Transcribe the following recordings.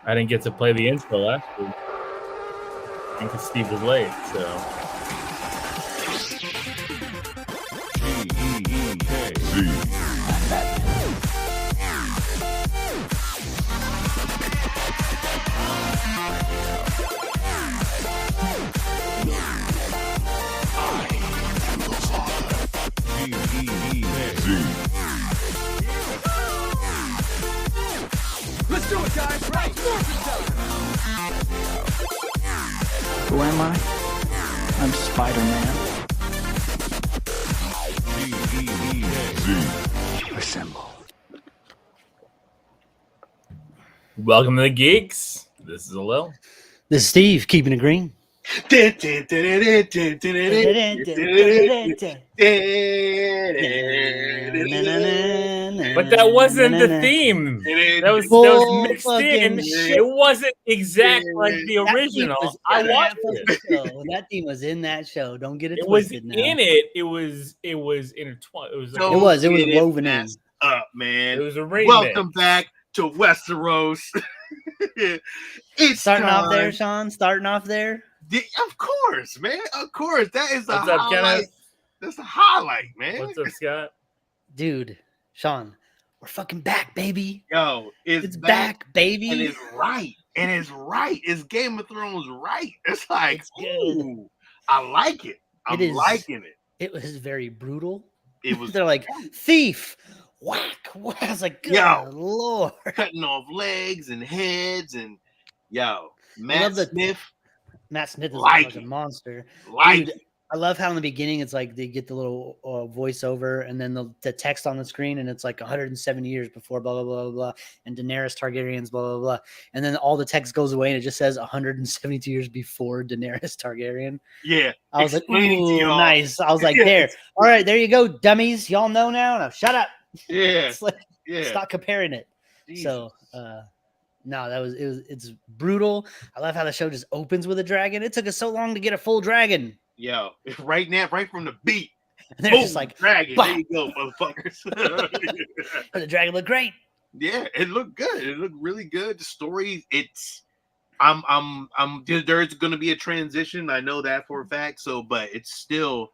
I didn't get to play the intro last week because Steve was late. So. Let's do it, guys! Right! Who am I? I'm Spider-Man. Assemble. Welcome to the Geeks. This is Lil. This is Steve, keeping it green. But that wasn't the theme. That was mixed in. Shit. It wasn't exact like the original. I watched it. That theme was in that show. Don't get it It was twisted now. in it. It was intertwined. It was like It was woven in. Up, man. It was a remix. Welcome back to Westeros. It's Starting time. off there, Sean. Starting off there. Of course, man. Of course. That is the What's up, highlight. Kenneth? That's the highlight, man. What's up, Scott? Dude, Sean, we're fucking back, baby. Yo, It's back, baby. And it's right. And it's right. It's Game of Thrones right. It's like, It's good. ooh, I like it. I'm It is. liking it. It was very brutal. It was They're like, thief, whack, whack. I was like, good Yo. Lord. cutting off legs and heads and yo, love Matt the- Smith, Matt Smith is Like a fucking it. monster. like Dude, I love how in the beginning it's like they get the little voiceover and then the text on the screen and it's like 170 years before blah, blah, blah, blah, blah, and Daenerys Targaryen's blah, blah, blah. And then all the text goes away and it just says 172 years before Daenerys Targaryen. yeah. I was like, Explaining to ooh, y'all. nice. I was like, Yeah. there. All right, there you go, dummies. Y'all know now. Shut up. Yeah, It's like, yeah. stop comparing it. Jesus. So, no, it's brutal. I love how the show just opens with a dragon. It took us so long to get a full dragon. Yo, right now, right from the beat. And they're Boom, just like, dragon. bah. There you go, motherfuckers. the dragon looked great. Yeah, it looked good. It looked really good. The story, there's gonna be a transition. I know that for a fact. So, but it's still,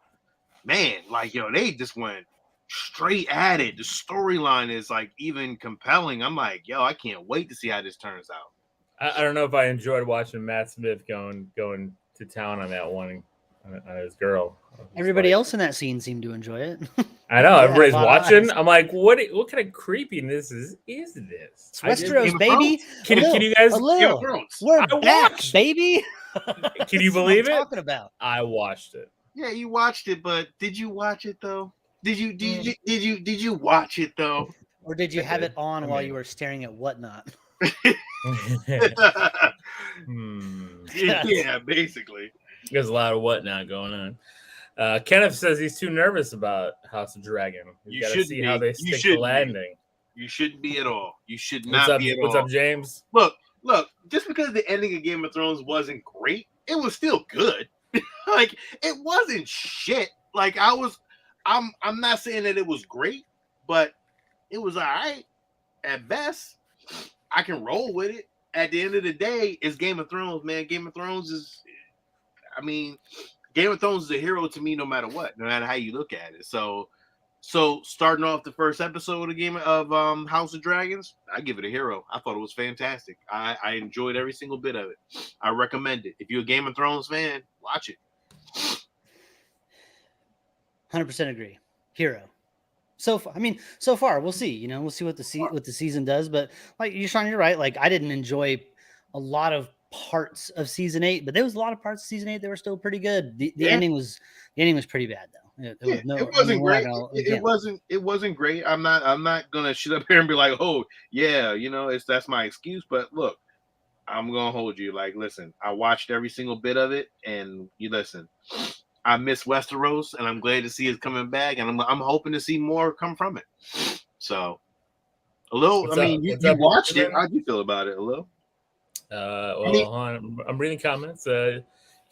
man, like yo, they just went straight at it. The storyline is like even compelling. I'm like, yo, I can't wait to see how this turns out. I don't know if I enjoyed watching Matt Smith going to town on that one on his girl. Everybody else in that scene seemed to enjoy it. I know Yeah, everybody's a lot of watching. eyes. I'm like, what kind of creepiness is this? It's I didn't- Westeros, Game of baby. Can A you guys? little, Game of Thrones. we're I back, watched. baby. Can you That's what I'm believe it? talking about. I watched it. Yeah, you watched it, but did you watch it though? Did you watch it though? Or did you I have did. it on I while mean- you were staring at whatnot? Yeah, basically. There's a lot of whatnot going on. Kenneth says he's too nervous about House of Dragon. You Got to shouldn't see how be. they You stick the shouldn't be. landing. You shouldn't be at all. You should What's not up? be at What's all. up, James? Look, just because the ending of Game of Thrones wasn't great, it was still good. Like it wasn't shit. Like I'm not saying that it was great, but it was all right at best. I can roll with it. At the end of the day, it's Game of Thrones, man. Game of Thrones is, I mean, Game of Thrones is a hero to me no matter what, no matter how you look at it. So starting off the first episode of House of Dragons, I give it a hero. I thought it was fantastic. I enjoyed every single bit of it. I recommend it. If you're a Game of Thrones fan, watch it. 100% agree. Hero. So far we'll see. You know, we'll see what the season does. But like Sean, you're right. Like I didn't enjoy a lot of parts of season 8, but there was a lot of parts of season 8 that were still pretty good. The Yeah. ending was pretty bad though. It It wasn't great. It wasn't great. I'm not gonna shit up here and be like, oh yeah, you know, that's my excuse. But look, I'm gonna hold you. Like, listen, I watched every single bit of it, and you listen. I miss Westeros, and I'm glad to see it coming back, and I'm hoping to see more come from it. So, a little. What's I up? mean, you What's up, watched it. Benjamin? How'd you feel about it, a little? Hold on. I'm reading comments.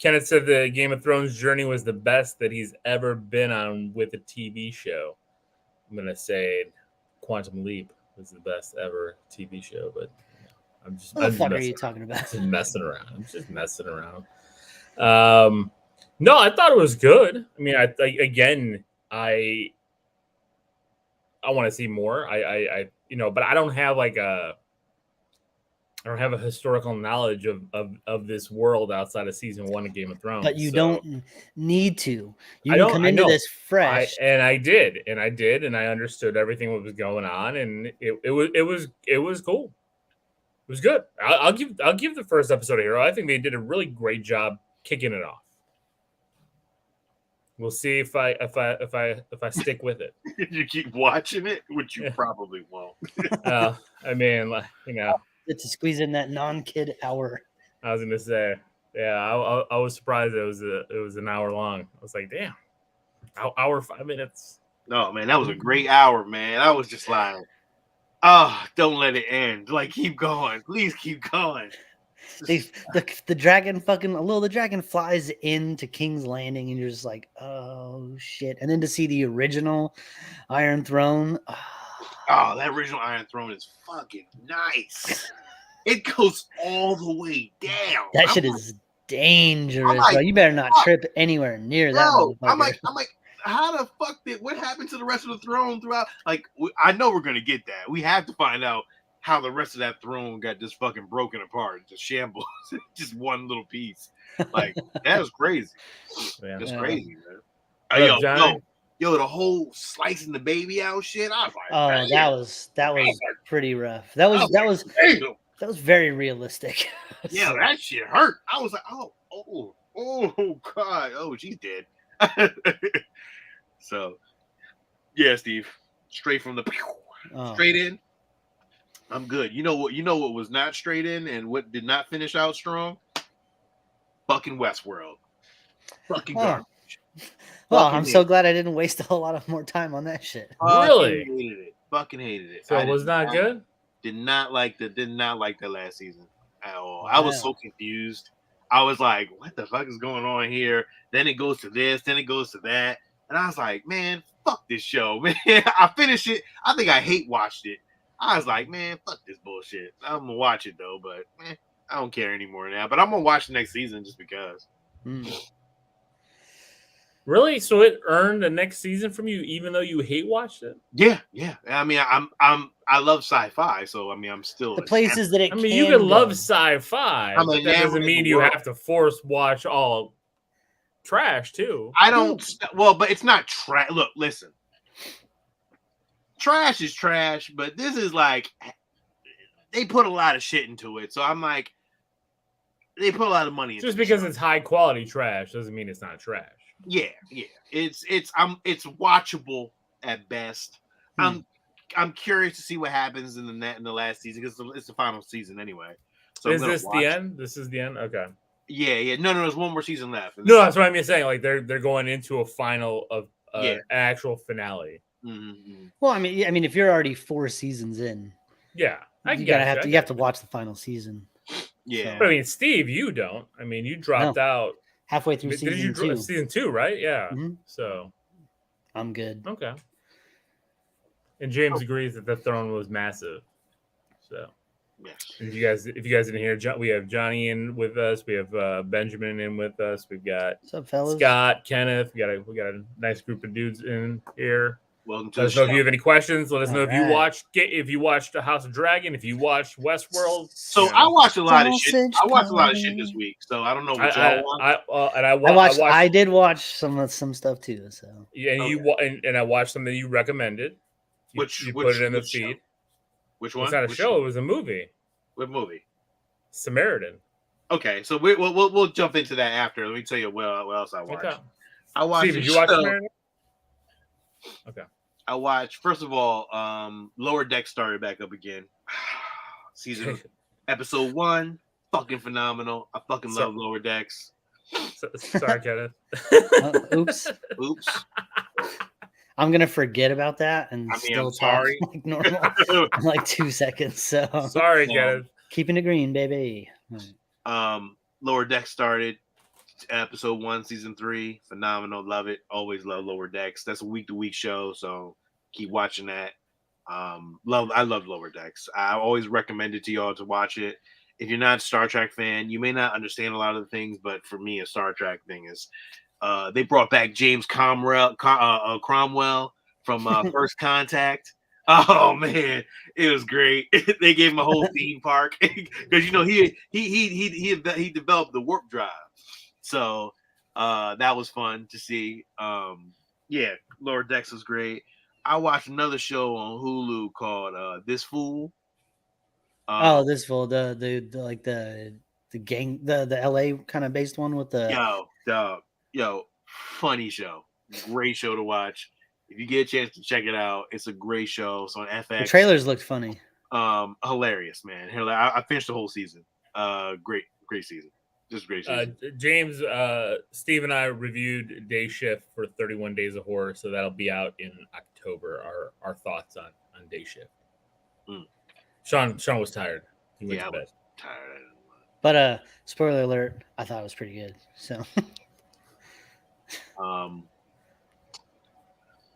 Kenneth said the Game of Thrones journey was the best that he's ever been on with a TV show. I'm gonna say Quantum Leap was the best ever TV show, but What the fuck are you talking about? Just messing around. I'm just messing around. No, I thought it was good. I mean, I want to see more. I but I don't have I don't have a historical knowledge of this world outside of season 1 of Game of Thrones. But you don't need to. You I can come into this fresh. I did, and I understood everything what was going on, and it was cool. It was good. I'll give the first episode a hero. I think they did a really great job kicking it off. We'll see if I stick with it. You keep watching it, which you probably won't. I mean, to squeeze in that non-kid hour. I was gonna say, yeah, I was surprised it was an hour long. I was like, damn, hour 5 minutes. No, man, that was a great hour, man. I was just like, oh, don't let it end. Like, keep going, please keep going. The dragon the dragon flies into King's Landing, and you're just like, oh shit! And then to see the original Iron Throne. Oh, that original Iron Throne is fucking nice. It goes all the way down. That shit is dangerous, bro. You better not trip anywhere near that. No, I'm like, how the fuck what happened to the rest of the throne throughout? Like, I know we're gonna get that. We have to find out how the rest of that throne got just fucking broken apart, just shambles, just one little piece. Like, that was crazy. Yeah. That's crazy, man. Yo, the whole slicing the baby out shit. I was like, oh, that was pretty rough. That was very realistic. Yeah, that shit hurt. I was like, oh god, oh, she's dead. So, yeah, Steve, straight from the straight in. I'm good. You know what was not straight in and what did not finish out strong? Fucking Westworld. Fucking garbage. Well, I'm so glad I didn't waste a whole lot of more time on that shit. Really? Fucking hated it. So it was not good? Did not like the last season at all. Wow. I was so confused. I was like, what the fuck is going on here? Then it goes to this, then it goes to that. And I was like, man, fuck this show, man. I finished it. I think I hate watched it. I was like, man, fuck this bullshit. I'm gonna watch it though, but I don't care anymore now. But I'm gonna watch the next season just because. Really? So it earned the next season from you, even though you hate watched it? Yeah. I mean, I love sci-fi, so I mean, I'm still the places that it. I mean, you can love sci-fi, but that doesn't mean you have to force watch all trash too. I don't. Well, but it's not trash. Look, listen. Trash is trash, but this is like they put a lot of shit into it. So I'm like, they put a lot of money into it. Just because it's high quality trash doesn't mean it's not trash. Yeah. It's watchable at best. I'm curious to see what happens in the last season because it's the final season anyway. So is this the end? This is the end. Okay. Yeah. No, there's one more season left. No, that's what I'm saying. Like they're going into a final of an actual finale. Mm-hmm. Well, I mean, if you're already 4 seasons in, yeah, you have to watch the final season. Yeah, so. But I mean, Steve, you don't. I mean, you dropped out halfway through season 2. Season 2, right? Yeah. Mm-hmm. So I'm good. Okay. And James agrees that the throne was massive. So, yes. If you guys didn't hear, we have Johnny in with us. We have Benjamin in with us. We've got what's up, fellas? Scott, Kenneth. We got a nice group of dudes in here. Welcome to Let us know if you have any questions. Let us know if you watched House of Dragon, if you watched Westworld. So I watched a lot of shit. I watched a lot of shit this week. So I don't know what y'all watched. I did watch some stuff too. So and I watched something you recommended. You put it in the feed. Which one? It's not a show. It was a movie. What movie? Samaritan. Okay, so we'll jump into that after. Let me tell you what else I watched. Okay. I watched. Steve, did you watch Samaritan? Okay. I watched, first of all, Lower Decks started back up again. Episode 1, fucking phenomenal. I fucking love Lower Decks. Sorry, Kenneth. Oops. I'm gonna forget about that and still talk like normal in like 2 seconds. So sorry, Kenneth. Keeping it green, baby. Lower Decks started. Episode 1, season 3, phenomenal. Love it. Always love Lower Decks. That's a week-to-week show, so keep watching that. I love Lower Decks. I always recommend it to y'all to watch it. If you're not a Star Trek fan, you may not understand a lot of the things, but for me, a Star Trek thing is they brought back James Cromwell from First Contact. Oh man, it was great. They gave him a whole theme park because he developed the warp drive, so that was fun to see. Yeah, Lower Decks was great. I watched another show on Hulu called This Fool. Oh, this fool, the like the gang, the LA kind of based one with the Yo, funny show, great show to watch. If you get a chance to check it out, it's a great show. It's on FX. trailers looked funny. Hilarious, man. I finished the whole season. Great season. Just great season. James, Steve, and I reviewed Day Shift for 31 Days of Horror, so that'll be out in October. Our thoughts on Day Shift. Sean was tired. He went to bed. Tired. But spoiler alert, I thought it was pretty good. So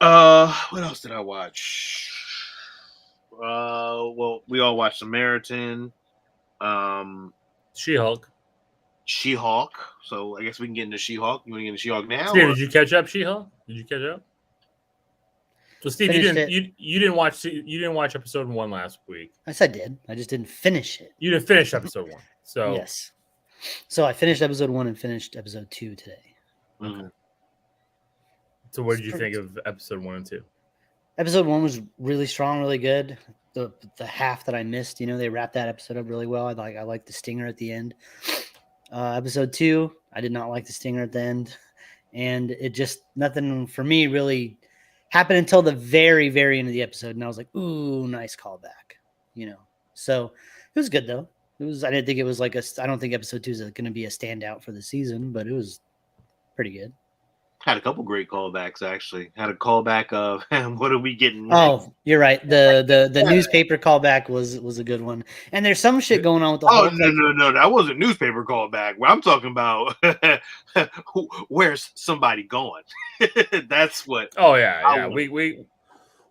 what else did I watch? Well, we all watched Samaritan. She-Hulk. She-Hulk. So I guess we can get into She-Hulk. You want to get into She-Hulk now? Steve, did you catch up, She-Hulk? Did you catch up? So Steve, you didn't watch episode 1 last week. Yes, I did. I just didn't finish it. You didn't finish episode 1. So yes. So I finished episode 1 and finished episode 2 today. Okay. So what did you think of episode 1 and 2? Episode 1 was really strong, really good. The half that I missed, they wrapped that episode up really well. I like the stinger at the end. Episode 2, I did not like the stinger at the end, and it just nothing for me really happened until the very, very end of the episode, and I was like, "Ooh, nice callback," So it was good though. It was. I didn't think it was like I don't think episode 2 is going to be a standout for the season, but it was pretty good. Had a couple great callbacks actually. Had a callback of what are we getting? Oh, you're right. The newspaper callback was a good one. And there's some shit going on with the Hulk. No, that wasn't newspaper callback. What I'm talking about, where's somebody going? That's what. Oh yeah.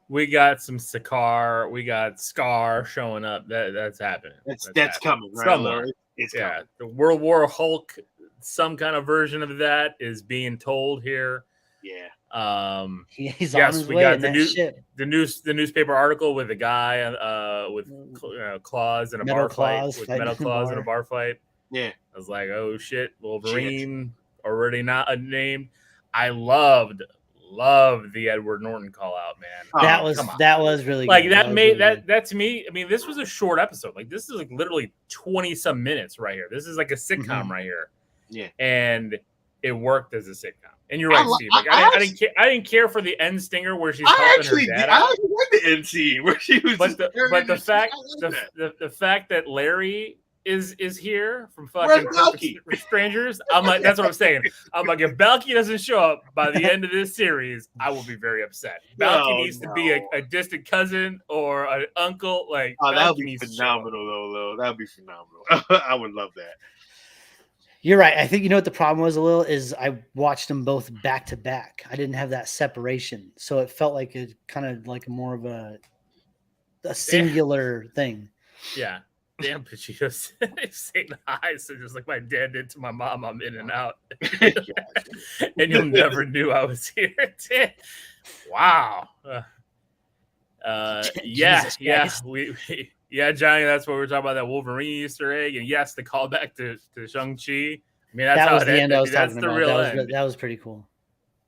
We got some Sakaar. We got Scar showing up. That's happening. That's coming, right? It's coming. The World War Hulk. Some kind of version of that is being told here. Yeah. He's on his way in that ship. The newspaper article with a guy with claws in a bar fight with metal claws in a bar fight. Yeah. I was like, oh shit, Wolverine already not named. I loved the Edward Norton call out, man. That was really like good. That to me. I mean, this was a short episode. Like this is like literally 20 some minutes right here. This is like a sitcom right here. Yeah, and it worked as a sitcom. And you're right, Steve. Like I didn't care for the end stinger where she's helping her dad. I actually liked the end scene where she was. But the fact that Larry is here from fucking Strangers, I'm like, that's what I'm saying. I'm like, if Balky doesn't show up by the end of this series, I will be very upset. Balky needs to be a distant cousin or an uncle. Like, that would be phenomenal, though. That would be phenomenal. I would love that. You're right. I think what the problem was a little is I watched them both back to back. I didn't have that separation, so it felt like a kind of like more of a singular thing. Yeah. Damn, Pachitos saying hi. So just like my dad did to my mom, I'm in and out. And you never knew I was here. Wow. Yeah, Johnny, that's what we're talking about, that Wolverine Easter egg. And yes, the callback to Shang-Chi. I mean, that's that how was it the end ended. I was talking about. Real end. That was pretty cool.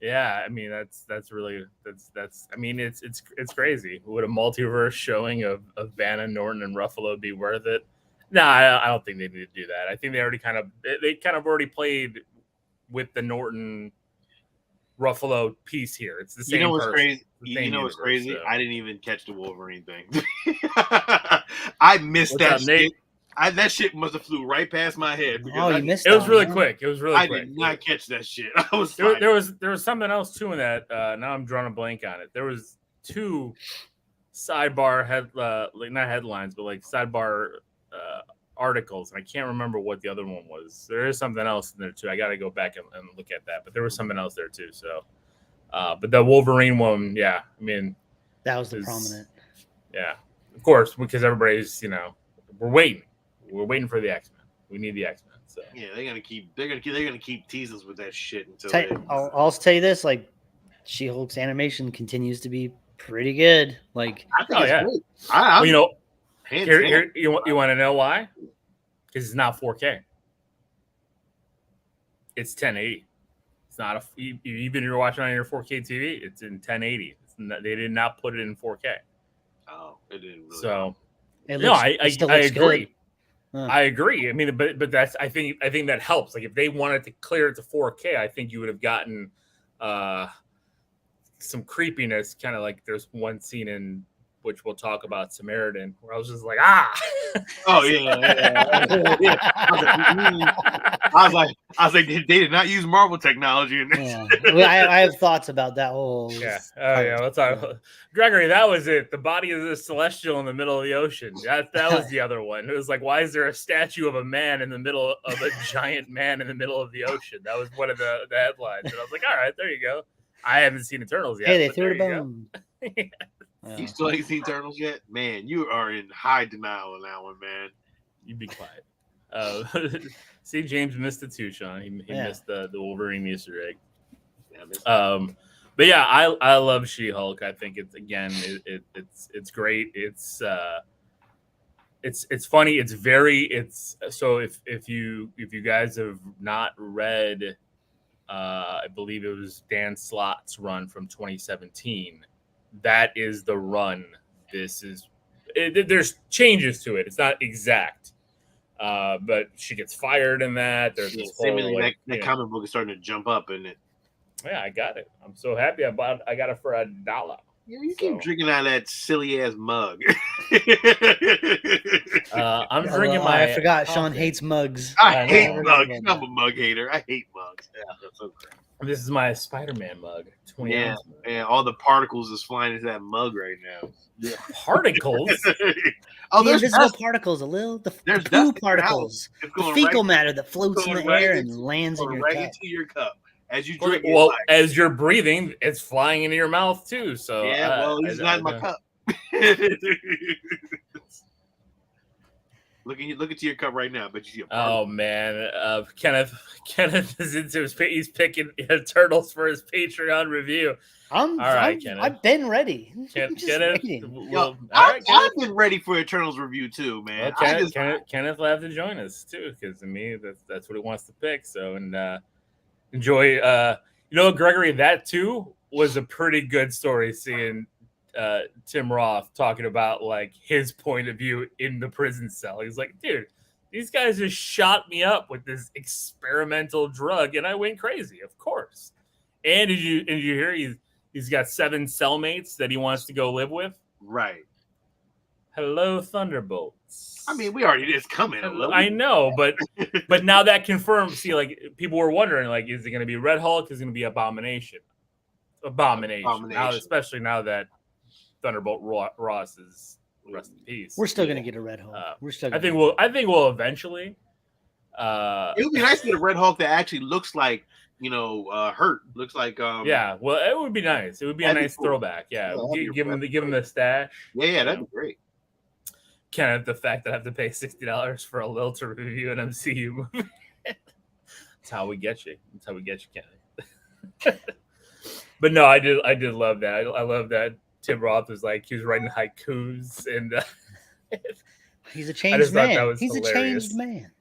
Yeah, I mean that's I mean it's crazy. Would a multiverse showing of Vanna, Norton, and Ruffalo be worth it? No, I don't think they need to do that. I think they kind of already played with the Norton Ruffalo piece here. It's the same. You know what's person, crazy? You know what's crazy? So. I didn't even catch the Wolverine thing. I missed that shit. That shit must have flew right past my head. You missed it. It was really quick. It was really quick. I did not catch that shit. I was there was something else too in that. Now I'm drawing a blank on it. There was 2 sidebar like not headlines, but like sidebar articles, and I can't remember what the other one was. There is something else in there too. I got to go back and look at that, but there was something else there too. So, but the Wolverine one, yeah, I mean, that was the prominent. Yeah, of course, because everybody's we're waiting for the X-Men. We need the X-Men. So Yeah, they're gonna keep teasing us with that shit until I'll also tell you this: like, She-Hulk's animation continues to be pretty good. Like, I think oh it's yeah. great. Well, Hands here down. you want to know why? Because it's not 4K. It's 1080. It's not even if you're watching on your 4K TV, it's in 1080. They did not put it in 4K. Oh, it didn't really. So it still looks agree. good. Huh. I agree. I mean, but that's I think that helps. Like if they wanted to clear it to 4K, I think you would have gotten some creepiness. Kind of like there's one scene in which we'll talk about, Samaritan, where I was just like, Oh yeah. I was like, they did not use Marvel technology in this. Yeah. Well, I have thoughts about that whole. Yeah. Oh yeah. Let's talk. Yeah. Gregory, that was it. The body of the Celestial in the middle of the ocean. That was the other one. It was like, why is there a statue of a man in the middle of a giant man in the middle of the ocean? That was one of the headlines, and I was like, all right, there you go. I haven't seen Eternals yet. Hey, they threw it a bone. You still ain't seen Eternals yet, man. You are in high denial on that one, man. You be quiet. See, James missed it too, Sean. He missed the Wolverine Easter egg. Yeah, but yeah, I love She-Hulk. I think it's it's great. It's funny. It's so if you guys have not read, I believe it was Dan Slott's run from 2017. That is the run. There's changes to it. It's not exact. But she gets fired in that. There's this whole, that comic book is starting to jump up, isn't it? Yeah, I got it. I'm so happy. I got it for $1. You keep drinking out of that silly ass mug. I'm drinking my. I forgot. Sean hates mugs. I hate mugs. I'm a mug hater. I hate mugs. Yeah, that's so great. This is my Spider-Man mug. 20 ounce mug. Yeah, all the particles is flying into that mug right now. Yeah. Particles? There's invisible particles, the poo particles, the fecal matter that floats in the air and lands in your cup. Into your cup. As you drink as you're breathing, it's flying into your mouth too. So yeah, he's not in my cup. Look into your cup right now, but you see a particle. Oh man, Kenneth is into he's picking Turtles for his Patreon review. Kenneth. I've been ready. Kenneth, I've been ready for Eternals review too, man. Well, Kenneth will have to join us too, because to me that's what he wants to pick. So enjoy. Gregory, that too was a pretty good story. Seeing Tim Roth talking about like his point of view in the prison cell. He's like, dude, these guys just shot me up with this experimental drug, and I went crazy. Of course. And did you hear he's got 7 cellmates that he wants to go live with? Right. Hello, Thunderbolts. I mean, it's coming. I know, but now that confirms. See, like people were wondering, like, is it going to be Red Hulk? Is it going to be Abomination? Now, especially now that Thunderbolt Ross is rest in peace. We're still going to get a Red Hulk. I think we'll eventually. It would be nice to get a Red Hulk that actually looks like hurt. Looks like yeah. Well, it would be nice. It would be a nice throwback. Yeah, give him the stash. Yeah, that'd be great. Kenneth, the fact that I have to pay $60 for a Lil to review an MCU movie. That's how we get you. Kenneth. But no, I did love that. I love that Tim Roth was like, he was writing haikus, and he's a changed man. He's hilarious. A changed man.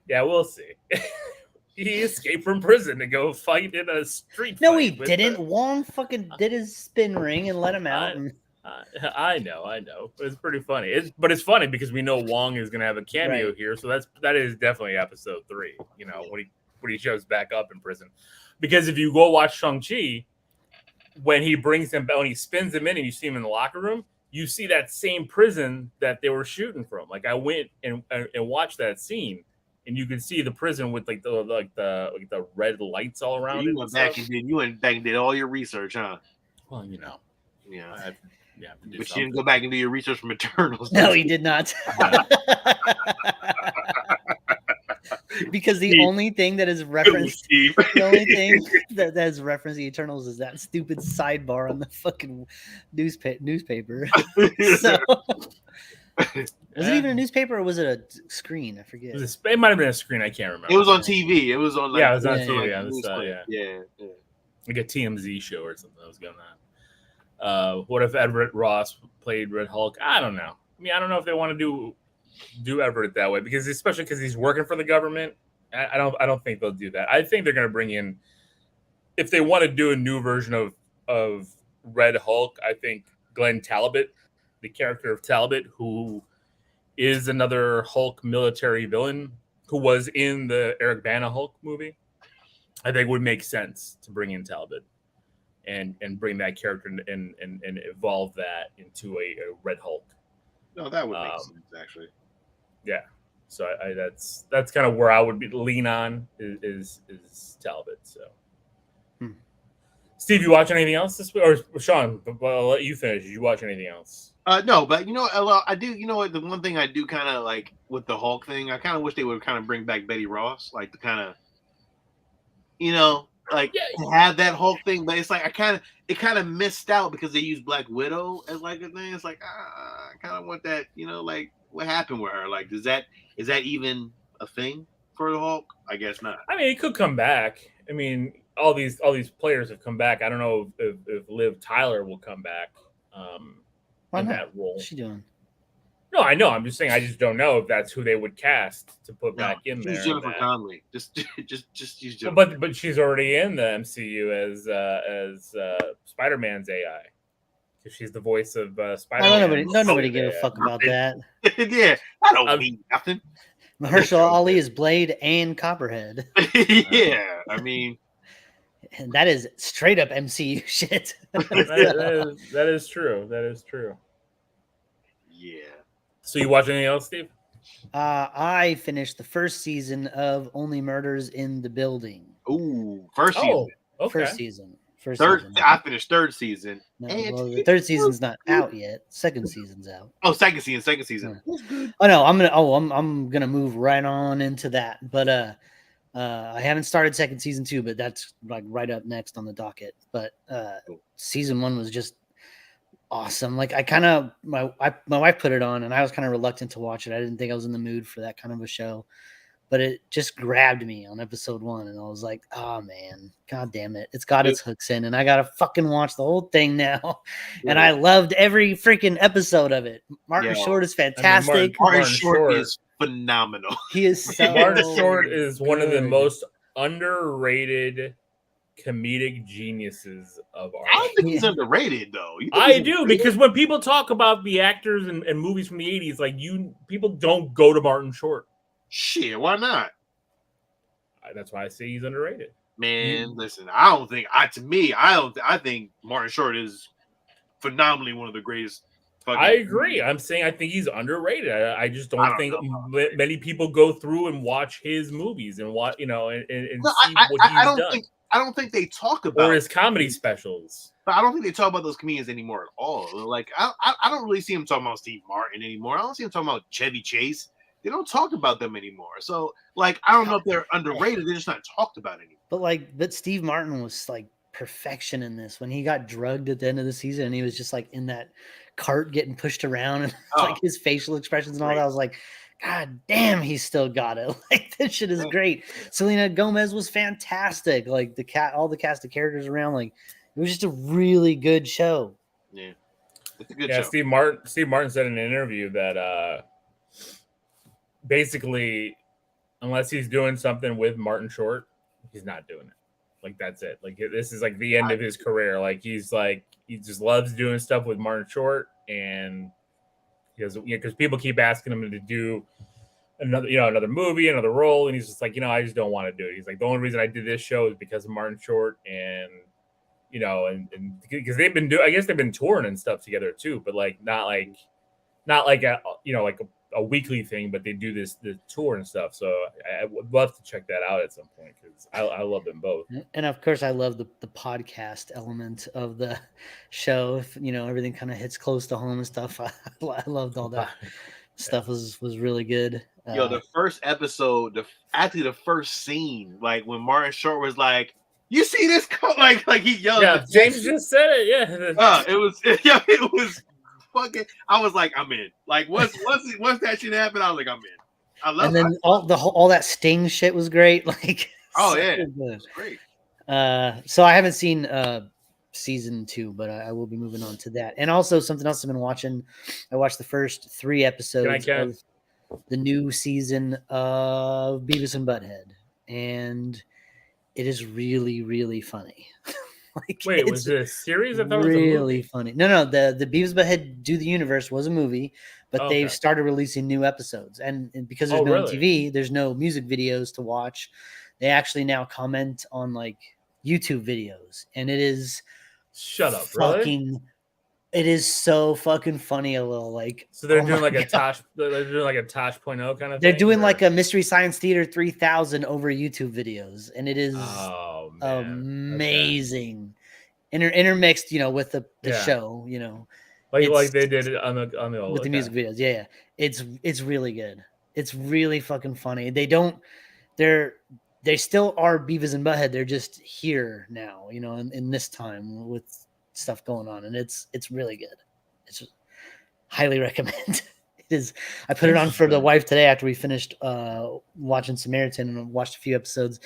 Yeah, we'll see. He escaped from prison to go fight in a street. No, he didn't. Wong fucking did his spin ring and let him out. I know, but it's pretty funny. It's funny because we know Wong is going to have a cameo here, so that is definitely episode 3. When he shows back up in prison, because if you go watch Shang-Chi, when he spins him in and you see him in the locker room, you see that same prison that they were shooting from. Like I went and watched that scene, and you can see the prison with like the red lights all around it. You went back and did all your research, huh? Well, yeah. But you didn't go back and do your research from Eternals. No, he did not. because the Steve. only thing that is It was referenced, Steve. the only thing that has referenced the Eternals is that stupid sidebar on the fucking newspaper. So, was it even a newspaper or was it a screen? I forget. It might have been a screen. I can't remember. It was on TV. It was on like it was on Yeah, TV. yeah. On news this, clip. yeah, Yeah. like a TMZ show or something that was going on. What if Everett Ross played Red Hulk? I don't know. I mean, I don't know if they want to do Everett that way because especially because he's working for the government. I don't think they'll do that. I think they're going to bring in, if they want to do a new version of Red Hulk. I think Glenn Talbot, the character of Talbot, who is another Hulk military villain who was in the Eric Bana Hulk movie, I think would make sense to bring in Talbot and bring that character and evolve that into a Red Hulk. No, that would make sense actually. Yeah, so I that's kind of where I would lean on is Talbot. So, Steve, you watch anything else this week? Or Sean, I'll let you finish. Did you watch anything else? No, but you know, I do. You know what? The one thing I do kind of like with the Hulk thing, I kind of wish they would kind of bring back Betty Ross, like the kind of, like to have that Hulk thing. But it's like it kind of missed out because they used Black Widow as like a thing. It's like I kind of want that. Like what happened with her? Like, is that even a thing for the Hulk? I guess not. I mean, it could come back. I mean, all these players have come back. I don't know if Liv Tyler will come back in that role. What's she doing? No, I know. I'm just saying. I just don't know if that's who they would cast to put back in there. Jennifer Connelly. Just use Jennifer. But she's already in the MCU as Spider-Man's AI because she's the voice of Spider-Man. Nobody gave a fuck about that. Yeah, I don't mean nothing. Mahershala Ali is Blade and Copperhead. Yeah, I mean, and that is straight up MCU shit. that is true. That is true. Yeah. So you watch anything else, Steve? I finished the first season of Only Murders in the Building. Ooh, first season. Okay. First season. I finished third season. No, the third season's not out yet. Second season's out. Oh, second season. Yeah. Oh no, I'm gonna move right on into that. But I haven't started second season 2, but that's like right up next on the docket. But season 1 was just awesome. Like my wife put it on and I was kind of reluctant to watch it. I didn't think I was in the mood for that kind of a show, but it just grabbed me on episode 1 and I was like, oh man, god damn it, it's got its hooks in and I gotta fucking watch the whole thing now. And I loved every freaking episode of it. Martin Short is fantastic. I mean, Martin Short is phenomenal. He is so Martin Short is one of the most underrated comedic geniuses of art. I don't think he's underrated though. I do, because when people talk about the actors and movies from the 80s, like people don't go to Martin Short. Shit, why not? That's why I say he's underrated. Man, listen, I think Martin Short is phenomenally one of the greatest. I agree. I'm saying I think he's underrated. I just don't think many people go through and watch his movies and watch, and see what he's done. I don't think they talk about or his comedy specials. But I don't think they talk about those comedians anymore at all. Like I don't really see him talking about Steve Martin anymore. I don't see him talking about Chevy Chase. They don't talk about them anymore. So like I don't know if they're underrated. They're just not talked about anymore. But Steve Martin was like perfection in this when he got drugged at the end of the season and he was just like in that cart getting pushed around and like his facial expressions and all that. I was like, god damn, he still got it. Like this shit is great. Selena Gomez was fantastic. Like all the cast of characters around, like it was just a really good show. Yeah, it's a good show. Steve Martin said in an interview that basically, unless he's doing something with Martin Short, he's not doing it. Like that's it. Like this is like the end of his career. Like he just loves doing stuff with Martin Short, and because people keep asking him to do another movie, another role, and he's just like, I just don't want to do it. He's like, the only reason I did this show is because of Martin Short, and and because they've been touring and stuff together too, but like not like a weekly thing, but they do the tour and stuff. So I would love to check that out at some point because I love them both. And of course, I love the podcast element of the show. If everything kind of hits close to home and stuff, I loved all that stuff was really good. Yo, the first episode, actually the first scene, like when Martin Short was like, "You see this?" Like he yelled. Yeah, James just said it. Yeah. It was yeah, it was fucking. I was like, I'm in. Like once that shit happened, I was like, I'm in. I love. And then all that Sting shit was great. Like, Oh so yeah, good. it's great. So I haven't seen season 2, but I will be moving on to that. And also something else I've been watching. I watched the first 3 episodes of the new season of Beavis and Butthead, and it is really, really funny. Like, wait, was it a series? I thought it was a really movie. funny. No, the Beavis and Butthead Do the Universe was a movie, but they've started releasing new episodes, and because there's no MTV, there's no music videos to watch. They actually now comment on like YouTube videos, and it is fucking. It is so fucking funny. A little like, so they're doing like a Tosh. They're doing like a Tosh.0 kind of thing. They're doing like a Mystery Science Theater 3000 over YouTube videos, and it is amazing. Intermixed, with the show, like they did it on the old, with the music videos. Yeah, it's really good. It's really fucking funny. They still are Beavis and Butthead. They're just here now, in this time with stuff going on, and it's really good. It's just highly recommend. It is. I put it on for the wife today after we finished watching Samaritan and watched a few episodes,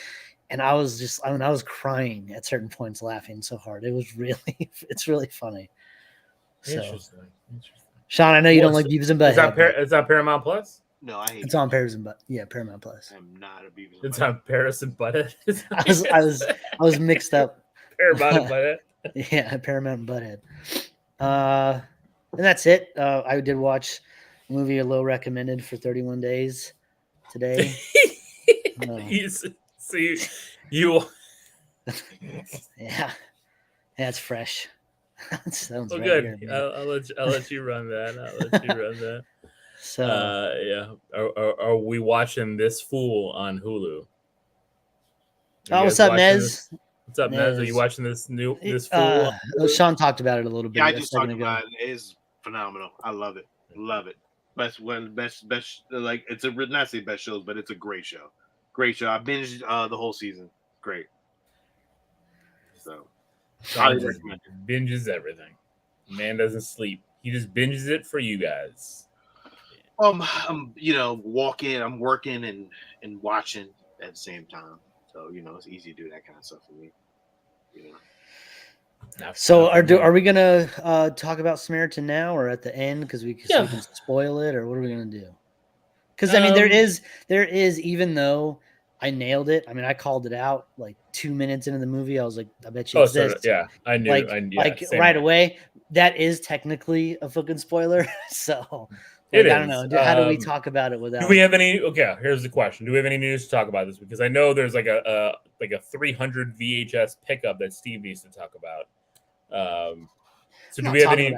and I was crying at certain points, laughing so hard. It's really funny. So, Interesting. Sean, I know you don't like Beavis and Butthead. Is that Paramount Plus? No, I hate it's on Paramount. Yeah, Paramount Plus. I'm not a Beavis. It's on Paris and Butthead. I was mixed up. Paramount and Butthead. Yeah, Paramount and Butthead. And that's it. I did watch a movie low recommended for 31 days today. You yeah, that's fresh. That sounds well, right good. here, I'll let you run that. So yeah, are we watching This Fool on Hulu? What's up, Nez? What's up, Nez? Are you watching this Fool? Sean talked about it a little bit. Yeah, I just talked about it. It's phenomenal. I love it. Best. Like it's not say best shows, but it's a great show. Great show. I binged the whole season. Great. So binges everything. Man doesn't sleep. He just binges it for you guys. I'm walking, I'm working and watching at the same time. So it's easy to do that kind of stuff for me. So are we gonna talk about Samaritan now or at the end because we can spoil it, or what are we gonna do? Because I mean there is even though I nailed it. I mean I called it out like 2 minutes into the movie. I was like, I bet you exist. I knew. Right away. That is technically a fucking spoiler. So I don't know. How do we talk about it without? Do we have any? Okay, here's the question: do we have any news to talk about this? Because I know there's like a 300 VHS pickup that Steve needs to talk about. So do we have any?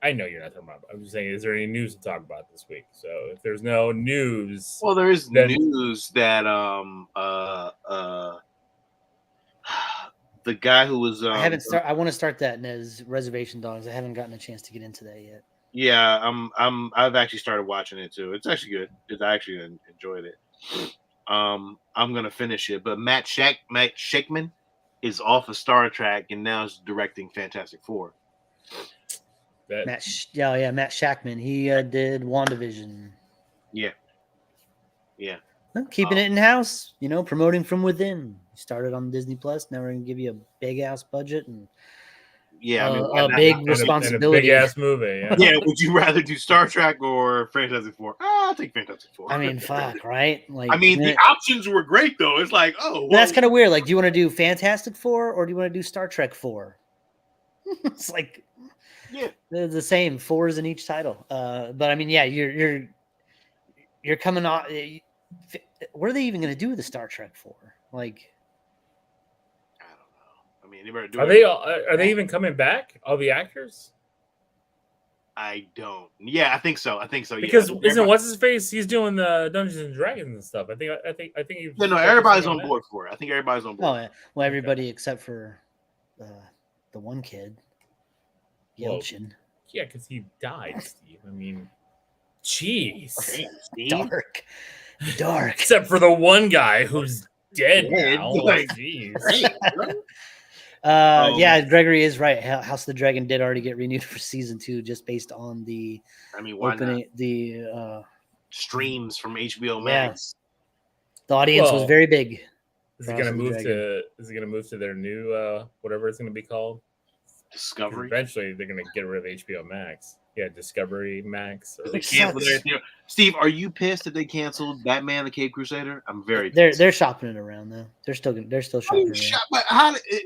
I know you're not talking about. I'm just saying, is there any news to talk about this week? So if there's no news, well, there is news that the guy who was I haven't started. I want to start that as Reservation Dogs. I haven't gotten a chance to get into that yet. Yeah, I've actually started watching it too. It's actually good. I actually enjoyed it. I'm gonna finish it, but Matt Shakman is off of Star Trek and now is directing Fantastic Four. Matt Shakman. He did WandaVision. Yeah. Keeping it in house, promoting from within. Started on Disney Plus. Now we're gonna give you a big ass budget and a big responsibility. And a big ass movie. Yeah. Yeah. Would you rather do Star Trek or Fantastic Four? I'll take Fantastic Four. I mean, fuck, right? Like, the options were great though. It's like, that's kind of weird. Like, do you want to do Fantastic Four or do you want to do Star Trek 4? It's like, yeah, they're the same 4s in each title. But I mean, yeah, you're coming off. What are they even going to do with the Star Trek 4? Like, I don't know. I mean, they better do are they even coming back? All the actors? I don't. Yeah, I think so. Because isn't what's his face? He's doing the Dungeons and Dragons and stuff. I think. No, everybody's on board for it. I think everybody's on board. Oh, yeah. Well, everybody except for the one kid, Yelchin. Yeah, because he died, Steve. I mean, Jeez. Damn, Steve. Dark. Except for the one guy who's dead Dead, now. like, Jeez. Hey, bro. Yeah, Gregory is right. House of the Dragon did already get renewed for season 2, just based on the I mean, why not? the Streams from HBO Yeah. Max. audience was Well, very big. Is for it House gonna of the move Dragon. to? Is it gonna move to their new whatever it's gonna be called? 'Cause Discovery. eventually, they're gonna get rid of HBO Max. Yeah, Discovery Max. Or, They Which canceled sucks. everything. Steve, are you pissed that they canceled Batman: The Cape Crusader? I'm very. They're shopping it around though. They're still How do shopping you it around. shop? But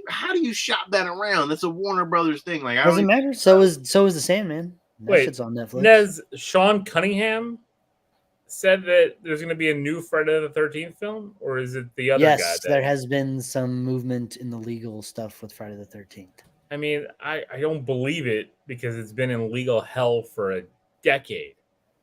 how do you shop that around? That's a Warner Brothers thing. Like, I Doesn't don't. matter. So is the Sandman. That Wait, shit's on Netflix. Nez, Sean Cunningham said that there's gonna be a new Friday the 13th film, or is it the other guy? Yes, there has been some movement in the legal stuff with Friday the 13th. I mean, I don't believe it because it's been in legal hell for a decade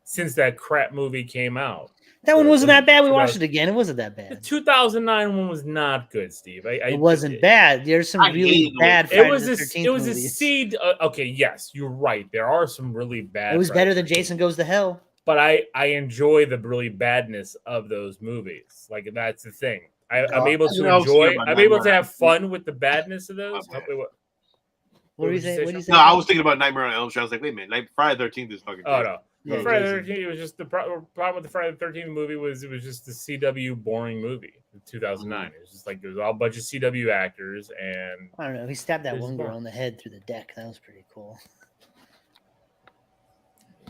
since that crap movie came out. That one wasn't that bad. We 2000 watched it again. It wasn't that The bad. 2009 one was not good, Steve. It wasn't bad. There's some I really hated the way- bad It Friday was the a 13th it was a movies. seed. Okay, yes, you're right. There are some really bad. It was Friday better the than 13th, Jason Goes to Hell. but I enjoy the really badness of those movies. Like that's the thing. I'm able you to know, enjoy. about I'm able to Nightmare have on fun with the badness of those. My bad. Wait, What do you would you say? say, What do you say? No, I was thinking about Nightmare on Elm Street. I was like, wait a minute, like Friday the 13th is fucking. Oh crazy. no. Yeah, Friday the Jason. 13th, it was just the problem with the Friday the 13th movie was it was just the CW boring movie in 2009. It was just like it was all a bunch of CW actors and I don't know. He stabbed that It was one girl fun. on the head through the deck. That was pretty cool.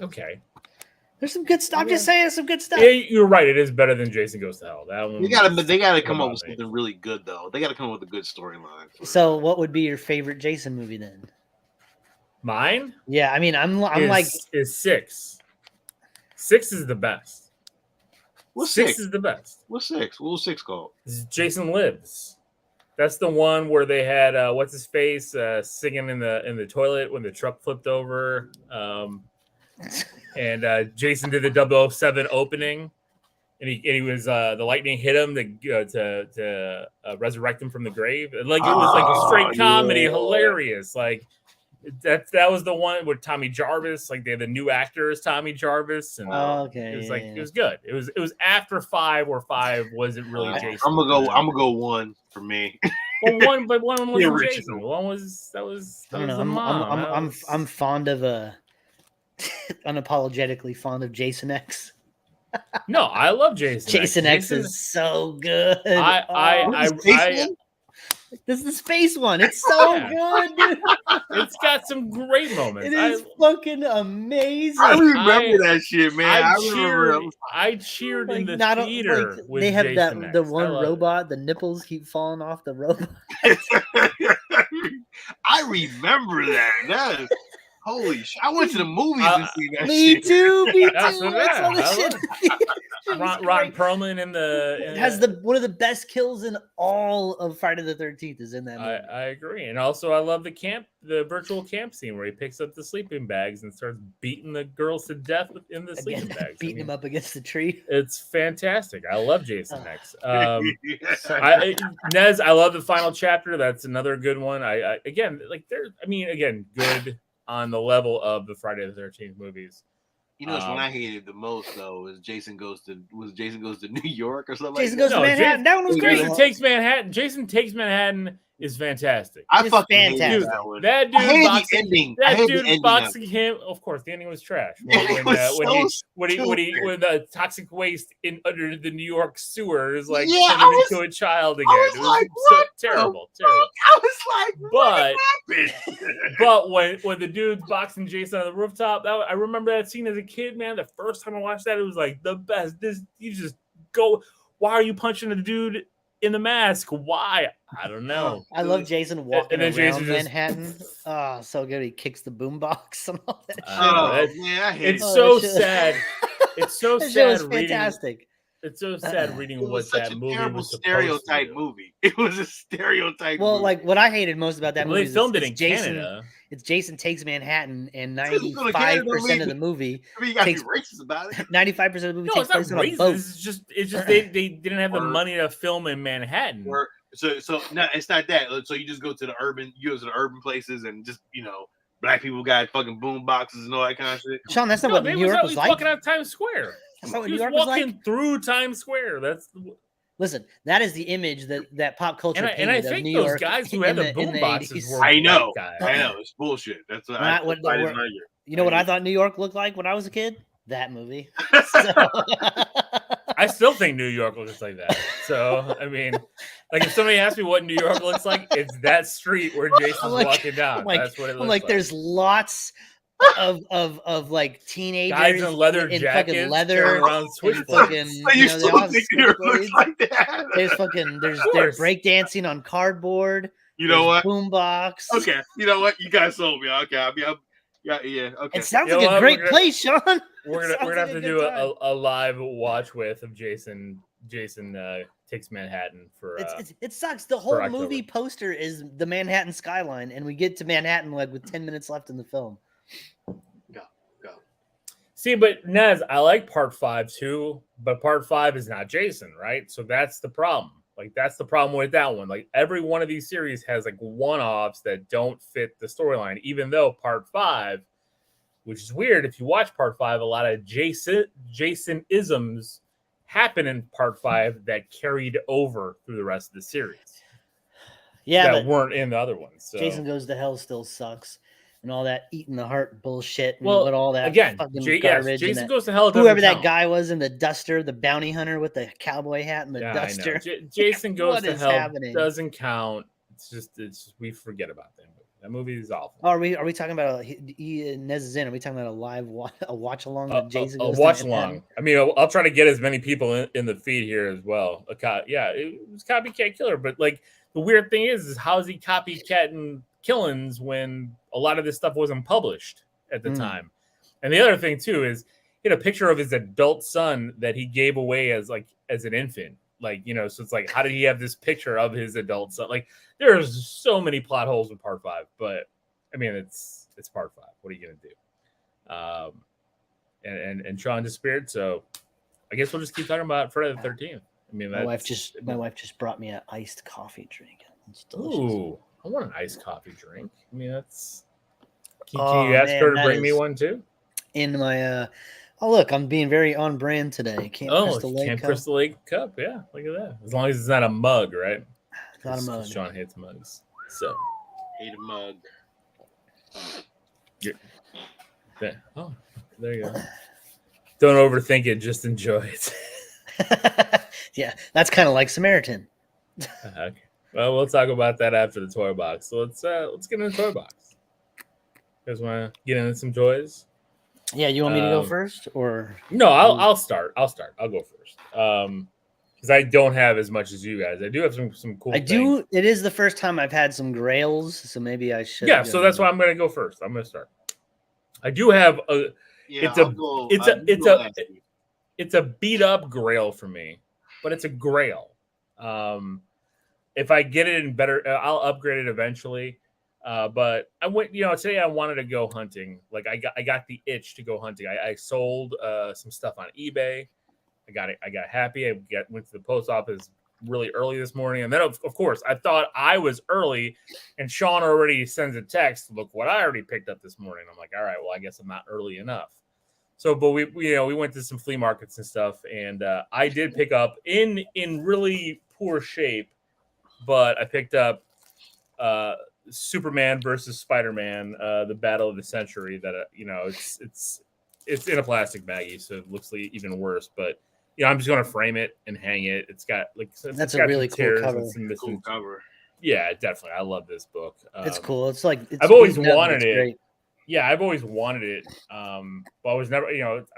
okay. There's some good stuff. I'm just saying, some good stuff. Yeah, you're right. It is better than Jason Goes to Hell. That one. They gotta was- come up about with me. something really good though. They gotta come up with a good storyline. So, what would be your favorite Jason movie then? Mine Yeah, I mean, I'm is, like, is 6. 6 is the best. What's 6 6? is the best. What's 6? What was 6 called? This is Jason Lives. That's the one where they had what's his face singing in the toilet when the truck flipped over. And Jason did the 007 opening, and he was the lightning hit him to resurrect him from the grave. Like it was like a straight comedy, yeah. hilarious. Like that was the one with Tommy Jarvis. Like they had the new actor as Tommy Jarvis, and okay, it was yeah, like yeah. it was good. It was after 5, where 5 wasn't really Jason. I'm gonna go 1 for me. Well, one wasn't original. Jason. One was I don't the know. mom. I'm fond of unapologetically fond of Jason X. No, I love Jason. Jason X is so good. This is the space one. It's so Yeah. good, dude. It's got some great moments. It is fucking amazing. I remember that shit, man. I cheered in the not theater. With they have Jason that the X. I one love it. robot. The nipples keep falling off the robot. I remember that. That is holy shit. I went to the movies and see that Me shit. too. Me too. That's what I saw I this shit. love. It was Ron great. Perlman in the. It has one of the best kills in all of Friday the 13th is in that movie. I agree, and also I love the virtual camp scene where he picks up the sleeping bags and starts beating the girls to death in the sleeping Again, bags. beating him up against the tree. It's fantastic. I love Jason X. So- Nez, I love the final chapter. That's another good one. I again, like there. I mean, again, good on the level of the Friday the 13th movies. You know, what I hated the most though is Jason goes to New York or something. Jason like goes to Manhattan. That one was great. Jason Takes Manhattan. Jason Takes Manhattan is fantastic. I It's fucking hated fantastic. that one. That I hated dude the boxing. ending. I That hated the dude ending boxing him. Of course, the ending was trash. It was When the toxic waste in under the New York sewers like Yeah, turned I him was- into a child again. was It was like, so what the terrible. I was like, But what happened? but when the dude's boxing Jason on the rooftop, I remember that scene as a kid, man. The first time I watched that, it was like the best. You just go. Why are you punching the dude in the mask? Why? I don't know. I love Jason walking then around Jason just- Manhattan. Oh, so good. He kicks the boombox and all that shit. Oh, that- Man, I hate It's it. so that shit- sad. It's so That shit was sad reading. fantastic. It's so sad reading It what was such that a movie terrible was supposed to stereotype do. movie. It was a stereotype Well, movie. like what I hated most about that Well, movie they is filmed it it's in Jason. Canada. It's Jason Takes Manhattan, and Jason go to Canada, 95% of leave. the movie, I mean, you gotta takes- be racist about it. 95% of the movie No, takes it's not place on a racist. boat. It's just they didn't have the Or- money to film in Manhattan. So no, it's not that. So you just go to the urban places and just black people got fucking boom boxes and all that kind of shit. Sean, that's not what New York was like. Walking out Times Square. That's not what He New was York was walking like. through Times Square. Listen, that is the image that pop culture and I painted of think New those York guys who had the in boom boxes 80s. were I know, white guys. I know, it's bullshit. That's what you know what I thought New York looked like when I was a kid? That movie. So. I still think New York looks like that. So I mean, like if somebody asks me what New York looks like, it's that street where Jason's walking down. That's what it looks like. There's lots of like teenagers guys in leather in jackets fucking leather around switchblades. Fucking, so you still think New York looks like that? They're breakdancing on cardboard. You know what? Boombox. Okay, you know what? You guys sold me. Okay, yeah. Okay. It sounds like a great place, Sean. We're gonna have to do a live watch with of Jason takes Manhattan for. It sucks. The whole movie poster is the Manhattan skyline, and we get to Manhattan like with 10 minutes left in the film. Go. See, but Nez, I like part 5 too, but part 5 is not Jason, right? So that's the problem. Like that's the problem with that one. Like every one of these series has like one-offs that don't fit the storyline, even though part 5, which is weird. If you watch part 5, a lot of Jason-isms happen in part 5 that carried over through the rest of the series. Yeah, that weren't in the other ones. So. Jason Goes to Hell still sucks, and all that eating the heart bullshit. And all that again, garbage. Jason Goes to Hell. Whoever that guy was in the duster, the bounty hunter with the cowboy hat and the duster. Jason Goes to Hell doesn't count. It's just we forget about that movie. That movie is awful. Oh, are we talking about Nez is in? Are we talking about a watch along with Jason? A watch along. I mean, I'll try to get as many people in the feed here as well. It was Copycat Killer, but like the weird thing is how is he copycatting killings when a lot of this stuff wasn't published at the time? And the other thing too is he had a picture of his adult son that he gave away as an infant. Like, so it's like, how did he have this picture of his adult son? Like, there's so many plot holes in part 5, but I mean, it's part 5. What are you going to do? And Sean disappeared. So I guess we'll just keep talking about Friday the 13th. I mean, my wife just brought me an iced coffee drink. It's delicious. Ooh, I want an iced coffee drink. I mean, that's, can you ask her to bring me one too? In my, oh, look, I'm being very on brand today. Camp Crystal Lake cup. Yeah, look at that. As long as it's not a mug, right? It's not a mug. Sean hates mugs. So. Hate a mug. Oh, there you go. Don't overthink it. Just enjoy it. Yeah, that's kind of like Samaritan. Okay. Well, we'll talk about that after the toy box. So let's get in the toy box. You guys want to get into some toys? Yeah, you want me to go first, or no? I'll start. I'll go first. Because I don't have as much as you guys. I do have some cool. Things. It is the first time I've had some grails, so maybe I should. Yeah, so that's why I'm going to go first. I'm going to start. I do have a. Yeah, it's a beat up grail for me, but it's a grail. If I get it in better, I'll upgrade it eventually. But I went, today I wanted to go hunting. Like I got the itch to go hunting. I sold some stuff on eBay. I got happy. Went to the post office really early this morning. And then of course I thought I was early, and Sean already sends a text. Look what I already picked up this morning. I'm like, all right, well, I guess I'm not early enough. So, but we went to some flea markets and stuff. And I did pick up in really poor shape, but I picked up, Superman versus Spider-Man, the battle of the century. That it's in a plastic baggie, so it looks like even worse. But I'm just gonna frame it and hang it. It's got that's a really cool cover. Cool cover. Yeah, definitely. I love this book. It's cool. It's like I've always wanted it. Great. Yeah, I've always wanted it. But I was never.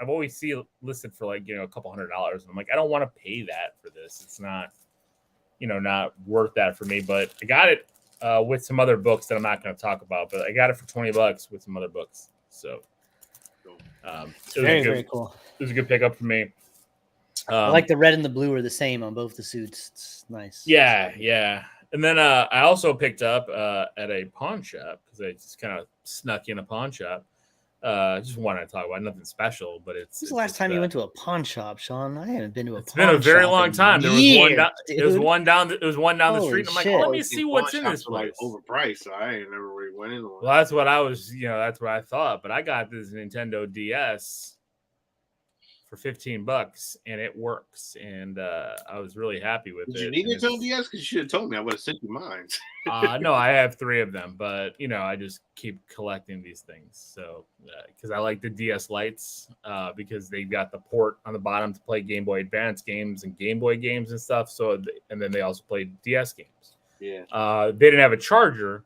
I've always seen it listed for like a couple $100, and I'm like, I don't want to pay that for this. It's not, not worth that for me. But I got it. With some other books that I'm not going to talk about, but I got it for $20 with some other books. So, very cool. It was a good pickup for me. I like the red and the blue are the same on both the suits. It's nice. Yeah. And then I also picked up at a pawn shop because I just kind of snuck in a pawn shop. Just wanted to talk about nothing special, but it's. When's the last time you went to a pawn shop, Sean? I haven't been to a. It's been a very long time. There was one down the street. And I'm like, let me see what's in this place. Like overpriced, so I ain't never really Went in the Well, that's what I was, that's what I thought. But I got this Nintendo DS for $15 and it works. And I was really happy with Did it. you need And a Nintendo DS? Because you should have told me. I would have sent you mine. no, I have 3 of them, but I just keep collecting these things. So because I like the DS Lights because they got the port on the bottom to play Game Boy Advance games and Game Boy games and stuff. So and then they also played DS games. Yeah. They didn't have a charger,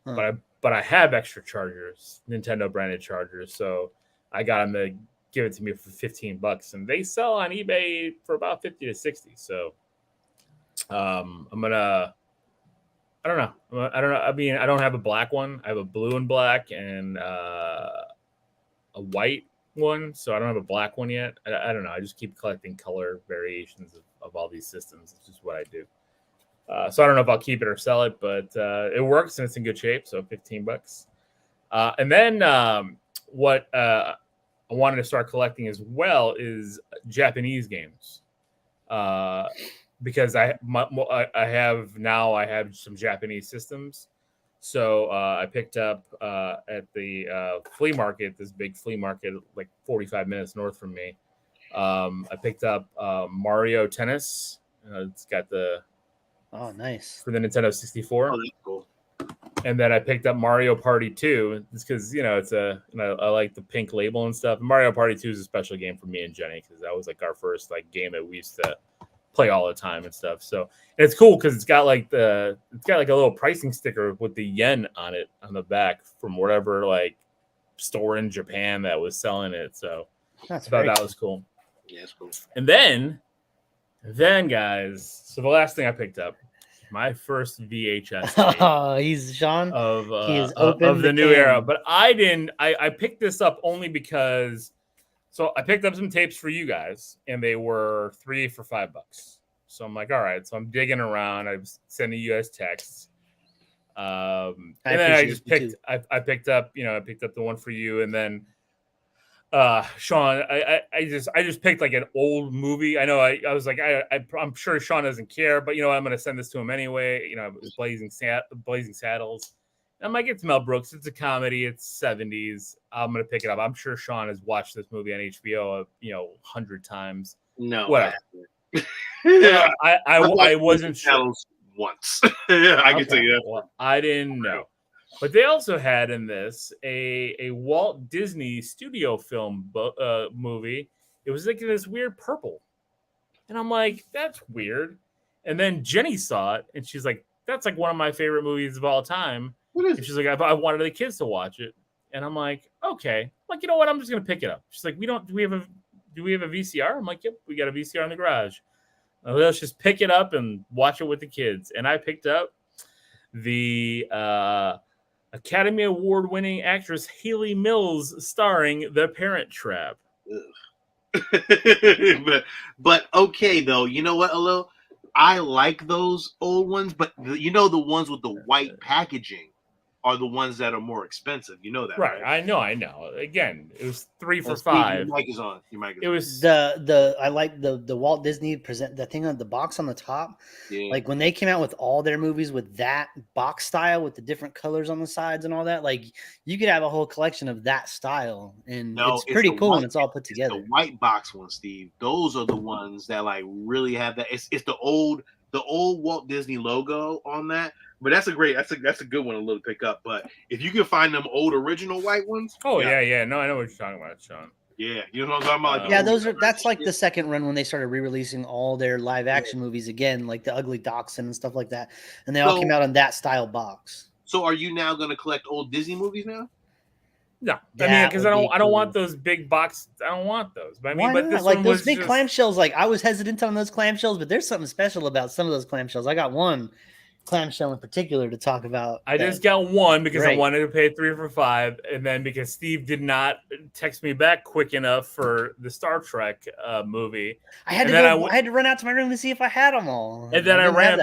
Huh. but I have extra chargers, Nintendo branded chargers. So I got them to give it to me for $15, and they sell on eBay for about 50 to 60. So I'm gonna. I don't know. I mean, I don't have a black one. I have a blue and black and a white one. So I don't have a black one yet. I don't know. I just keep collecting color variations of all these systems. It's just what I do. So I don't know if I'll keep it or sell it, but it works and it's in good shape. So $15. And then what I wanted to start collecting as well is Japanese games. Because I have some Japanese systems, so I picked up at the flea market, this big flea market, like 45 minutes north from me. I picked up Mario Tennis. It's got Nice for the Nintendo 64. Oh, that's cool. And then I picked up Mario Party 2. It's because I like the pink label and stuff. Mario Party 2 is a special game for me and Jenny because that was like our first game that we used to play all the time and stuff. So and it's cool because it's got like a little pricing sticker with the yen on it on the back from whatever store in Japan that was selling it. So I thought that was cool. Yeah, it's cool. And then guys, so the last thing I picked up, my first VHS tape he's Sean of the new era. But I picked this up only because so I picked up some tapes for you guys, and they were 3 for $5. So I'm like, all right. So I'm digging around. I'm sending you guys texts. And then I just picked. I picked up. I picked up the one for you, and then Sean. I just picked like an old movie. I know. I was like, I'm sure Sean doesn't care, but I'm going to send this to him anyway. It was Blazing Saddles. I'm like, it's Mel Brooks. It's a comedy. It's 70s. I'm gonna pick it up. I'm sure Sean has watched this movie on HBO, 100 times. No, whatever. I wasn't sure once. I can tell you that. Well, I didn't know. But they also had in this a Walt Disney studio film movie. It was like this weird purple, and I'm like, that's weird. And then Jenny saw it, and she's like, that's like one of my favorite movies of all time. And she's like, I wanted the kids to watch it, and I'm like, okay. I'm like, you know what? I'm just gonna pick it up. She's like, do we have a VCR? I'm like, yep, we got a VCR in the garage. Let's just pick it up and watch it with the kids. And I picked up the Academy Award-winning actress Haley Mills starring The Parent Trap. but okay though, you know what, Alo? I like those old ones, but the ones with the white packaging are the ones that are more expensive. You know that, right? I know. Again, it was 3 for $5. Your mic is on. It was I like the Walt Disney present the thing on the box on the top. Yeah. Like when they came out with all their movies with that box style with the different colors on the sides and all that, like you could have a whole collection of that style, and it's pretty cool when it's all put together. The white box ones, Steve. Those are the ones that really have that. It's the old Walt Disney logo on that. But that's a good one to pick up. But if you can find them old original white ones, yeah. No, I know what you're talking about, Sean. Yeah, you know what I'm talking about. That's like the second run when they started re-releasing all their live action movies again, like the Ugly Dachshund and stuff like that, and they all came out on that style box. So, are you now going to collect old Disney movies now? No, I mean, because I don't want those big box. I don't want those. But I mean, but this one those big clamshells. Like I was hesitant on those clamshells, but there's something special about some of those clamshells. I got one clamshell in particular to talk about. I just got one because I wanted to pay 3 for $5, and then because Steve did not text me back quick enough for the Star Trek movie. I had to run out to my room to see if I had them all. And then I ran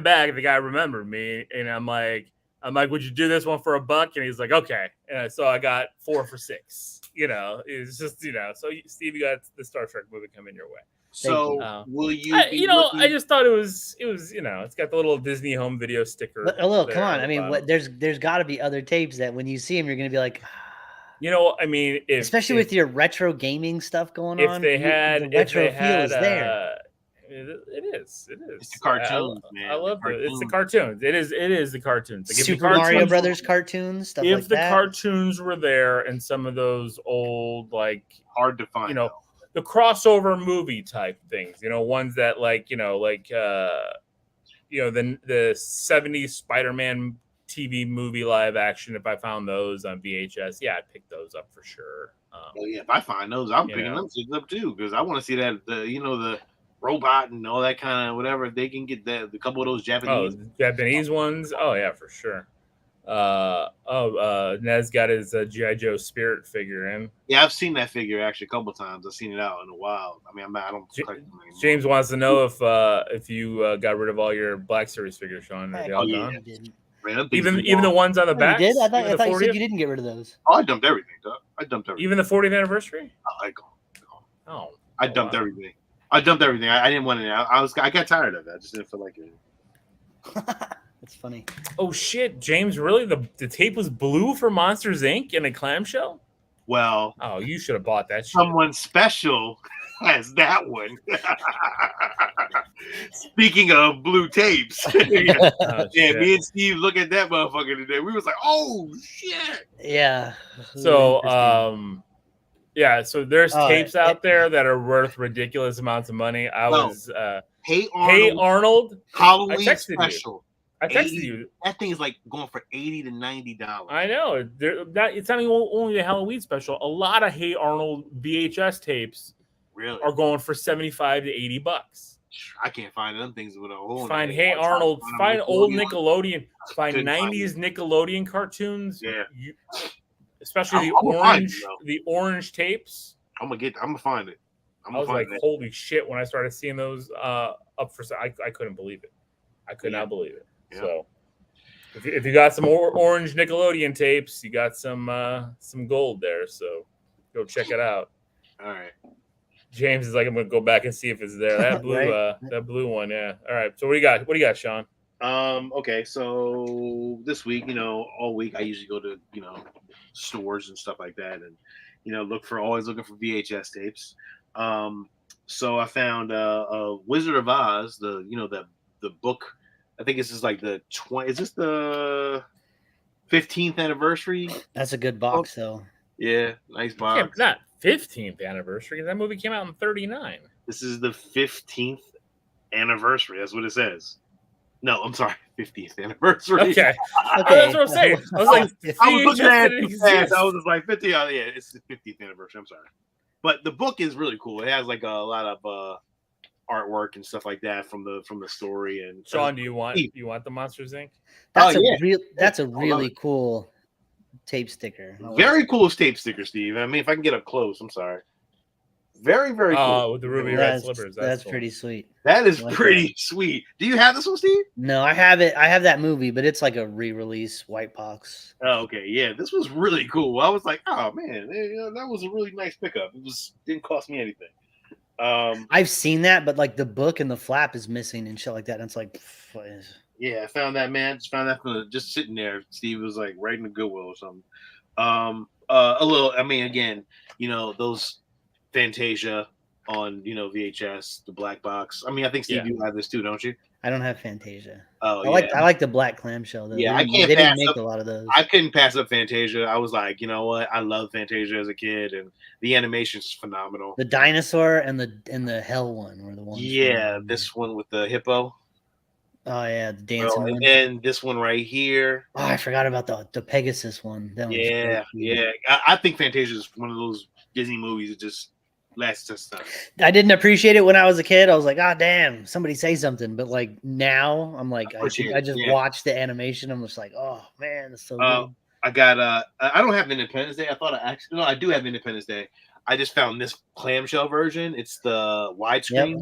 back. The guy remembered me, and I'm like, would you do this one for $1? And he's like, okay. And so I got 4 for $6. it's just So Steve, you got the Star Trek movie coming your way. So will you be looking? I just thought it was it's got the little Disney home video sticker. But, come on. there I mean, bottom. there's got to be other tapes that when you see them, you're gonna be like, I mean, especially with your retro gaming stuff going on. the retro feel is there. It is. It's the cartoons, man. I love it. It's the cartoons. It is the cartoons. Like Super Mario Brothers cartoons, stuff like that. If the cartoons were there and some of those old, like, hard to find, the crossover movie type things, ones that the 70s Spider-Man TV movie live action. If I found those on VHS, yeah, I'd pick those up for sure. Well, yeah, if I find those, I'm picking them up too, because I want to see that the robot and all that kind of whatever. If they can get the couple of those Japanese ones, oh yeah, for sure. Nez got his G.I. Joe Spirit figure in. Yeah, I've seen that figure actually a couple times. I've seen it out in a while. I mean, I don't. James wants to know if you got rid of all your Black Series figures, Sean. Are they all gone? Man, even the ones on the back. You did? I thought you said you didn't get rid of those. Oh, I dumped everything. I dumped everything. Even the 40th anniversary. I dumped everything. I dumped everything. I didn't want it. I got tired of it. I just didn't feel like it. That's funny. Oh shit, James! Really, the tape was blue for Monsters Inc. in a clamshell. Well, you should have bought that. Someone special has that one. Speaking of blue tapes, me and Steve look at that motherfucker today. We was like, "Oh shit!" Yeah. So, so there's tapes out there that are worth ridiculous amounts of money. Hey Arnold, Halloween special. I texted you. That thing is like going for $80 to $90. I know. It's not even only the Halloween special. A lot of Hey Arnold VHS tapes are going for $75 to $80. I can't find them things with a whole. Find Hey Arnold. Find old Nickelodeon. Find 90s Nickelodeon cartoons. Yeah. Especially the orange tapes. I'm gonna find it. I was like, holy shit! When I started seeing those up for sale, I couldn't believe it. I could not believe it. Yeah. So, if you got some orange Nickelodeon tapes, you got some gold there. So, go check it out. All right. James is like, I'm gonna go back and see if it's there. That blue, that blue one, yeah. All right. So, what do you got? What do you got, Sean? Okay. So this week, all week I usually go to stores and stuff like that, and always looking for VHS tapes. So I found Wizard of Oz, the book. I think this is like the 20. Is this the 15th anniversary? That's a good box, though. Yeah, nice box. Yeah, not 15th anniversary. That movie came out in 39. This is the 15th anniversary. That's what it says. No, I'm sorry, 50th anniversary. Okay. That's what I'm saying. I was like, I was looking at it fast. I was just like 50. Yeah, it's the 50th anniversary. I'm sorry, but the book is really cool. It has like a lot of artwork and stuff like that from the story. And Sean, do you want the Monsters Inc? That's a really cool tape sticker. Very cool tape sticker, Steve. I mean, if I can get up close, I'm sorry. Very, very cool. Oh, with the ruby red slippers. That's cool. pretty sweet. That is pretty sweet. Do you have this one, Steve? No, I have it. I have that movie, but it's like a re-release white box. Oh, okay. Yeah, this was really cool. I was like, oh man, that was a really nice pickup. It didn't cost me anything. I've seen that, but like the book and the flap is missing and shit like that. And it's like, yeah, I found that, man. Just found that from just sitting there. Steve was like right in the Goodwill or something. A little. I mean, again, those Fantasia on VHS, the black box. I mean, I think Steve, you have this too, don't you? I don't have Fantasia. Oh, I like the black clamshell though. Yeah, they didn't make a lot of those. I couldn't pass up Fantasia. I was like, you know what? I love Fantasia as a kid, and the animation is phenomenal. The dinosaur and the hell one were the ones. Yeah, this one with the hippo. Oh yeah, the dancing one. And this one right here. Oh, I forgot about the Pegasus one. Yeah. I think Fantasia is one of those Disney movies that just lasts just time. I didn't appreciate it when I was a kid. I was like, oh damn, somebody say something. But like now, I'm like, I just watched the animation. I'm just like, oh man, that's so good. I got I don't have Independence Day. I do have Independence Day. I just found this clamshell version. It's the widescreen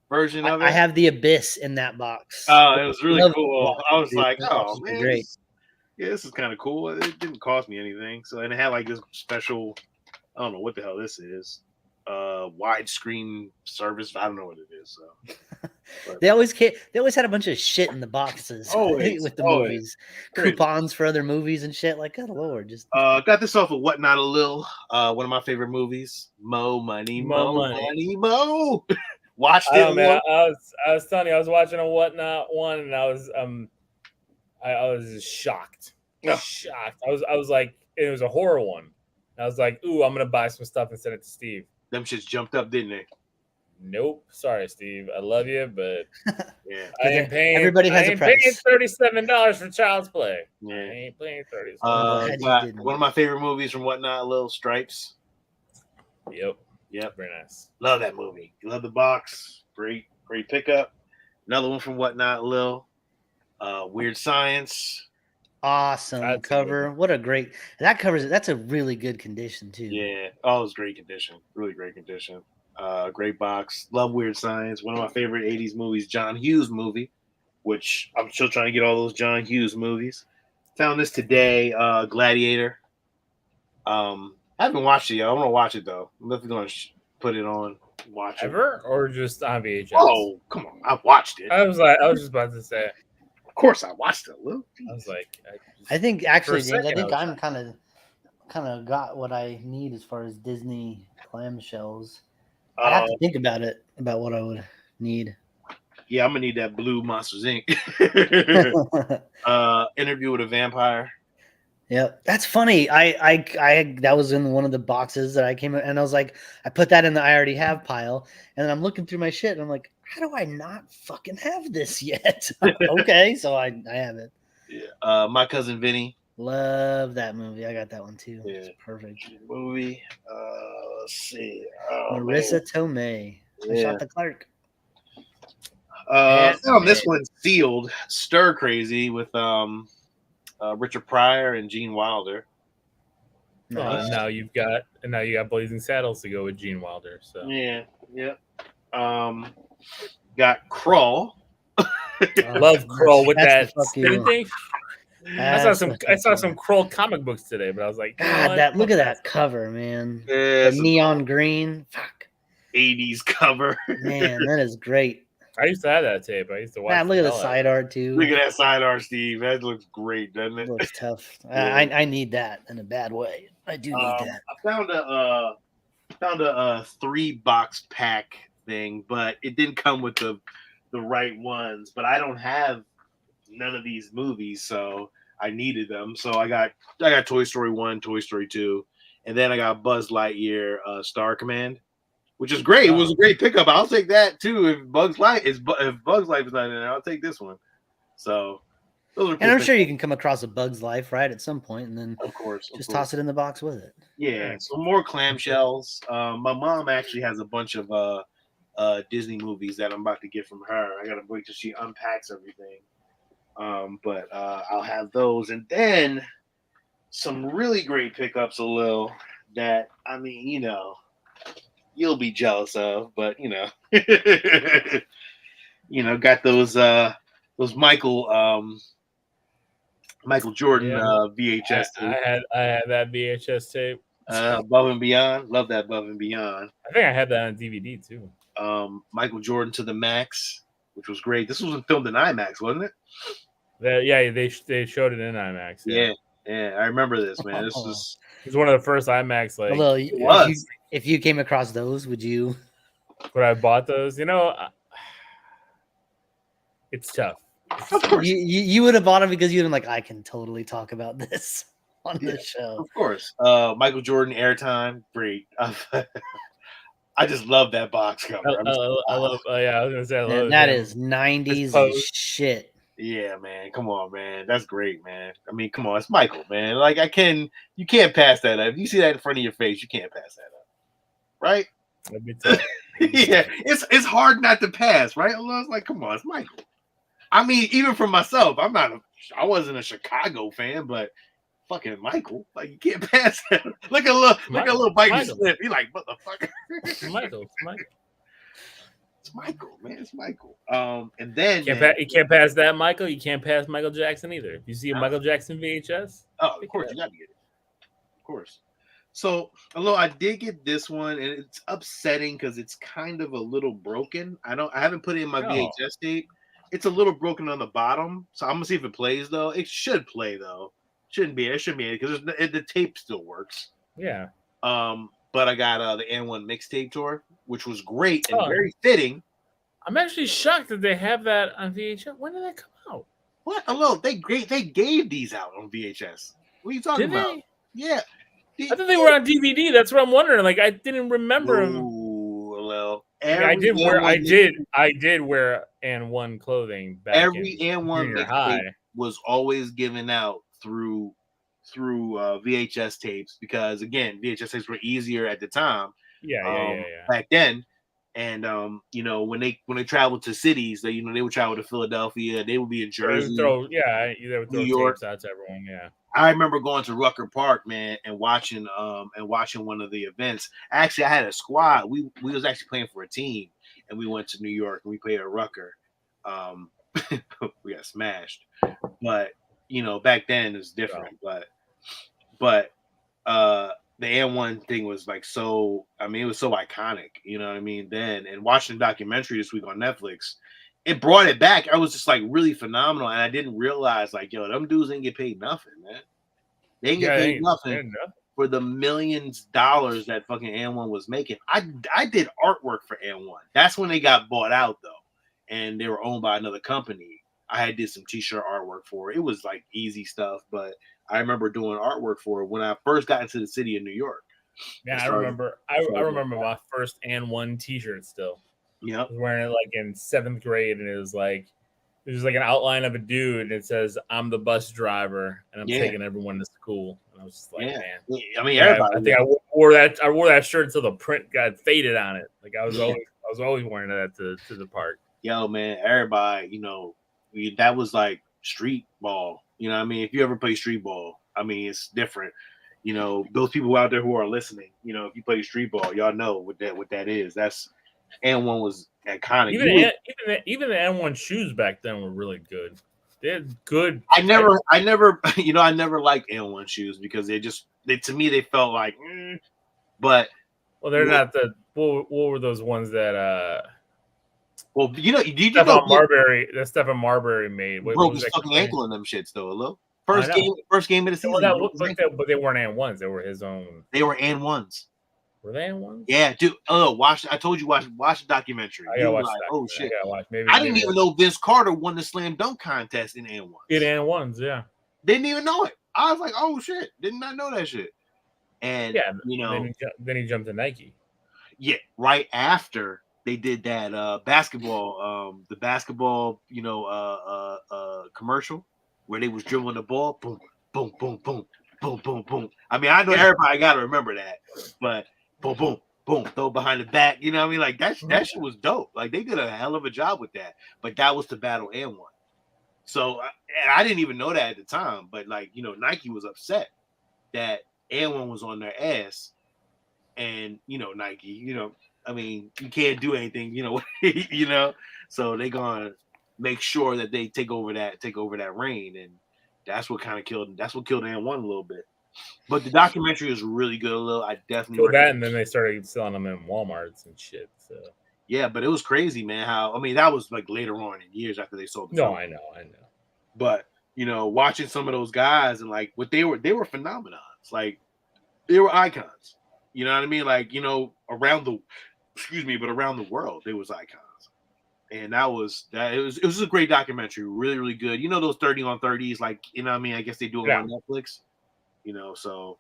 version of it. I have the Abyss in that box. Oh, it was really cool. I was like, oh man, great. This is kind of cool. It didn't cost me anything. So, and it had like this special I don't know what the hell this is. Widescreen service. I don't know what it is. So, but They always had a bunch of shit in the boxes always, with the always movies, crazy. coupons for other movies and shit. Like, good lord, just Got this off of Whatnot a Lil. One of my favorite movies. Mo Money, Mo Mo Money. Money, Mo. Watched I it. don't know, man. Lil. I was telling you, I was watching a Whatnot one, and I was just shocked. Ugh. Shocked. I was like, it was a horror one. I was like, ooh, I'm gonna buy some stuff and send it to Steve. Them shits jumped up, didn't they? Nope. Sorry, Steve. I love you, but Yeah. I ain't paying. Everybody has a I ain't paying price. $37 for Child's Play. Yeah. I ain't paying 30. I'm glad you Got didn't. one of my favorite movies from Whatnot, Lil, Stripes. Yep. Yep. Very nice. Love that movie. Love the box. Great pickup. Another one from Whatnot, Lil. Weird Science. Awesome That's a good cover. What a great that covers it. That's a really good condition too. Yeah. Oh, it was great condition. Really great condition. Great box. Love Weird Science. One of my favorite 80s movies, John Hughes movie, which I'm still trying to get all those John Hughes movies. Found this today, Gladiator. I haven't watched it yet. I want to watch it though. I'm definitely going to put it on. Watch it. Ever or just on VHS? Oh, come on. I watched it. I was just about to say. Of course I watched it, Lil. I was like, I think actually, For a James, I second, think I was I'm kind of got what I need as far as Disney clamshells. I have to think about it, about what I would need. Yeah, I'm gonna need that blue Monsters Inc. Interview with a Vampire. Yep, that's funny. I that was in one of the boxes that I came and I was like, I put that in the I already have pile, and then I'm looking through my shit and I'm like, how do I not fucking have this yet? Okay, so I have it. Yeah. My Cousin Vinny. Love that movie. I got that one too. Yeah. It's perfect. Movie. Let's see. Oh, Marissa Tomei. I Yeah. shot the clerk. Found this one sealed. Stir Crazy with Richard Pryor and Gene Wilder. Nice. now you got Blazing Saddles to go with Gene Wilder. So Yeah. Yep. Got Crawl. I love Kroll with That's that the fuck you. spin thing. I That's saw some Kroll comic books today, but I was like, you know God, what? that look at Fuck that cover, man. Yeah, The it's a neon green. Fuck. 80s cover. Man, that is great. I used to have that tape. I used to watch. Man, look at the hell out of side it. art too. Look at that side art, Steve. That looks great, doesn't it? It looks tough. Yeah. I need that in a bad way. I do need that. I found a 3-box pack thing, but it didn't come with the right ones. But I don't have none of these movies, so I needed them. So I got Toy Story 1, Toy Story 2, and then I got Buzz Lightyear Star Command, which is great. It was a great pickup. I'll take that too. If Bugs Life is not in there, I'll take this one. So those are cool And I'm sure you pickups. can come across a Bug's Life, right, at some point, and then Of course. just toss it in the box with it. Yeah, so more clamshells. My mom actually has a bunch of Disney movies that I'm about to get from her. I gotta wait till she unpacks everything. But I'll have those, and then some really great pickups, a little that I mean, you'll be jealous of, but got those Michael Jordan VHS tape. I had that VHS tape. Above and Beyond. Love that Above and Beyond. I think I had that on DVD too. Michael Jordan to the Max, which was great. This was filmed in IMAX, wasn't it? They showed it in IMAX. Yeah, I remember this, man. This was It was one of the first IMAX. Like, Although, it was. if you came across those, would you? when I bought those, it's tough. Of course. You would have bought them because you'd been like, I can totally talk about this on the show. Of course. Michael Jordan airtime, great. I just love that box cover. I love. I was gonna say I love Man, it. that is 90s as shit. Yeah, man. Come on, man. That's great, man. I mean, come on, it's Michael, man. Like you can't pass that up. If you see that in front of your face, you can't pass that up, right? That'd be tough. Yeah, it's hard not to pass, right? I was like, come on, it's Michael. I mean, even for myself, I wasn't a Chicago fan, but fucking Michael, like you can't pass that. Look at a little bite you slip. He like motherfucker. It's Michael. It's Michael, man. It's Michael. And then You can't pass that, Michael. You can't pass Michael Jackson either. If you see a Michael Jackson VHS, of course you gotta get it. Of course. So, although I did get this one, and it's upsetting because it's kind of a little broken. I haven't put it in my No. VHS tape. It's a little broken on the bottom, so I'm gonna see if it plays though. It should play though. Shouldn't be. It shouldn't be because the tape still works. Yeah. But I got the N1 mixtape tour, which was great and Oh. very fitting. I'm actually shocked that they have that on VHS. When did that come out? What? Hello, they gave these out on VHS. What are you talking Did about? they? Yeah. I thought they were on DVD. That's what I'm wondering. Like I didn't remember them. Ooh, hello. I mean, I did wear N1 clothing back Every in N1 junior mixtape high. was always given out through VHS tapes because again, VHS tapes were easier at the time. Yeah. Back then. And when they traveled to cities, they would travel to Philadelphia, they would be in Jersey, They would throw New York. tapes out to everyone. Yeah. I remember going to Rucker Park, man, and watching one of the events. Actually, I had a squad. We was actually playing for a team, and we went to New York and we played at Rucker. We got smashed, but back then it was different. But the N1 thing was like so. I mean, it was so iconic. You know what I mean? Then and watching the documentary this week on Netflix, it brought it back. I was just like really phenomenal, and I didn't realize like, them dudes didn't get paid nothing, man. They didn't get paid nothing for the millions of dollars that fucking N1 was making. I did artwork for N1. That's when they got bought out though, and they were owned by another company. I did some t-shirt artwork for it. It was like easy stuff, but I remember doing artwork for it when I first got into the city of New York. Yeah, I remember my first N1 t-shirt still. Yeah, I was wearing it like in 7th grade, and it was like an outline of a dude, and it says, "I'm the bus driver, and I'm taking everyone to school." And I was just like, man, I mean, everybody. I think I wore that shirt until the print got faded on it. Like I was always wearing that to the park. Yo, man, everybody, that was like street ball. You know what I mean? If you ever play street ball, I mean, it's different. Those people out there who are listening, if you play street ball, y'all know what that is. That's N1 was iconic. Even the N1 shoes back then were really good. They're good. I never I never liked N1 shoes because to me they felt like but they're not the what were those ones that Stephen Marbury made. Broke his fucking ankle in them shits though. Hello? First game of the season. But they weren't N1s. They were his own. They were N1s. Were they N1s? Yeah, dude. Oh, I told you watch the documentary. I gotta watch like, oh shit! I didn't even know Vince Carter won the slam dunk contest in N1s. In N1s, yeah. Didn't even know it. I was like, oh shit! Did not know that shit. And then he jumped to Nike. Yeah, right after they did that basketball, the basketball, commercial where they was dribbling the ball, boom, boom, boom, boom, boom, boom, boom. I mean, I know everybody got to remember that, but boom, boom, boom, throw behind the back. You know what I mean? Like that shit was dope. Like they did a hell of a job with that. But that was to battle N1. So I didn't even know that at the time. But Nike was upset that N1 was on their ass, and Nike, I mean, you can't do anything, So they gonna make sure that they take over that reign, and that's what killed N1 a little bit. But the documentary is really good. I definitely that, and then they started selling them in Walmarts and shit. So yeah, but it was crazy, man. That was like later on in years after they sold. No, I know. But watching some of those guys and like what they were phenomenons. Like they were icons. You know what I mean? Like around the world, they was icons. And it was a great documentary, really, really good. Those 30 on 30s, like I mean, I guess they do it on Netflix. So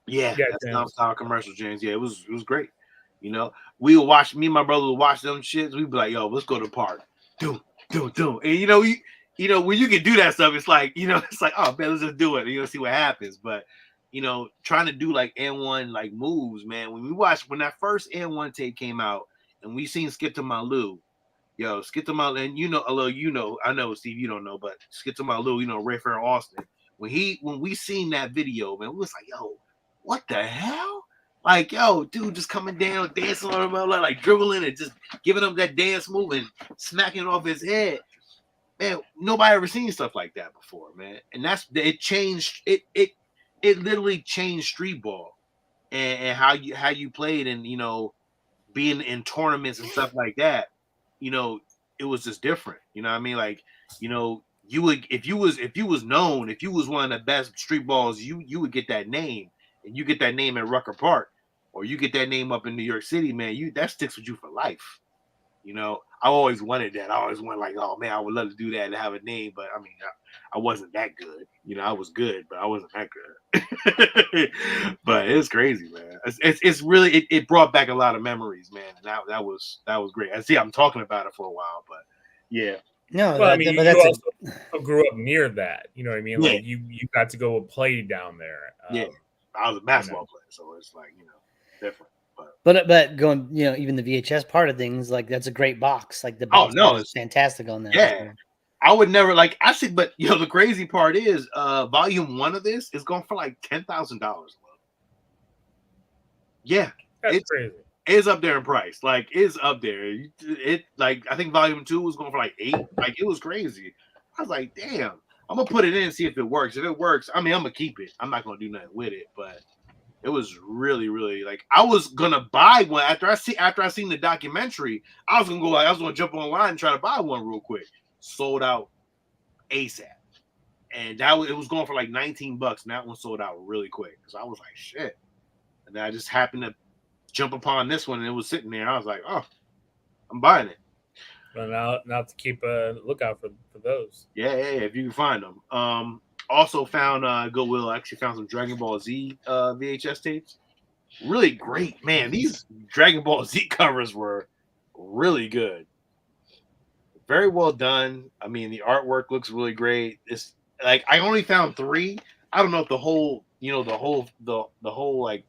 yeah, that's non-style commercial, James. Yeah, it was great. We would watch. Me and my brother would watch them shits. We'd be like, "Yo, let's go to the park." Do. And when you can do that stuff, it's like it's like, oh man, let's just do it. See what happens. But trying to do like N1 like moves, man. When that first N1 tape came out, and we seen Skip to My Lou, Skip to My Lou, and I know Steve, you don't know, but Skip to My Lou, Ray Fair Austin. When we seen that video, man, we was like, yo, what the hell? Like, yo, dude, just coming down, dancing on him, like dribbling and just giving him that dance move and smacking it off his head. Man, nobody ever seen stuff like that before, man. And it changed. It it literally changed street ball and how you played, and being in tournaments and stuff like that. It was just different. You know what I mean? Like, you would if you was known, if you was one of the best street balls, you would get that name, and you get that name at Rucker Park, or you get that name up in New York City, man. That sticks with you for life. I always wanted that. I always wanted, like, oh man, I would love to do that and have a name, but I mean, I wasn't that good. I was good, but I wasn't that good. But it's crazy, man. It's really it brought back a lot of memories, man. And that was great. I see I'm talking about it for a while, but yeah. No, Well, I mean, but you that's also grew up near that. You know what I mean? Yeah. Like you got to go play down there. Yeah, I was a basketball player, so it's like different. But going, even the VHS part of things, like that's a great box. Like the box is fantastic on that. Yeah, I would never I see, but the crazy part is, volume 1 of this is going for like $10,000. Yeah, that's crazy. It's up there in price. Like, it's up there. I think volume 2 was going for like 8. Like, it was crazy. I was like, damn, I'm gonna put it in and see if it works. If it works, I mean, I'm gonna keep it. I'm not gonna do nothing with it, but it was really, really, like, I was gonna buy one after I seen the documentary. I was gonna jump online and try to buy one real quick. Sold out ASAP, and it was going for like $19, and that one sold out really quick. So I was like, shit. And then I just happened to jump upon this one, and it was sitting there. I was like, oh, I'm buying it. Well, now to keep a lookout for those. Yeah, if you can find them. Also found Goodwill. Actually found some Dragon Ball Z VHS tapes. Really great, man. These Dragon Ball Z covers were really good. Very well done. I mean, the artwork looks really great. It's like, I only found 3. I don't know if the whole like,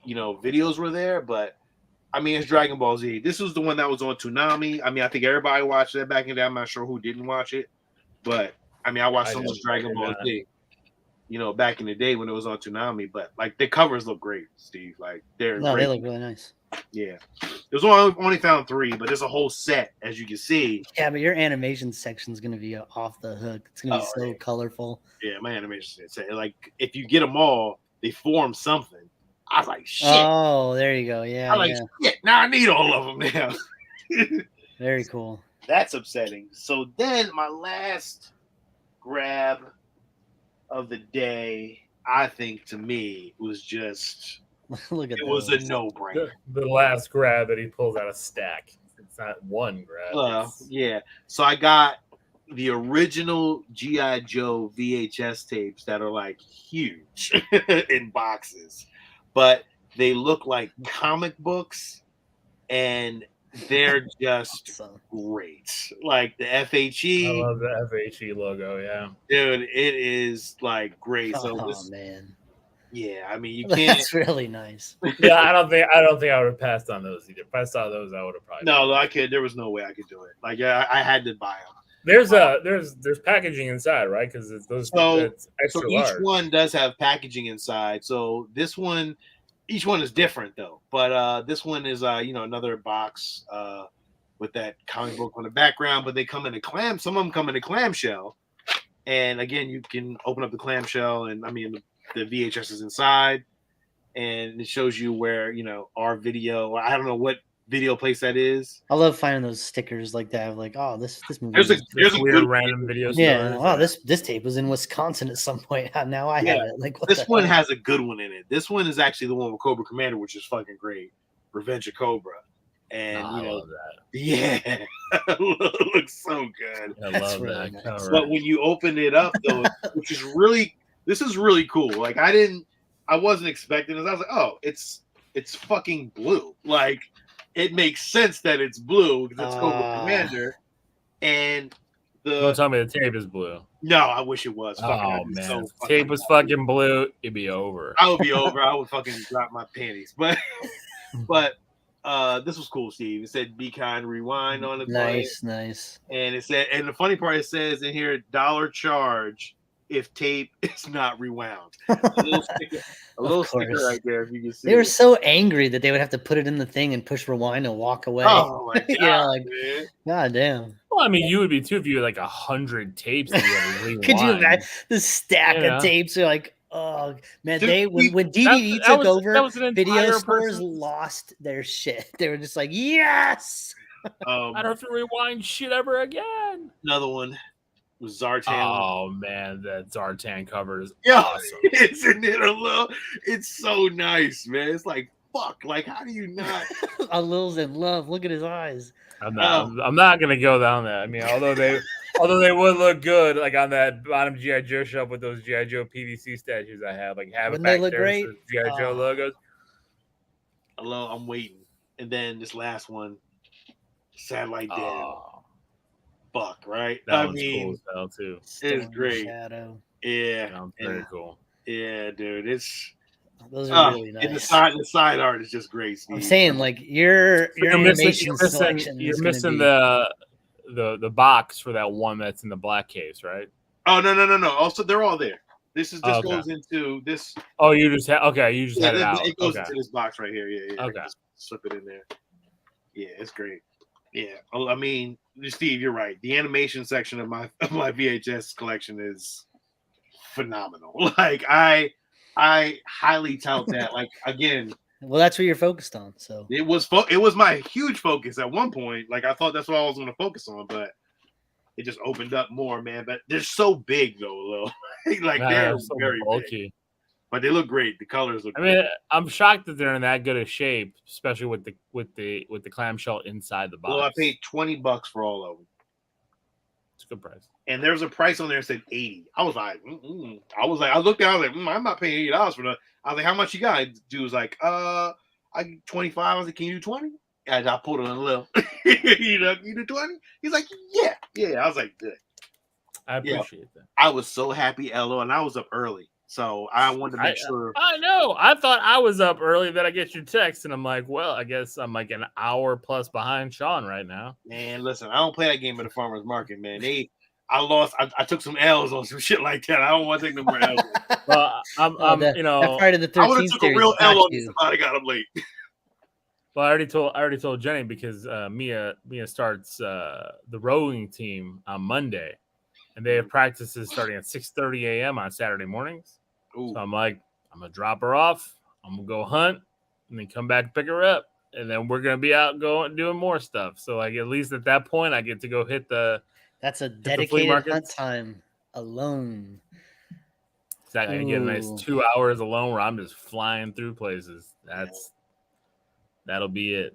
videos were there, but I mean, it's Dragon Ball Z. This was the one that was on Toonami. I mean, I think everybody watched it back in the day. I'm not sure who didn't watch it, but I mean, I watched so much Dragon Ball Z, back in the day when it was on Toonami. But like, the covers look great, Steve. Like, great. They look really nice. Yeah, there's only found 3, but there's a whole set, as you can see. Yeah, but your animation section is gonna be off the hook. It's gonna be so colorful. Yeah, my animation set. Like, if you get them all, they form something. I was like, shit. Oh, there you go. Yeah. I was like, shit. Now I need all of them now. Very cool. That's upsetting. So then my last grab of the day, I think, to me, was just look at it was a no-brainer. The last grab that he pulls out a stack. It's not one grab. Yeah. So I got the original G.I. Joe VHS tapes that are like huge in boxes, but they look like comic books, and they're just great. Like the FHE. I love the FHE logo. Yeah, dude, it is like great. Oh man. Yeah, I mean, you can't. That's really nice. Yeah, I don't think I would have passed on those either. If I saw those, I would have probably. No, I could. There was no way I could do it. Like, I had to buy them. There's packaging inside, right? Because it's those. It's extra so each large. one does have packaging inside. So this one, each one is different though. But this one is another box with that comic book on the background. But they come in a clam. Some of them come in a clamshell. And again, you can open up the clamshell, and I mean, the VHS is inside, and it shows you where our video. I don't know what video place that is. I love finding those stickers like that. Like, oh, this movie. There's a weird random video. Yeah. Wow, this tape was in Wisconsin at some point. Now I have it. Like, this one has a good one in it. This one is actually the one with Cobra Commander, which is fucking great. Revenge of Cobra. And I love that. Yeah, it looks so good. I love that. Nice. But when you open it up, though, this is really cool. Like, I wasn't expecting this. I was like, oh, it's fucking blue. Like, it makes sense that it's blue because it's Cobra Commander. And don't tell me the tape is blue. No, I wish it was. Oh man, so if tape was fucking blue, it'd be over. I would be over. I would fucking drop my panties. But this was cool, Steve. It said "Be Kind, Rewind" on the nice. And it said, and the funny part, it says in here, $1 charge if tape is not rewound. A little sticker right there, if you can see. They were so angry that they would have to put it in the thing and push rewind and walk away. Oh my god! Man. God damn. Well, I mean, you would be too if you had like 100 tapes. That you had to rewind. Could you imagine the stack of tapes? You're like, Oh man, Dude, when DDD That took was over, an video entire stores person's- lost their shit. They were just like, yes. I don't have to rewind shit ever again. Another one was Zartan. Oh man, that Zartan cover is Yeah, awesome. isn't it a little? It's so nice, man. It's like fuck. Like, how do you not? A Lil's in love. Look at his eyes. I'm not gonna go down that. I mean, although they would look good, like on that bottom GI Joe shelf with those GI Joe PVC statues I have, like have it Wouldn't they back look there, great? GI Joe Oh. logos. Hello, I'm waiting. And then this last one, Satellite Dad. Oh, Fuck, right? that one's cool as hell too. It's great. Shadow. Yeah, Sounds very cool. yeah, dude. It's Those are really nice. and the side art is just great, Steve. I'm saying, like, your animation selection You're is gonna missing be... the box for that one that's in the black case, right? Oh no. Also, they're all there. This goes into this. Oh, you just had you just had it out. It goes into this box right here. Yeah. Okay. Just slip it in there. Yeah, it's great. Yeah, I mean, Steve, you're right. The animation section of my VHS collection is phenomenal. Like, I highly tout that. Like, again, Well, that's what you're focused on. So it was my huge focus at one point. Like, I thought that's what I was going to focus on, but it just opened up more, man. But they're so big though, like they're so very bulky. big. But they look great. The colors look. I mean, I'm shocked that they're in that good a shape, especially with the clamshell inside the box. Well, I paid $20 for all of them. It's a good price. And there's a price on there that said $80. I was like, I looked at it, I was like, I'm not paying $80 for that. I was like, how much you got? Dude was like, I get 25. I was like, can you do 20? And I pulled it a little. You do 20? He's like, yeah. I was like, good. I appreciate that. I was so happy, Elo, and I was up early. So I wanted to make sure. I know. I thought I was up early, then I get your text, and I'm like, well, I guess I'm like an hour plus behind Sean right now. Man, listen, I don't play that game at the farmer's market, man. I lost. I took some L's on some shit like that. I don't want to take no more L's. Well, I'm that Friday the 13th I would have took a real L on you. somebody got him late. Well, I already told Jenny because Mia starts the rowing team on Monday, and they have practices starting at 6:30 a.m. on Saturday mornings. Ooh. So I'm like, I'm gonna drop her off. I'm gonna go hunt, and then come back and pick her up, and then we're gonna be out doing more stuff. So like at least at that point, I get to go hit the. That's a dedicated hunt time alone. Exactly, I get a nice 2 hours alone where I'm just flying through places. That'll be it.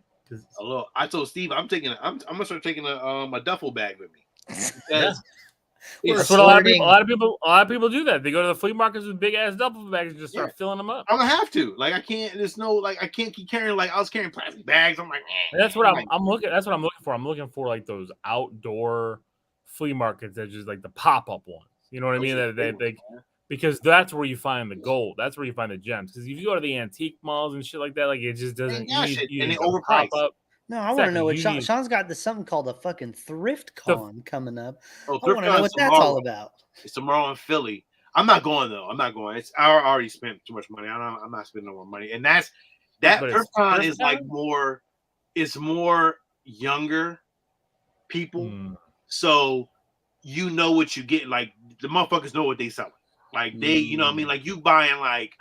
I told Steve I'm gonna start taking a duffel bag with me. That's what a lot of people do. That they go to the flea markets with big ass duffel bags and just start filling them up. I'm gonna have to. Like, I can't. There's no like. I can't keep carrying. Like, I was carrying plastic bags. I'm like, that's what I'm looking. That's what I'm looking for. I'm looking for like those outdoor flea markets that just like the pop up ones. You know what I mean? That because that's where you find the gold. That's where you find the gems. Because if you go to the antique malls and shit like that, like it just doesn't. And they overpriced. Pop up. No, I want to know what Sean's got. Something called a fucking thrift con coming up. I want to know what that's all about. It's tomorrow in Philly. I'm not going though. I'm not going. I already spent too much money. I'm not spending no more money. And that thrift con is like more. It's more younger people. So you know what you get. Like the motherfuckers know what they selling. Like they, you know what I mean? Like you buying like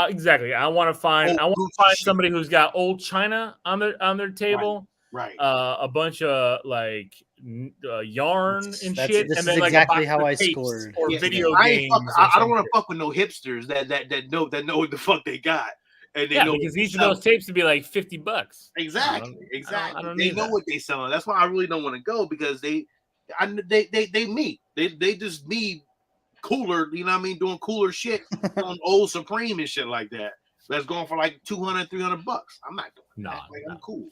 exactly. I want to find somebody who's got old china on their table. Right. A bunch of like yarn and shit. This and is then, like, exactly how I scored. Or video games. I don't want to fuck with no hipsters that know what the fuck they got. And they know because each of those tapes would be like $50. Exactly. I don't they know what they selling. That's why I really don't want to go because they just need cooler, you know what I mean, doing cooler shit on old Supreme and shit like that. That's going for like $200, $300. I'm not doing that. Like, I'm cool.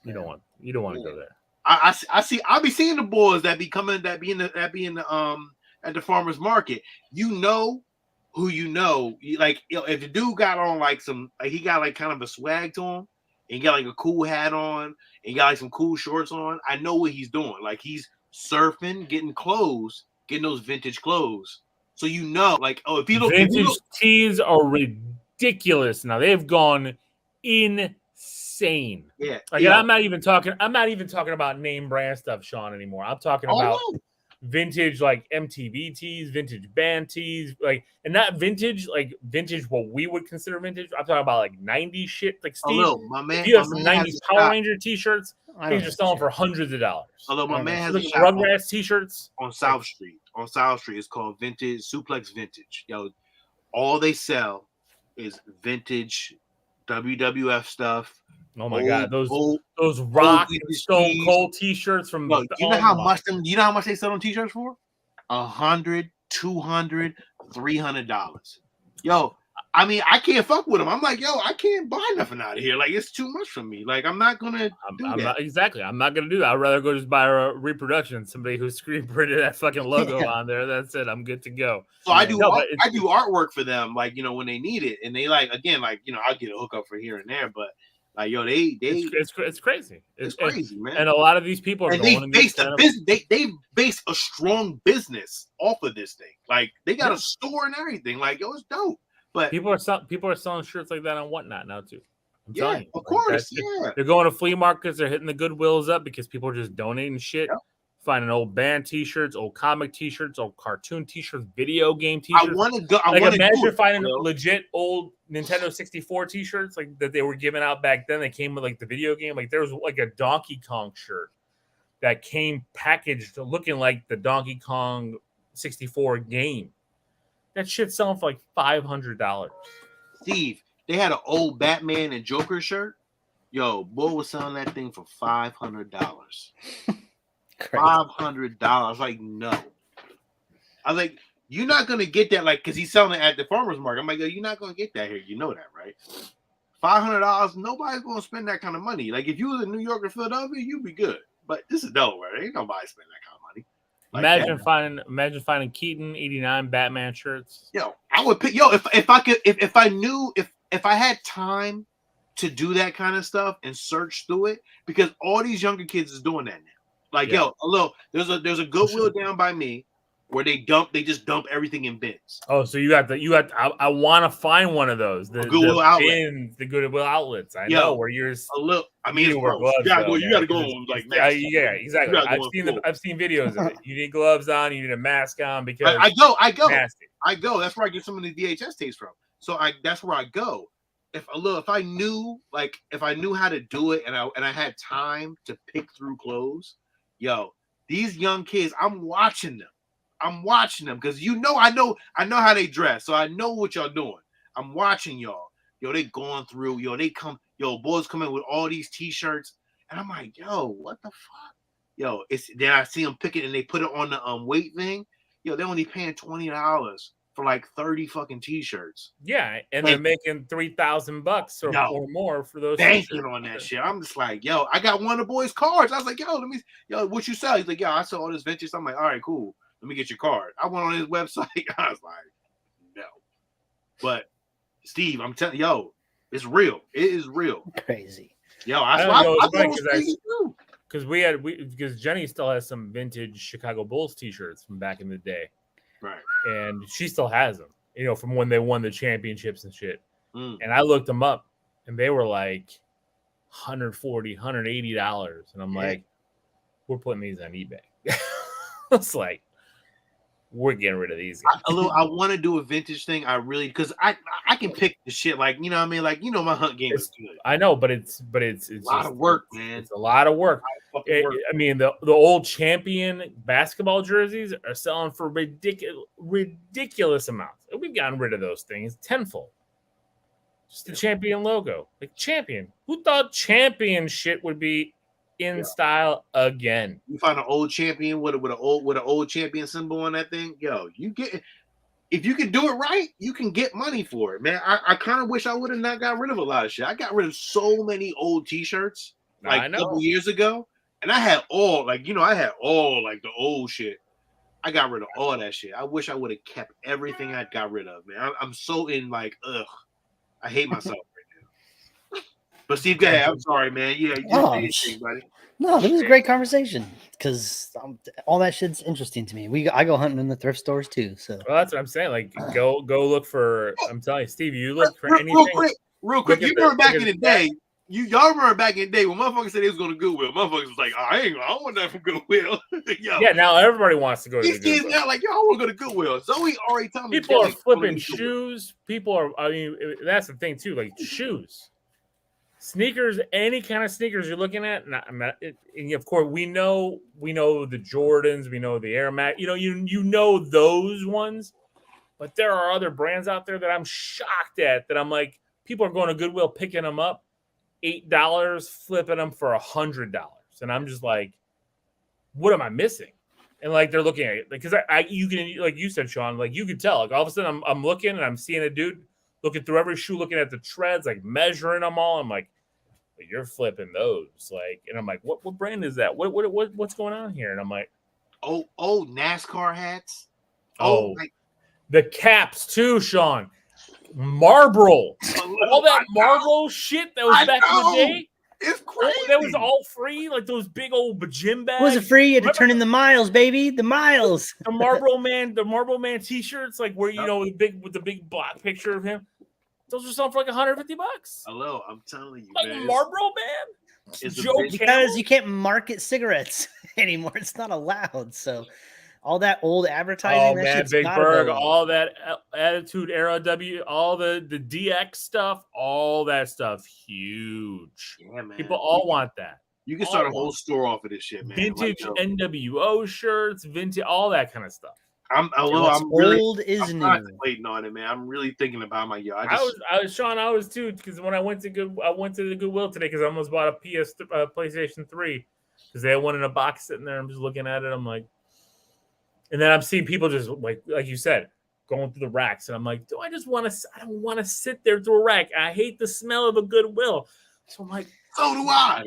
You don't want to go there. I'll be seeing the boys that be in the at the farmer's market. You know who you know. Like, if the dude got on like he got like kind of a swag to him, and he got like a cool hat on, and he got like some cool shorts on, I know what he's doing. Like he's surfing, getting those vintage clothes. So you know, like, if you look, vintage tees are ridiculous now. They've gone insane. Yeah, like I'm not even talking about name brand stuff, Sean, anymore. I'm talking about vintage like MTV tees, vintage band tees, like, and not vintage like vintage what we would consider vintage. I'm talking about like 90s shit. Like Steve, Although if you have some 90s Power Ranger t-shirts, things are selling for hundreds of dollars. Although my man has like a shop Rugrats t-shirts on South Street. On South Street, it's called Vintage Suplex Vintage. Yo, all they sell is vintage WWF stuff. Oh my god, those Rock and Stone Cold t-shirts from you know how much they sell on t-shirts for? $100, $200, $300. Yo, I mean, I can't fuck with them. I'm like, yo, I can't buy nothing out of here. Like, it's too much for me. Like, I'm not gonna do that. I'm not gonna do that. I'd rather go just buy a reproduction. Somebody who screen printed that fucking logo on there. That's it. I'm good to go. So I do artwork for them, like, you know, when they need it, and they like, again, like, you know, I'll get a hookup for here and there, but like, yo, it's crazy. It's crazy, man. And a lot of these people are they base a strong business off of this thing. Like, they got a store and everything. Like, yo, it's dope. But people are selling shirts like that on Whatnot now too. I'm telling you, of course, they're going to flea markets. They're hitting the Goodwills up because people are just donating shit. Yep. Finding old band T-shirts, old comic T-shirts, old cartoon T-shirts, video game T-shirts. I want to go. Imagine finding legit old Nintendo 64 T-shirts like that they were giving out back then. They came with like the video game. Like there was like a Donkey Kong shirt that came packaged looking like the Donkey Kong 64 game. That shit's selling for like $500. Steve, they had an old Batman and Joker shirt. Yo, boy was selling that thing for $500. $500. Like, no. I was like, you're not gonna get that, like, because he's selling it at the farmer's market. I'm like, yo, you're not gonna get that here. You know that, right? $500. Nobody's gonna spend that kind of money. Like, if you was in New York or Philadelphia, you'd be good. But this is Delaware. Ain't nobody spend that kind of money. Like imagine finding Keaton 89 Batman shirts. Yo, I would pick. Yo, if I could, if I knew, if I had time to do that kind of stuff and search through it, because all these younger kids is doing that now. Like, yo, there's a Goodwill down by me where they just dump everything in bins. Oh, so I want to find one of those. The Goodwill outlets. The Goodwill outlets. I know where yours. I mean, you gotta go on, like, yeah, exactly. I've seen videos of it. You need gloves on. You need a mask on because I go. That's where I get some of the VHS tapes from. So that's where I go. If I knew how to do it and I had time to pick through clothes, yo, these young kids, I'm watching them because I know how they dress, so I know what y'all doing. I'm watching y'all. Yo, they going through. Yo, boys come in with all these t-shirts, and I'm like, yo, what the fuck? Yo, then I see them pick it and they put it on the weight thing. Yo, they're only paying $20 for like 30 fucking t-shirts. Yeah, and they're making $3,000 or more for those. Banking on that shit. I'm just like, yo, I got one of the boys' cards. I was like, yo, what you sell? He's like, yo, I sell all this vintage. I'm like, all right, cool. Let me get your card. I went on his website. I was like, no. But Steve, I'm telling you, yo, it's real. It is real. Crazy. Yo, because Jenny still has some vintage Chicago Bulls t-shirts from back in the day. Right. And she still has them, from when they won the championships and shit. And I looked them up and they were like $140, $180. And I'm like, we're putting these on eBay. It's like, we're getting rid of these guys. I want to do a vintage thing. I really, because I can pick the shit, like, you know what I mean? Like, my hunt game is good. I know, but it's a lot of work, man. It's a lot of work. I mean, the old champion basketball jerseys are selling for ridiculous amounts. And we've gotten rid of those things tenfold. Just the champion logo. Like, champion. Who thought champion shit would be in style again? You find an old champion with an old champion symbol on that thing. Yo, if you can do it right, you can get money for it, man. I kind of wish I would have not got rid of a lot of shit. I got rid of so many old t-shirts like a couple years ago, and I had all like the old shit. I got rid of all that shit. I wish I would have kept everything I got rid of, man. I'm so in like, ugh, I hate myself. But Steve, go ahead. I'm sorry, man. Yeah, buddy. No, this was a great conversation because all that shit's interesting to me. I go hunting in the thrift stores too. So that's what I'm saying. Like, go look for. I'm telling you, Steve, you look for anything. Real quick. You remember back in the day? y'all remember back in the day when motherfuckers said they was going to Goodwill, motherfuckers was like, oh, I don't want that from Goodwill. Yo, Yeah, now everybody wants to go to the these kids Goodwill. now like, yo, I want to go to Goodwill. Zoe already told me. People are flipping shoes. People are. I mean, that's the thing too. Like shoes, sneakers, any kind of sneakers you're looking at. And of course, we know the Jordans. We know the Air Max. You know those ones. But there are other brands out there that I'm shocked at. That I'm like, people are going to Goodwill picking them up, $8, flipping them for $100, and I'm just like, what am I missing? And like they're looking at it because you can, like you said, Sean, like you could tell. Like all of a sudden I'm looking and I'm seeing a dude looking through every shoe, looking at the treads, like measuring them all. I'm like, you're flipping those, like, and I'm like, what brand is that? What's going on here? And I'm like, oh NASCAR hats. Like, the caps too, Sean. Marlboro, all that Marlboro shit that was back in the day. It's crazy. That was all free, like those big old gym bags. Was it free? You had to turn in the miles, baby. The miles. The Marlboro Man T-shirts, like where with the big black picture of him. Those are selling for like $150. Hello, I'm telling you, like man. Marlboro Man. It's because you can't market cigarettes anymore. It's not allowed. So all that old advertising. Oh man, Big Berg, all that Attitude Era all the DX stuff, all that stuff, huge. Yeah, man. People all want that. You can start a whole store off of this shit, man. Vintage NWO shirts, vintage, all that kind of stuff. I'm really waiting on it, man. I'm really thinking about my yard. Sean, I was too, because when I went to the Goodwill today because I almost bought a PlayStation 3 because they had one in a box sitting there. I'm just looking at it. I'm like. And then I'm seeing people just like you said, going through the racks, and I'm like, I don't want to sit there through a rack. I hate the smell of a Goodwill. So I'm like, so do I.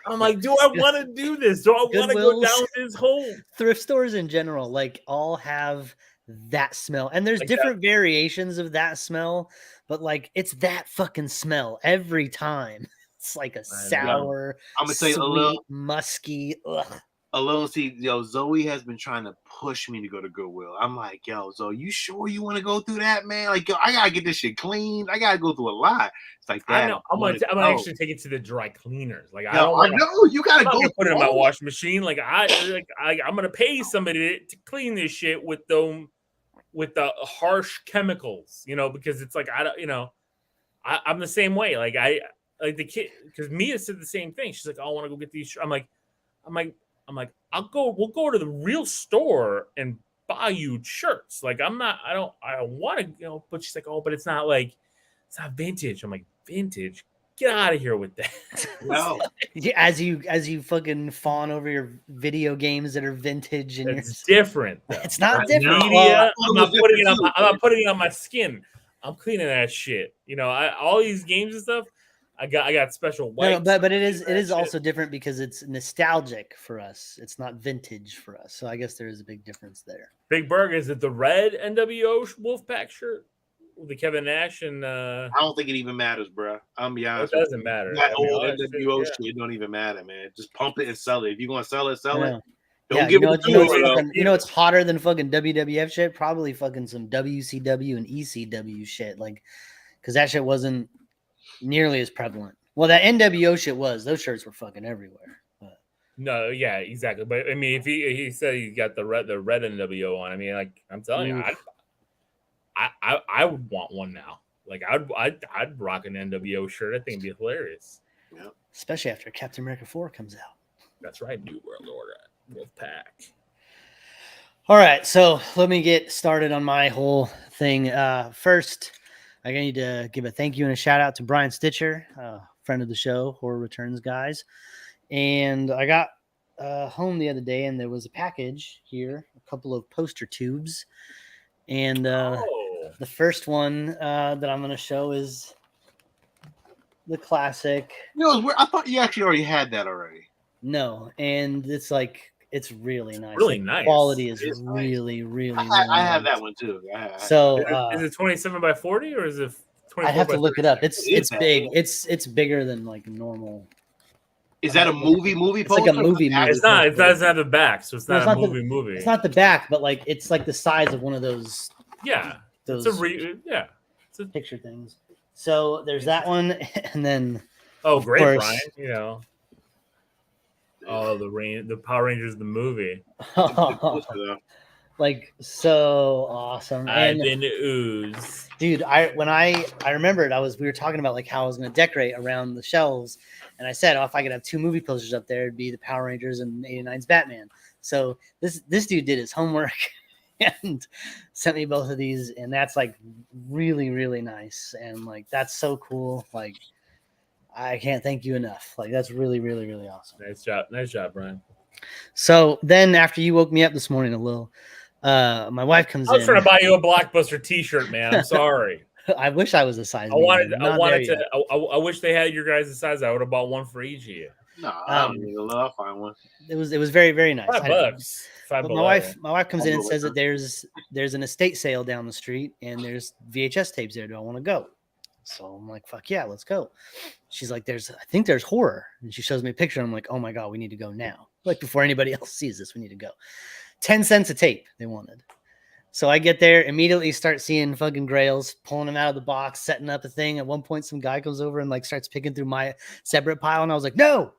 I'm like, do I want to do this? Do I want to go down this hole? Thrift stores in general, like all have that smell, and there's like different variations of that smell, but like it's that fucking smell every time. It's like a sour, I'm gonna say a little musky. Ugh. Alone, see, Zoe has been trying to push me to go to Goodwill. I'm like, yo, Zoe, you sure you want to go through that, man? Like, yo, I gotta get this shit cleaned. I gotta go through a lot. It's like that. I know. I'm gonna actually take it to the dry cleaners. Like, I know you gotta go put it in my washing machine. Like, I'm gonna pay somebody to clean this shit with the harsh chemicals, because it's like I'm the same way. Like like the kid, because Mia said the same thing. She's like, oh, I want to go get these. I'm like, we'll go to the real store and buy you shirts. Like, I don't want to, but she's like, oh, but it's not vintage. I'm like, vintage? Get out of here with that. No. As you fucking fawn over your video games that are vintage and it's different. Though. It's not different. Media, I'm not putting it on my skin. I'm cleaning that shit. All these games and stuff. I got special wipes. No, but it is also different because it's nostalgic for us. It's not vintage for us. So I guess there is a big difference there. Big Berg, is it the red NWO Wolfpack shirt? The Kevin Nash and I don't think it even matters, bro. I'm be honest. It doesn't matter. That old NWO shit don't even matter, man. Just pump it and sell it. If you're gonna sell it, sell it. Don't give it. It's hotter than fucking WWF shit. Probably fucking some WCW and ECW shit. Like, because that shit wasn't nearly as prevalent. Well, that NWO shit was. Those shirts were fucking everywhere. But. No, yeah, exactly. But I mean, if he said he got the red NWO on, I mean, like I'm telling you, I would want one now. Like I'd rock an NWO shirt. I think it'd be hilarious. Yeah. Especially after Captain America 4 comes out. That's right, New World Order, Wolfpack. All right, so let me get started on my whole thing. First, I need to give a thank you and a shout out to Brian Stitcher, friend of the show, Horror Returns guys. And I got home the other day, and there was a package here, a couple of poster tubes. And the first one that I'm going to show is the classic. I thought you actually already had that already. No, and it's like, it's really nice. Really like, nice. Quality is really, really nice. I have that one too. So is it 27 by 40 or is it 24? I have to look it up. It's big. It's bigger than like normal. Is that a movie It's like a movie. It's not. It doesn't have the back, so it's not a movie. It's not the back, but like it's like the size of one of those. Yeah. Those it's a picture things. So there's that one, and then Oh, Of great, course. Brian. You know. Oh, the Power Rangers, the movie. Like so awesome. I've And been ooze. dude, when I remembered, we were talking about like how I was going to decorate around the shelves, and I said, oh, if I could have 2 movie posters up there, it'd be the Power Rangers and 89's Batman. So this dude did his homework and sent me both of these, and that's like really, really nice, and like that's so cool. Like I can't thank you enough. Like that's really, really, really awesome. Nice job, Brian. So then after you woke me up this morning a little, my wife comes in. I was trying to buy you a Blockbuster T-shirt, man. I'm sorry. I wish I was a size. I wish they had your guys' size. I would have bought one for each of you. No, I don't need a lot. I'll find one. It was very, very nice. $5. But my wife comes in and says that there's an estate sale down the street and there's VHS tapes there. Do I want to go? So I'm like, fuck yeah, let's go. She's like, I think there's horror. And she shows me a picture. And I'm like, oh my God, we need to go now. Like before anybody else sees this, we need to go. 10 cents a tape they wanted. So I get there, immediately start seeing fucking grails, pulling them out of the box, setting up a thing. At one point, some guy comes over and like starts picking through my separate pile. And I was like, no,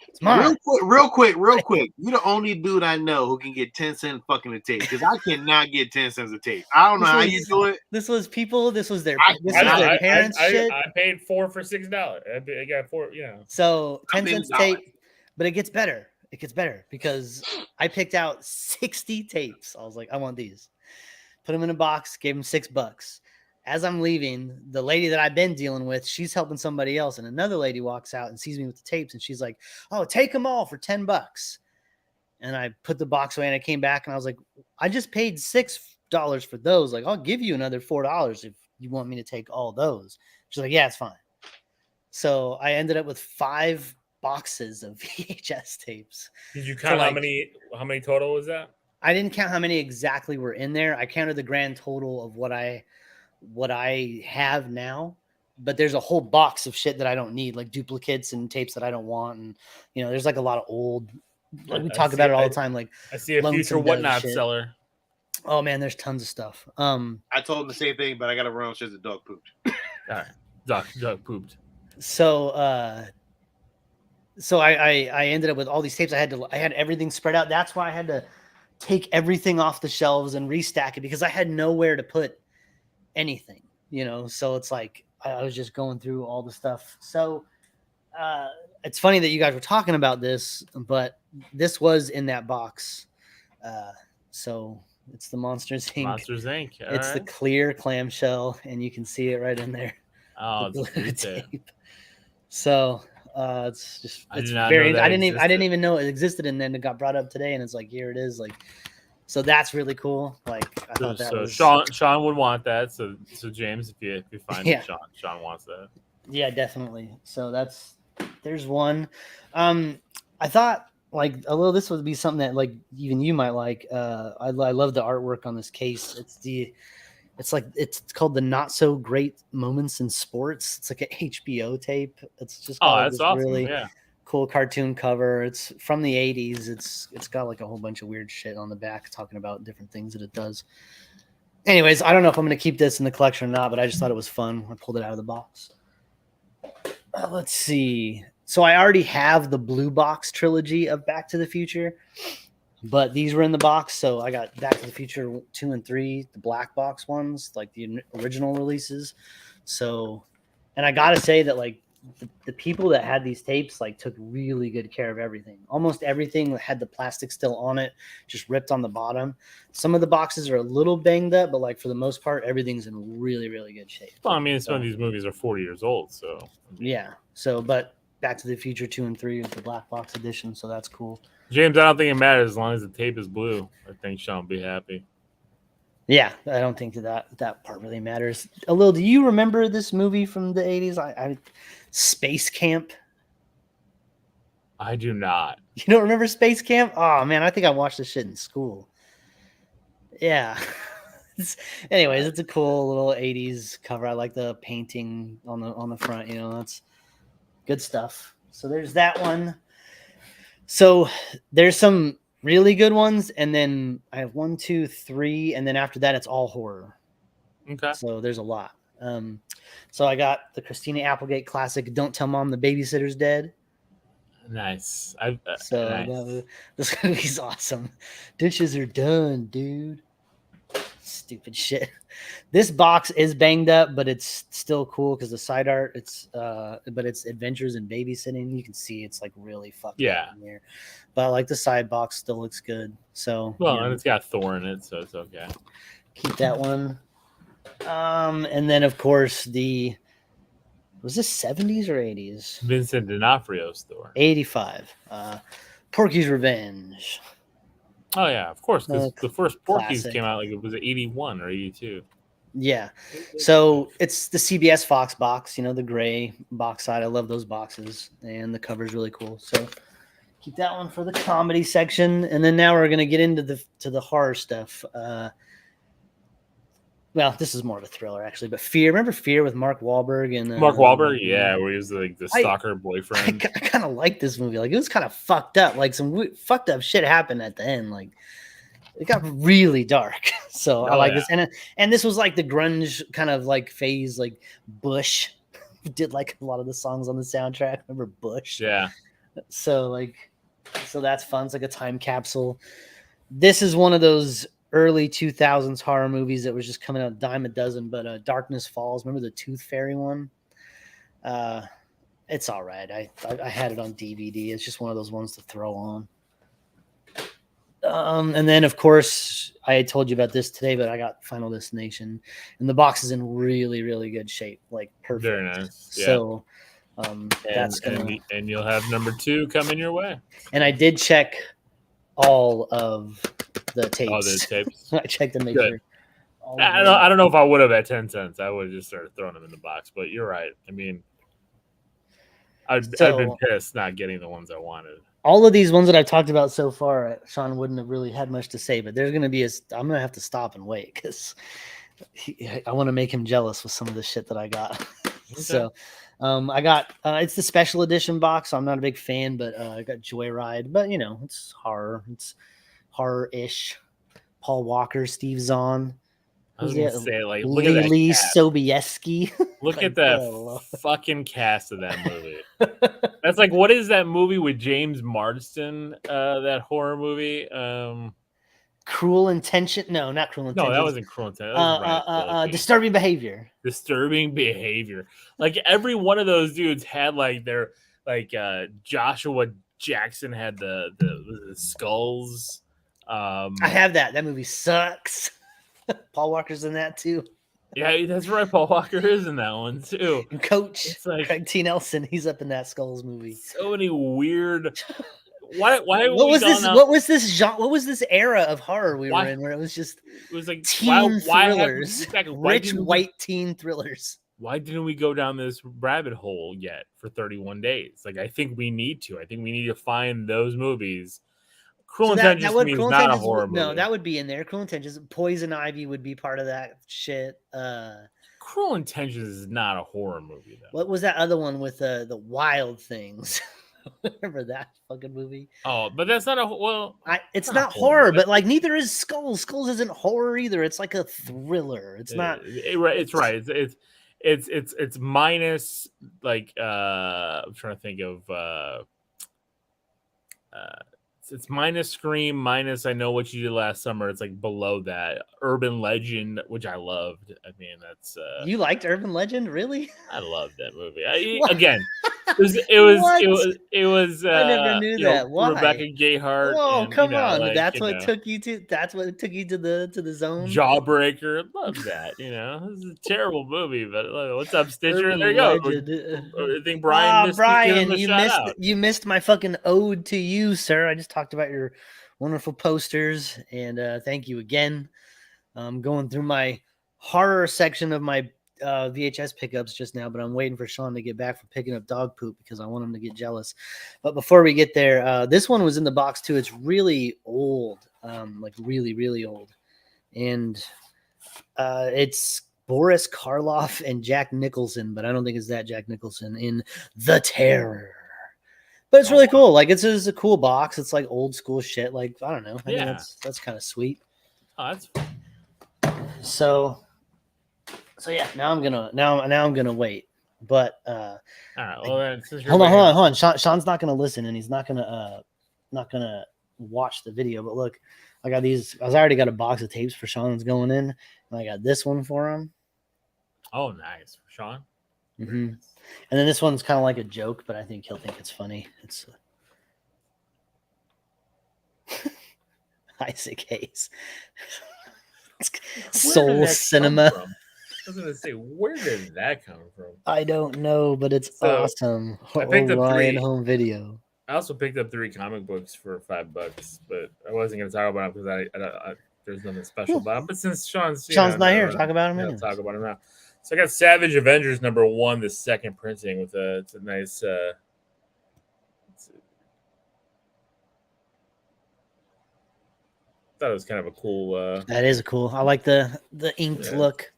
it's mine. Real quick. You're the only dude I know who can get 10 cents fucking a tape, because I cannot get 10 cents a tape. I don't know how you do it. This was their parents' shit. I paid $4 for $6. I got 4, you know. So 10 cents tape, but it gets better. It gets better because I picked out 60 tapes. I was like, I want these. Put them in a box, gave them $6. As I'm leaving, the lady that I've been dealing with, she's helping somebody else. And another lady walks out and sees me with the tapes. And she's like, oh, take them all for $10. And I put the box away and I came back and I was like, I just paid $6 for those. Like, I'll give you another $4 if you want me to take all those. She's like, yeah, it's fine. So I ended up with 5 boxes of VHS tapes. Did you count how many total was that? I didn't count how many exactly were in there. I counted the grand total of what I have now, but there's a whole box of shit that I don't need, like duplicates and tapes that I don't want. And, you know, there's like a lot of old, like we talk about it all the time. Like I see a future whatnot seller. Oh man, there's tons of stuff. I told him the same thing, but I got to run because the dog pooped. All right. Dog pooped. So I ended up with all these tapes. I had everything spread out. That's why I had to take everything off the shelves and restack it because I had nowhere to put anything, you know? So it's like, I was just going through all the stuff. So it's funny that you guys were talking about this, but this was in that box. So it's the Monsters Inc. Monsters Inc. It's the clear clamshell and you can see it right in there. Oh, it's tape. So it's just I didn't even know it existed, and then it got brought up today, and it's like here it is. Like, so that's really cool. Like I thought that was Sean would want that. So James, if you find it, Sean wants that. Yeah, definitely. So there's one. I thought like although this would be something that like even you might like. I love the artwork on this case. It's called the Not So Great Moments in Sports. It's like an HBO tape. It's just that's awesome. Really cool cartoon cover. It's from the 80s. It's got like a whole bunch of weird shit on the back talking about different things that it does. Anyways, I don't know if I'm going to keep this in the collection or not, but I just thought it was fun. I pulled it out of the box. Let's see. So I already have the blue box trilogy of Back to the Future. But these were in the box, so I got Back to the Future 2 and 3, the black box ones, like the original releases. So, and I gotta say that like the people that had these tapes like took really good care of everything. Almost everything had the plastic still on it, just ripped on the bottom. Some of the boxes are a little banged up, but like for the most part, everything's in really, really good shape. Well, I mean, some of these movies are 40 years old, so yeah. So, but Back to the Future 2 and 3 is the black box edition, so that's cool. James, I don't think it matters as long as the tape is blue. I think Sean will be happy. Yeah, I don't think that part really matters. Alil, do you remember this movie from the 80s? Space Camp? I do not. You don't remember Space Camp? Oh, man, I think I watched this shit in school. Yeah. Anyways, it's a cool little 80s cover. I like the painting on the front. You know, that's good stuff. So there's that one. So there's some really good ones, and then I have 1, 2, 3, and then after that it's all horror. Okay. So there's a lot. So I got the Christina Applegate classic, "Don't Tell Mom the Babysitter's Dead." Nice. So Nice. this movie's awesome. Dishes are done, dude. Stupid shit. This box is banged up, but it's still cool because the side art, but it's Adventures in Babysitting. You can see it's like really fucked up in here. But like the side box still looks good. So and it's got Thor in it, so it's okay. Keep that one. And then of course was this 70s or 80s? Vincent D'Onofrio's Thor. 85. Porky's Revenge. Oh yeah, of course, because the first Porky's classic. came out like it was 81 or 82. Yeah. So it's the CBS Fox box, the gray box side. I love those boxes, and the cover's really cool. So keep that one for the comedy section. And then now we're gonna get into the horror stuff. Well, this is more of a thriller actually, but Fear. Remember Fear with Mark Wahlberg and Mark Wahlberg? Yeah, where he was like the stalker boyfriend. I kind of like this movie. Like it was kind of fucked up. Like some fucked up shit happened at the end. Like it got really dark. So I like this. And this was like the grunge kind of like phase. Like Bush did like a lot of the songs on the soundtrack. Remember Bush? Yeah. So that's fun. It's like a time capsule. This is one of those early 2000s horror movies that was just coming out a dime a dozen, but Darkness Falls, remember the Tooth Fairy one? It's all right. I had it on DVD. It's just one of those ones to throw on. And then of course I had told you about this today, but I got Final Destination, and the box is in really, really good shape, like perfect. Very nice. Yeah. So that's and you'll have number 2 coming your way. And I did check all of the tapes. Oh, the tapes. I checked to make sure. I don't know if I would have at 10 cents. I would have just started throwing them in the box. But you're right. I mean, I've been pissed not getting the ones I wanted. All of these ones that I've talked about so far, Sean wouldn't have really had much to say. But there's going to be I'm going to have to stop and wait because I want to make him jealous with some of the shit that I got. Okay. So I got it's the special edition box. So I'm not a big fan, but I got Joyride. But it's horror. It's horror-ish. Paul Walker, Steve Zahn. I was gonna say, like, look Lee at that Lee cast. Sobieski. Look at that fucking cast of that movie. That's like, what is that movie with James Marsden? That horror movie. Cruel Intention? No, not Cruel Intention. No, that wasn't Cruel Intention. Disturbing Behavior. Disturbing Behavior. Like every one of those dudes had like their Joshua Jackson had the skulls. I have that. That movie sucks. Paul Walker's in that too. Yeah, that's right. Paul Walker is in that one too. And Coach, it's like Craig T. Nelson, he's up in that Skulls movie. So many weird. Why? What was this? What was this genre? What was this era of horror we were in, where it was just like teen thrillers, rich white teen thrillers? Why didn't we go down this rabbit hole yet for 31 days? Like, I think we need to. I think we need to find those movies. Cruel Intentions to me is not a horror movie. No, that would be in there. Cruel Intentions. Poison Ivy would be part of that shit. Cruel Intentions is not a horror movie, though. What was that other one with the Wild Things? Remember that fucking movie? Oh, but that's not it's not horror, but like neither is Skulls. Skulls isn't horror either. It's like a thriller. It's not. It's right. It's minus like I'm trying to think of it's minus Scream, minus I Know What You Did Last Summer. It's like below that. Urban Legend, which I loved. I mean, that's you liked Urban Legend, really? I loved that movie. Again, it was I never knew that. Why? Rebecca Gayheart. Oh, come on. Like, that's what took you to the zone. Jawbreaker. Love that. This is a terrible movie, but what's up, Stitcher? Urban there you go. Legend. I think Brian missed Brian, you missed my fucking ode to you, sir. I just talked about your wonderful posters, and thank you again. I'm going through my horror section of my VHS pickups just now, but I'm waiting for Sean to get back from picking up dog poop because I want him to get jealous. But before we get there, this one was in the box too. It's really old, like really, really old. And it's Boris Karloff and Jack Nicholson, but I don't think it's that Jack Nicholson in The Terror. But it's really cool. Like it's a cool box. It's like old school shit. Like, I don't know. I think that's kind of sweet. Oh, that's So So yeah, now I'm gonna wait. But All right. Well, then, since you're hold waiting, on. Sean's not gonna listen, and he's not gonna watch the video. But look, I got these. I already got a box of tapes for Sean that's going in, and I got this one for him. Oh, nice, Sean. Mm-hmm. And then this one's kind of like a joke, but I think he'll think it's funny. It's Isaac Hayes. Soul Cinema. I was gonna say, where did that come from? I don't know, but it's awesome. I picked up Orion Home Video. I also picked up 3 comic books for $5, but I wasn't gonna talk about them because I there's nothing special about them. But since Sean's not here, talk about him. Yeah, talk about him now. So I got Savage Avengers #1, the second printing with it's a nice. Thought it was kind of a cool. That is cool. I like the inked look.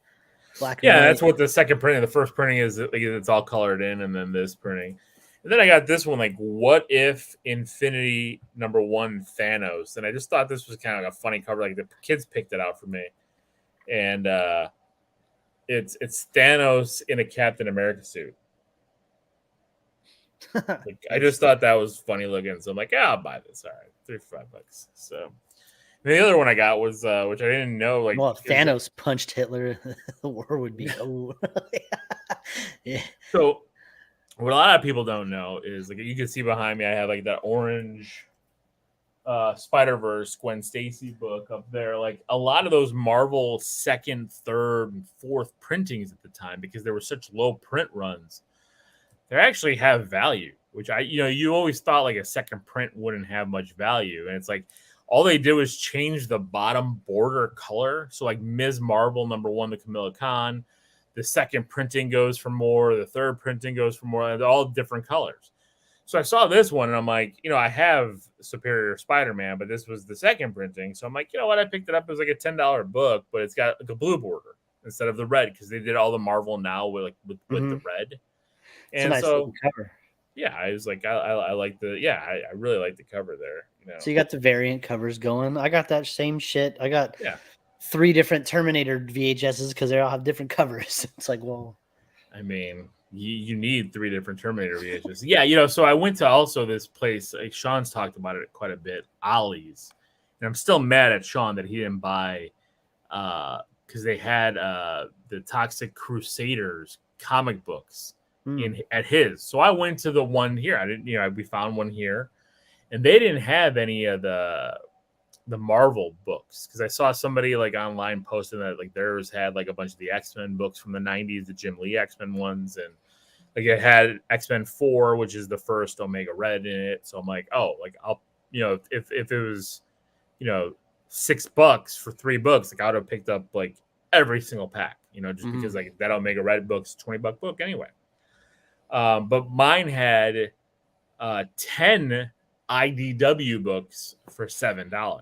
Black. Yeah, that's what the second printing. The first printing is like, it's all colored in, and then this printing. And then I got this one, like, what if Infinity #1 Thanos? And I just thought this was kind of like a funny cover. Like the kids picked it out for me, and it's Thanos in a Captain America suit. Like, I just thought that was funny looking, so I'm like, yeah, I'll buy this. All right, $3 for $5. So and the other one I got was which I didn't know. Like, well, if Thanos punched Hitler, the war would be over. Yeah. So what a lot of people don't know is, like, you can see behind me, I have like that orange Spider-Verse Gwen Stacy book up there. Like, a lot of those Marvel second, third, and fourth printings at the time, because there were such low print runs, they actually have value, which you always thought like a second print wouldn't have much value. And it's like, all they did was change the bottom border color. So like Ms. Marvel #1, the Camilla Khan, the second printing goes for more, the third printing goes for more, and they're all different colors. So I saw this one and I'm like, I have Superior Spider-Man, but this was the second printing. So I'm like, you know what? I picked it up as like a $10 book, but it's got like a blue border instead of the red, because they did all the Marvel Now with the red. And it's a nice cover. Yeah, I was like, I like I really like the cover there. So you got the variant covers going. I got that same shit. I got 3 different Terminator VHSs because they all have different covers. It's like, well, I mean, you need 3 different Terminator VHSs. Yeah, so I went to also this place. Like, Sean's talked about it quite a bit, Ollie's, and I'm still mad at Sean that he didn't buy because they had the Toxic Crusaders comic books at his. So I went to the one here. I didn't, we found one here, and they didn't have any of the Marvel books, because I saw somebody like online posting that like theirs had like a bunch of the X-Men books from the 90s, the Jim Lee X-Men ones, and like it had X-Men 4, which is the first Omega Red in it. So I'm like, oh, like I'll, if it was, $6 for 3 books, like I would have picked up like every single pack, just because like that Omega Red book's $20 book anyway. But mine had 10 IDW books for $7.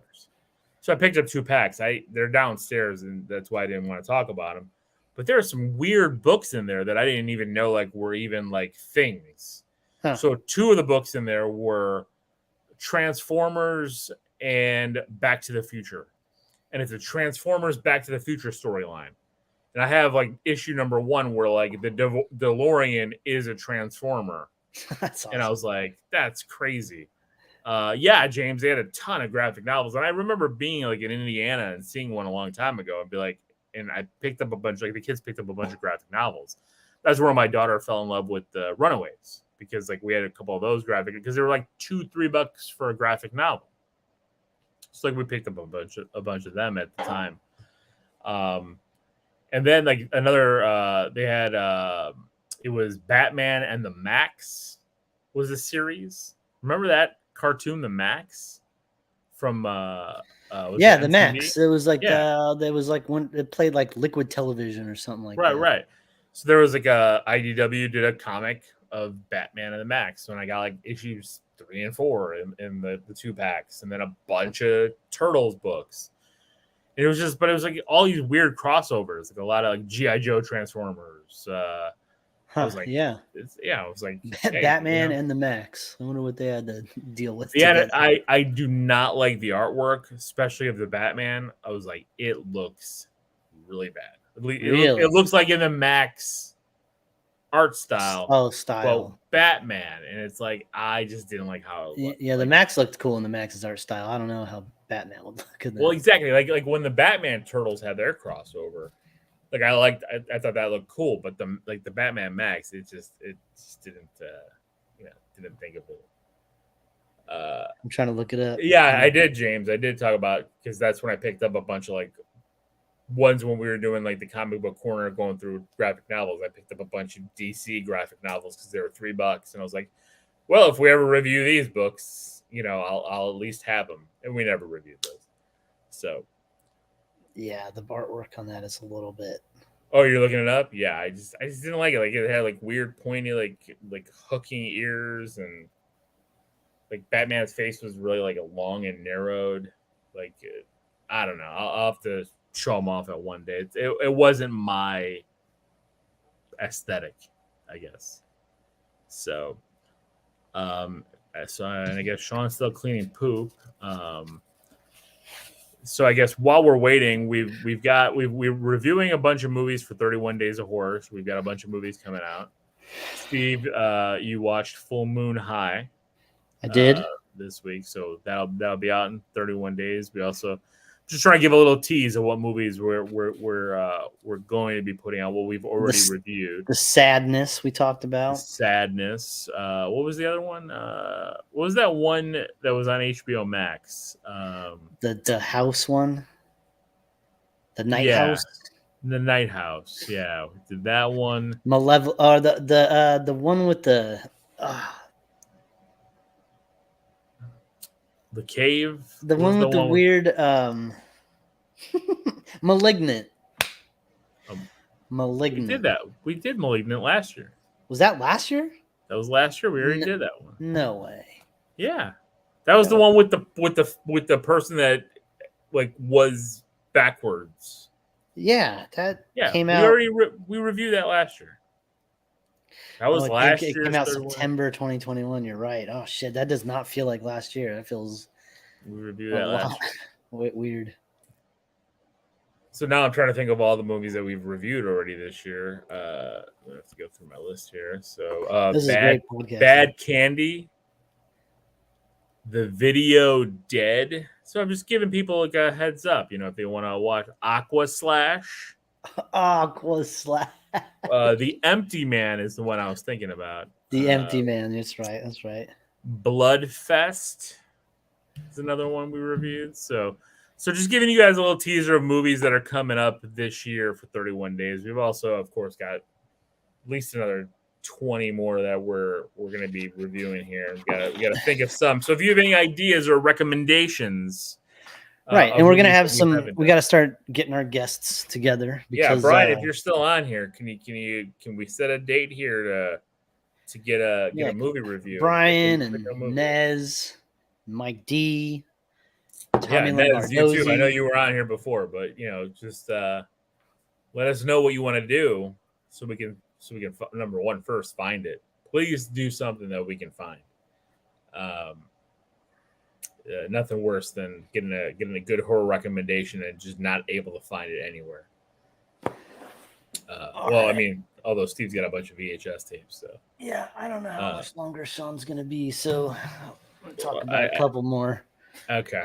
So I picked up 2 packs. They're downstairs, and that's why I didn't want to talk about them. But there are some weird books in there that I didn't even know like were even like things. Huh. So 2 of the books in there were Transformers and Back to the Future. And it's a Transformers Back to the Future storyline. And I have like issue #1 where like the DeLorean is a Transformer. That's awesome. And I was like, that's crazy. Yeah, James, they had a ton of graphic novels. And I remember being like in Indiana and seeing one a long time ago and be like, and I picked up a bunch, like the kids picked up a bunch of graphic novels. That's where my daughter fell in love with the Runaways, because like we had a couple of those graphic, because they were like $2-3 for a graphic novel. So like we picked up a bunch of them at the time. And then like another, they had, it was Batman and the Max was a series. Remember that cartoon, the Max, from the Max. It was like there was like when it played like Liquid Television or something like that. Right. So there was like IDW did a comic of Batman and the Max, and I got like issues 3 and 4 in the 2 packs, and then a bunch of Turtles books. It was like all these weird crossovers, like a lot of like G.I. Joe Transformers. I was like, it was like Batman and the Max. I wonder what they had to deal with. Yeah, I do not like the artwork, especially of the Batman. I was like, it looks really bad. Really? It looks like in the Max art style. Oh, Well, style. Batman, and it's like I just didn't like how it looked. Yeah, the Like, Max looked cool in the Max's art style. I don't know how Batman would look in that. well, exactly. Like when the Batman Turtles had their crossover, like I thought that looked cool, but the Batman Max, it just didn't, didn't think of it. I'm trying to look it up. Yeah, I did, James. I did talk about, because that's when I picked up a bunch of like ones when we were doing like the comic book corner going through graphic novels. I picked up a bunch of DC graphic novels because they were $3, and I was like, well, if we ever review these books, I'll at least have them, and we never reviewed those. So Yeah, the artwork on that is a little bit. oh, you're looking it up? Yeah, I just didn't like it. Like it had like weird pointy like hooking ears, and like Batman's face was really like a long and narrowed. Like I don't know. I'll have to show them off at one day. It wasn't my aesthetic, I guess. So, and I guess Sean's still cleaning poop. So I guess while we're waiting, we're reviewing a bunch of movies for 31 Days of Horror. So we've got a bunch of movies coming out. Steve, you watched Full Moon High. I did this week, so that'll be out in 31 days. We also just trying to give a little tease of what movies we're going to be putting out. What we've already reviewed. The Sadness we talked about. Sadness. What was the other one? What was that one that was on HBO Max? The house one. The Night House. The Night House. Yeah, we did that one. Malevolent. Or the one with the. The Cave. The one with the weird Malignant. Malignant. We did Malignant last year. Was that last year? That was last year. We already did that one. No way. Yeah. That was the one with the person that like was backwards. Yeah, that came out. We reviewed that last year. That was last year. It came out September 2021. You're right. Oh shit, that does not feel like last year. That feels. We reviewed that last year. Weird. So now I'm trying to think of all the movies that we've reviewed already this year. I have to go through my list here. So this is a great podcast. Bad Candy, The Video Dead. So I'm just giving people like a heads up, if they want to watch Aqua Slash. Aqua Slash. The Empty Man is the one I was thinking about. The Empty Man. That's right. That's right. Bloodfest is another one we reviewed. So just giving you guys a little teaser of movies that are coming up this year for 31 days. We've also, of course, got at least another 20 more that we're going to be reviewing here. We got to think of some. So if you have any ideas or recommendations, right, and we're going to have some. We got to start getting our guests together. Because, Brian, if you're still on here, can we set a date here to get a movie review? Brian and Nez, Mike D. Tommy Nez, you too. I know you were on here before, but just let us know what you want to do so we can number one, first find it. Please do something that we can find. Nothing worse than getting a good horror recommendation and just not able to find it anywhere. Right. I mean, although Steve's got a bunch of VHS tapes, so yeah, I don't know how much longer Sean's gonna be, so we'll talk about a couple more. Okay.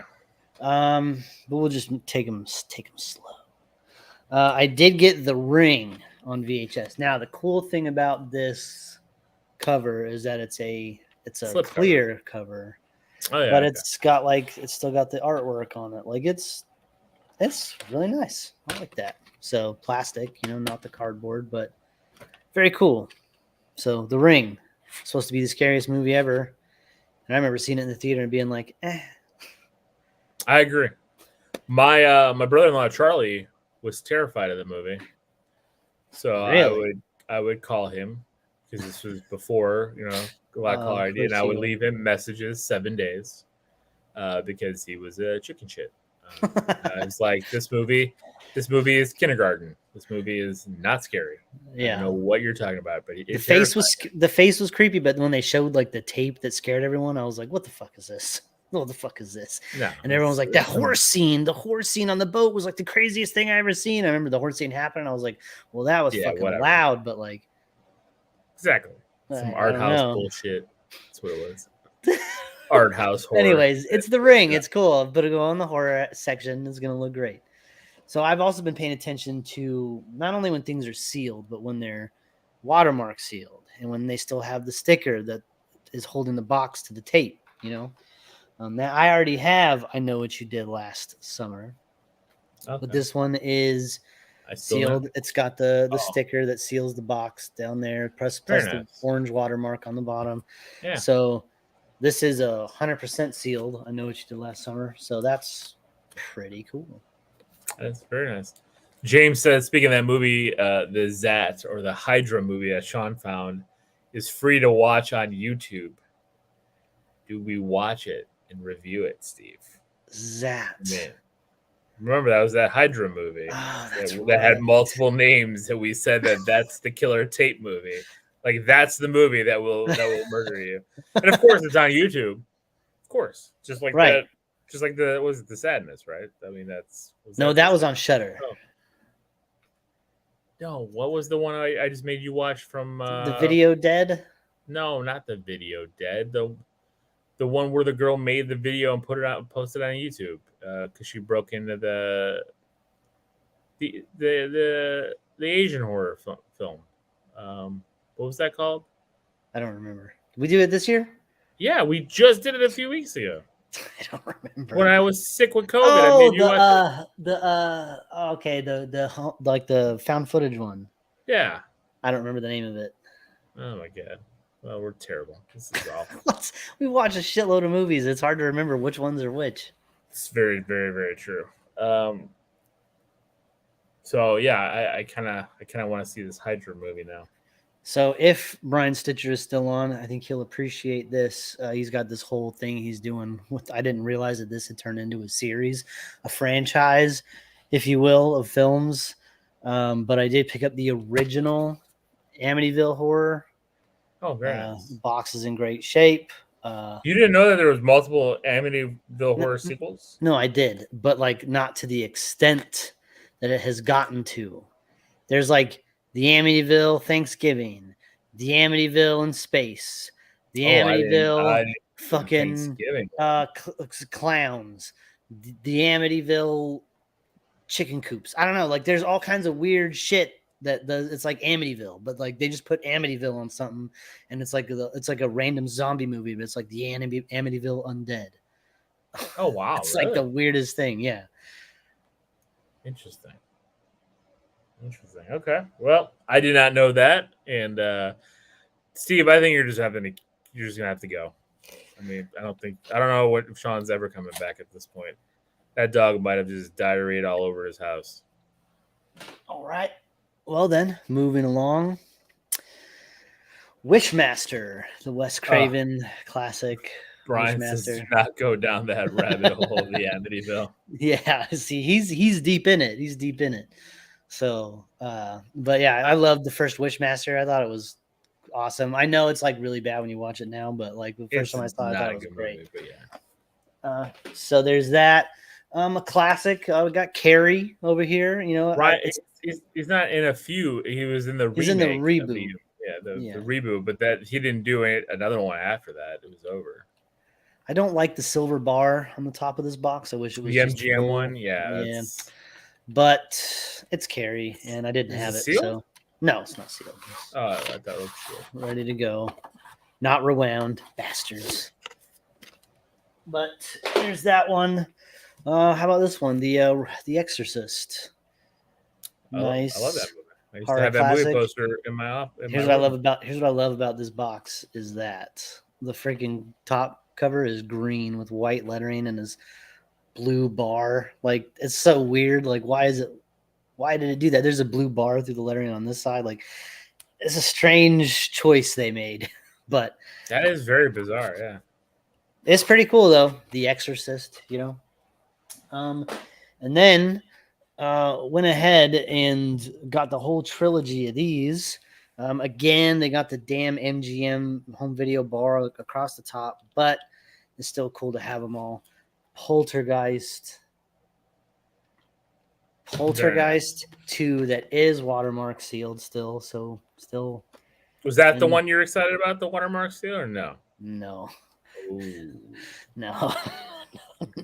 But we'll just take them slow. I did get The Ring on VHS. Now, the cool thing about this cover is that it's a clear cover. Oh, yeah, but it's still got the artwork on it. Like it's really nice. I like that. So plastic, not the cardboard, but very cool. So The Ring, supposed to be the scariest movie ever. And I remember seeing it in the theater and being like, eh. I agree. My brother-in-law Charlie was terrified of the movie, so really? I would call him because this was before a lot of caller ID, and I would leave him messages 7 days because he was a chicken shit. It's like this movie is kindergarten. This movie is not scary. Yeah, I don't know what you're talking about, but the face was creepy. But when they showed like the tape that scared everyone, I was like, "What the fuck is this?" what the fuck is this? No, And everyone was like, the horse scene on the boat was like the craziest thing I ever seen. I remember the horse scene happened. I was like, well, that was fucking whatever. loud, but like, exactly some I art don't house know. bullshit. That's what it was. Art house horror. Anyways, it's The Ring. It's cool. But to go on the horror section is gonna look great. So I've also been paying attention to not only when things are sealed, but when they're watermark sealed and when they still have the sticker that is holding the box to the tape. You know, now I already have I Know What You Did Last Summer, but this one is sealed. It's got the sticker that seals the box down there, plus the orange watermark on the bottom. Yeah. So this is 100% sealed. I Know What You Did Last Summer. So that's pretty cool. That's very nice. James says, speaking of that movie, the Zat or the Hydra movie that Sean found is free to watch on YouTube. Do we watch it and review it, Steve? Zat. Man. Remember, that was that Hydra movie that had multiple names that we said that's the killer tape movie. Like, that's the movie that will murder you. And of course, it's on YouTube. Of course. Just like that. Just like was it The Sadness, right? I mean, that was on Shudder. Oh. No, what was the one I just made you watch from The Video Dead? No, not The Video Dead. The one where the girl made the video and posted it on YouTube because she broke into the Asian horror film. What was that called? I don't remember. Did we do it this year? Yeah, we just did it a few weeks ago. I don't remember. When I was sick with COVID, I made you watch the found footage one. Yeah. I don't remember the name of it. Oh my god. Well, we're terrible. This is awful. We watch a shitload of movies. It's hard to remember which ones are which. It's very, very, very true. So yeah, I kind of want to see this Hydra movie now. So if Brian Stitcher is still on, I think he'll appreciate this. He's got this whole thing he's doing. I didn't realize that this had turned into a series, a franchise, if you will, of films. But I did pick up the original Amityville Horror. Oh, very nice. Box is in great shape. You didn't know that there was multiple Amityville Horror sequels? No, I did, but like not to the extent that it has gotten to. There's like the Amityville Thanksgiving, the Amityville in space, the Amityville fucking clowns, the Amityville chicken coops. I don't know. Like there's all kinds of weird shit it's like Amityville, but like they just put Amityville on something, and it's like a random zombie movie, but it's like the Amityville Undead. Oh wow! It's like the weirdest thing. Yeah. Interesting. Okay. Well, I did not know that, and Steve, I think you're just gonna have to go. I mean, I don't know if Sean's ever coming back at this point. That dog might have just diarrheaed all over his house. All right. Well then, moving along. Wishmaster, the Wes Craven classic. Brian says do not go down that rabbit hole of the Amityville. Yeah, see, he's deep in it. He's deep in it. So, but yeah, I loved the first Wishmaster. I thought it was awesome. I know it's like really bad when you watch it now, but like the first time I saw it, I thought it was great. Movie, but yeah. So there's that. A classic. We got Carrie over here. You know, right? He's not in a few. He was in the. He's in the reboot. The reboot, but that he didn't do another one after that. It was over. I don't like the silver bar on the top of this box. I wish it was the MGM one. Yeah. But it's Carrie, and I didn't have it. Sealed? So no, it's not sealed. Oh, I thought it was sealed. Ready to go. Not rewound, bastards. But there's that one. How about this one? The Exorcist. Nice. I love that movie. I used to have that movie poster in my office. Here's what I love about this box is that the freaking top cover is green with white lettering and this blue bar. Like it's so weird. Like why did it do that? There's a blue bar through the lettering on this side. Like it's a strange choice they made, but that is very bizarre. Yeah, it's pretty cool though. The Exorcist, you know. And then went ahead and got the whole trilogy of these. Again, they got the damn MGM home video bar across the top, but it's still cool to have them all. Poltergeist Very nice. 2 that is watermark sealed still, so still Was that the And- one you're excited about, the watermark seal, or no? no. Ooh. No.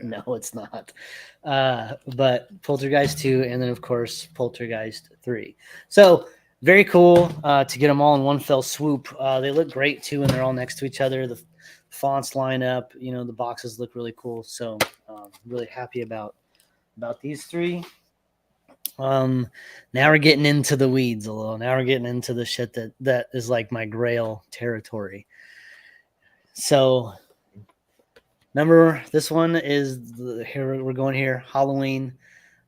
No, it's not. But Poltergeist 2 and then of course Poltergeist 3. So very cool to get them all in one fell swoop. They look great too, and they're all next to each other. The fonts line up, you know, the boxes look really cool. So really happy about these 3. Now we're getting into the weeds a little. Now we're getting into the shit that is like my Grail territory. So remember, this one is here. We're going here. Halloween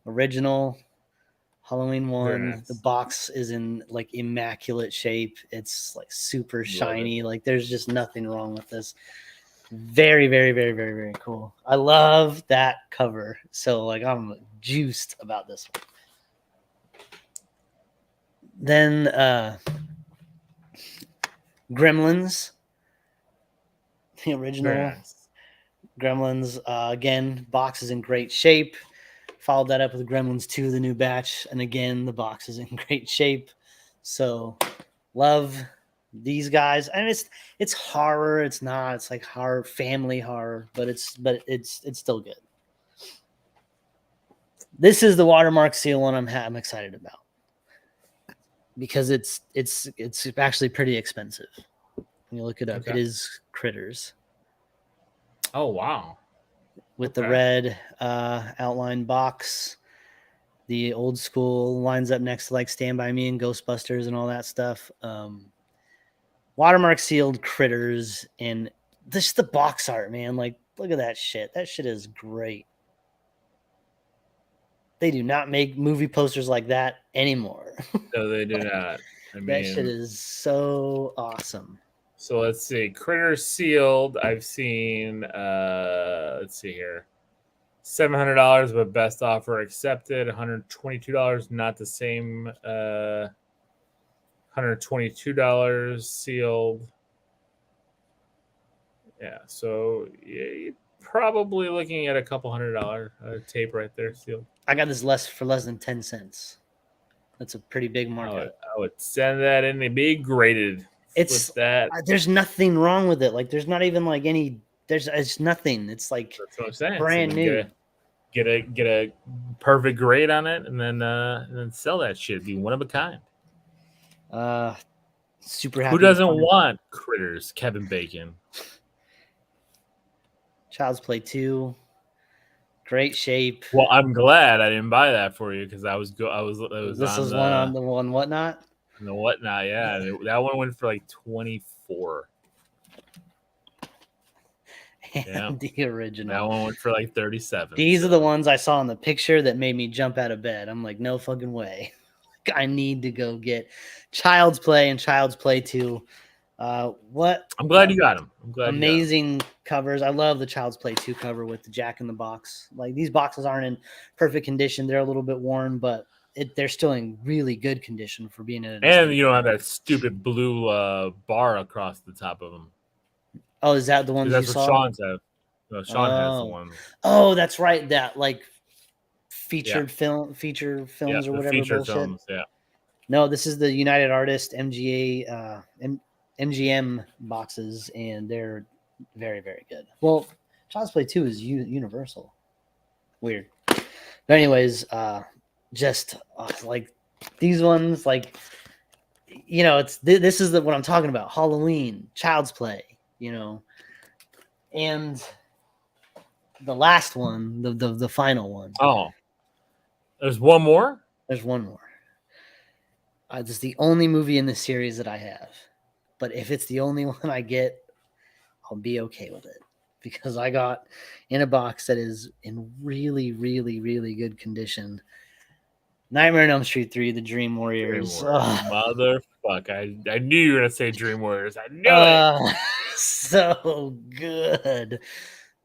original. Halloween 1. nice. The box is in like immaculate shape. It's like super shiny. Like there's just nothing wrong with this. Very, very, very, very, very cool. I love that cover. So like I'm juiced about this one. Then Gremlins. The original Very nice. Gremlins. Again, box is in great shape. Followed that up with Gremlins 2, the new batch, and again the box is in great shape. So love these guys, and it's horror. It's not. It's like horror, family horror, but it's still good. This is the watermark seal one I'm excited about because it's actually pretty expensive. When you look it up, Okay. it is Critters. Oh wow. With the red outline box. The old school lines up next to like Stand By Me and Ghostbusters and all that stuff. Watermark sealed Critters, and this the box art, man. Like, look at that shit. That shit is great. They do not make movie posters like that anymore. No, they do not. I mean, that shit is so awesome. So let's see. Critters sealed. I've seen let's see here. $700, but best offer accepted. $122, not the same. $122 sealed. Yeah, so you're probably looking at a couple $100 tape right there sealed. I got this for less than 10 cents. That's a pretty big markup. I would send that in. It'd be graded. It's that. There's nothing wrong with it. Like there's not even like any. It's nothing. It's like that's what I'm saying. Brand new. Get a perfect grade on it, and then sell that shit. Be one of a kind. Super happy. Who doesn't want Critters? Kevin Bacon. Child's Play 2. Great shape. Well, I'm glad I didn't buy that for you because I was This was one on the one whatnot. And the whatnot, yeah. That one went for like 24. And yeah. The original. That one went for like 37. These are the ones I saw in the picture that made me jump out of bed. I'm like, no fucking way. I need to go get Child's Play and Child's Play 2. What? I'm glad you got them. I'm glad. Amazing covers. I love the Child's Play 2 cover with the Jack in the Box. Like these boxes aren't in perfect condition. They're a little bit worn, but they're still in really good condition for being in. And you don't have that stupid blue bar across the top of them. Oh, is that the one that's you what saw? Sean's have. No, Sean has the one. Oh, that's right. That like feature films or whatever feature bullshit. Films, yeah. No, this is the United Artists MGM boxes, and they're very, very good. Well, Child's Play 2 is Universal. Weird. But anyways, just like these ones, like, you know, it's this is what I'm talking about. Halloween, Child's Play, you know, and the last one, the final one. Oh, there's one more? There's one more. This is the only movie in the series that I have. But if it's the only one I get, I'll be okay with it. Because I got in a box that is in really, really, really good condition. Nightmare on Elm Street 3, The Dream Warriors. Motherfuck. I knew you were going to say Dream Warriors. I knew it. So good.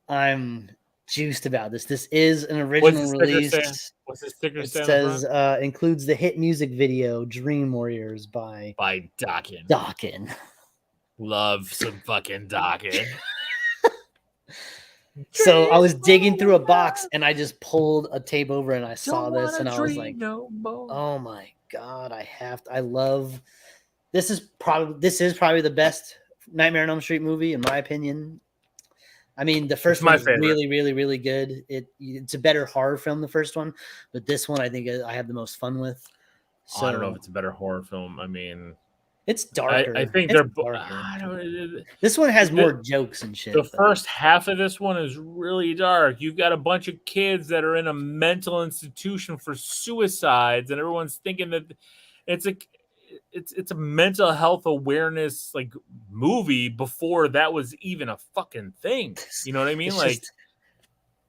I'm juiced about this. This is an original release. What's the sticker say? It says includes the hit music video Dream Warriors by Dokken. Dokken. Love some fucking Dokken. So I was digging through a box and I just pulled a tape over and I saw this and I was like, oh my God, I love this is probably the best Nightmare on Elm Street movie, in my opinion. I mean, the first my one is favorite. really, really, really good. It's a better horror film, the first one, but this one I think I have the most fun with. So I don't know if it's a better horror film. I mean, it's darker. I think It's they're darker. This one has more jokes and shit. The first half of this one is really dark. You've got a bunch of kids that are in a mental institution for suicides, and everyone's thinking that it's a mental health awareness like movie before that was even a fucking thing. You know what I mean?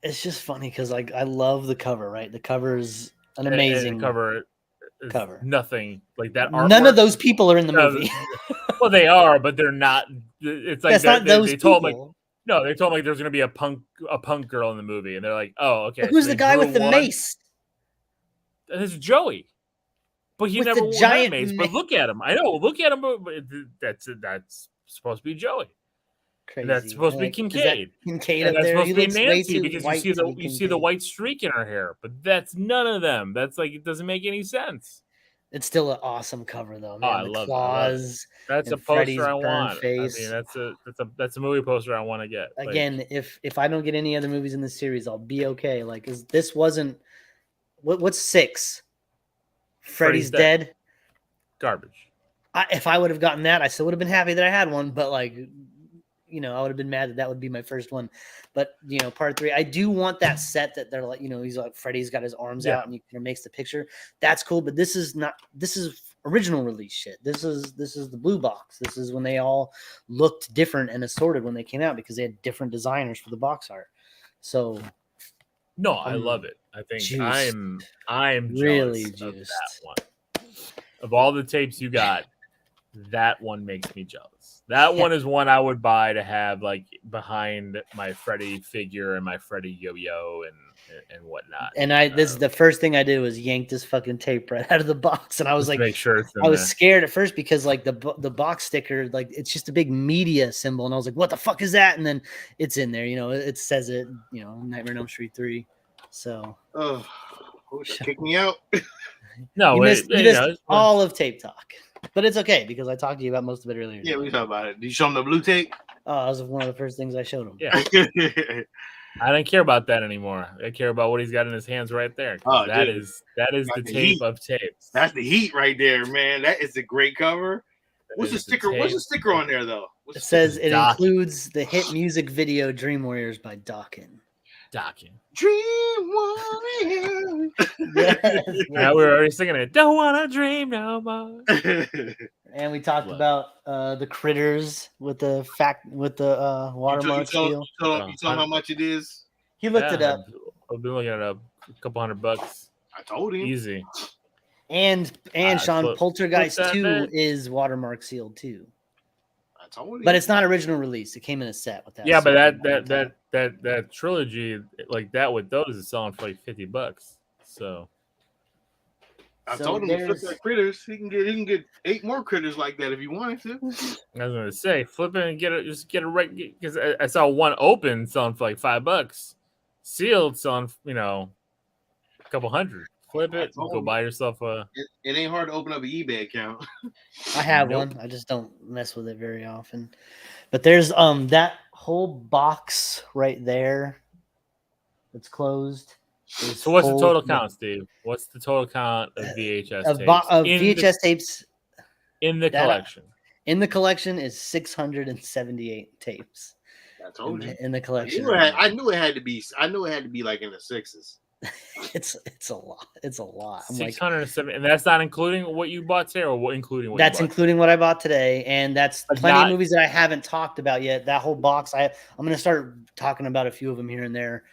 It's just funny because like I love the cover. Right, the cover is an amazing cover. Nothing like that. None of those people are in the movie. Well, they are, but they're not. It's like that's not those they people. told them, like, no, they told them like there's going to be a punk girl in the movie, and they're like, oh, okay. Who's the guy with the mace? It's Joey, but he with never wore that mace. But look at him. I know. Look at him. But that's supposed to be Joey. Crazy. And that's supposed to be Kincaid. Kincaid and up that's there. supposed to be Nancy because you see the white streak in her hair, but that's none of them. That's like it doesn't make any sense. It's still an awesome cover though, man. Oh, I love claws. That's a poster I want. Face. I mean, that's a movie poster I want to get. Again, if I don't get any other movies in this series, I'll be okay. Like, this wasn't what's 6? Freddy's dead. Garbage. If I would have gotten that, I still would have been happy that I had one. But like, you know, I would have been mad that would be my first one. But you know, part 3, I do want that set that they're like, you know, he's like Freddy's got his arms out and he kind of makes the picture. That's cool. But this is original release shit. This is the blue box. This is when they all looked different and assorted when they came out because they had different designers for the box art. So no, I love it. I think juiced. I am really jealous of juiced. that one. Of all the tapes you got, that one makes me jealous. That one is one I would buy to have like behind my Freddy figure and my Freddy yo-yo and whatnot. And this is the first thing I did was yank this fucking tape right out of the box, and I was like, make sure it's I was scared at first because like the box sticker, like it's just a big media symbol, and I was like, what the fuck is that? And then it's in there, you know, it says it, you know, Nightmare on Elm Street 3. So kick me out. No, you missed all of Tape Talk. But it's okay because I talked to you about most of it earlier. Yeah, we talked about it. Did you show him the blue tape? Oh, that was one of the first things I showed him. Yeah. I don't care about that anymore. I care about what he's got in his hands right there. Oh, that is the tape of tapes. That's the heat right there, man. That is a great cover. What's the sticker? What's the sticker on there though? It says it includes the hit music video "Dream Warriors" by Dawkins. Dream Warrior. Yeah, we were already singing it. Don't wanna dream no more. And we talked about the critters with the watermark seal. You told him how much it is. He looked it up. I've been looking at a couple $100. I told him easy. And Sean, Poltergeist 2 is watermark sealed too. I told him. But it's not original release. It came in a set with that. Yeah, but that trilogy like that with those is selling for like $50. So I told him to flip that critters. He can get 8 more critters like that if he wanted to. I was gonna say flip it and get a right because I saw one open selling for like $5, sealed selling a couple hundred. Flip it, go buy yourself a. It ain't hard to open up an eBay account. I have one. I just don't mess with it very often. But there's that whole box right there that's closed. So what's the total count, Steve? What's the total count of VHS tapes? Of VHS tapes in the collection. In the collection is 678 tapes. I told you. In the collection. I knew it had to be like in the 6s. It's a lot. It's a lot. 670, and that's not including what you bought today, or including what that's including what I bought today, and that's plenty of movies that I haven't talked about yet. That whole box, I'm going to start talking about a few of them here and there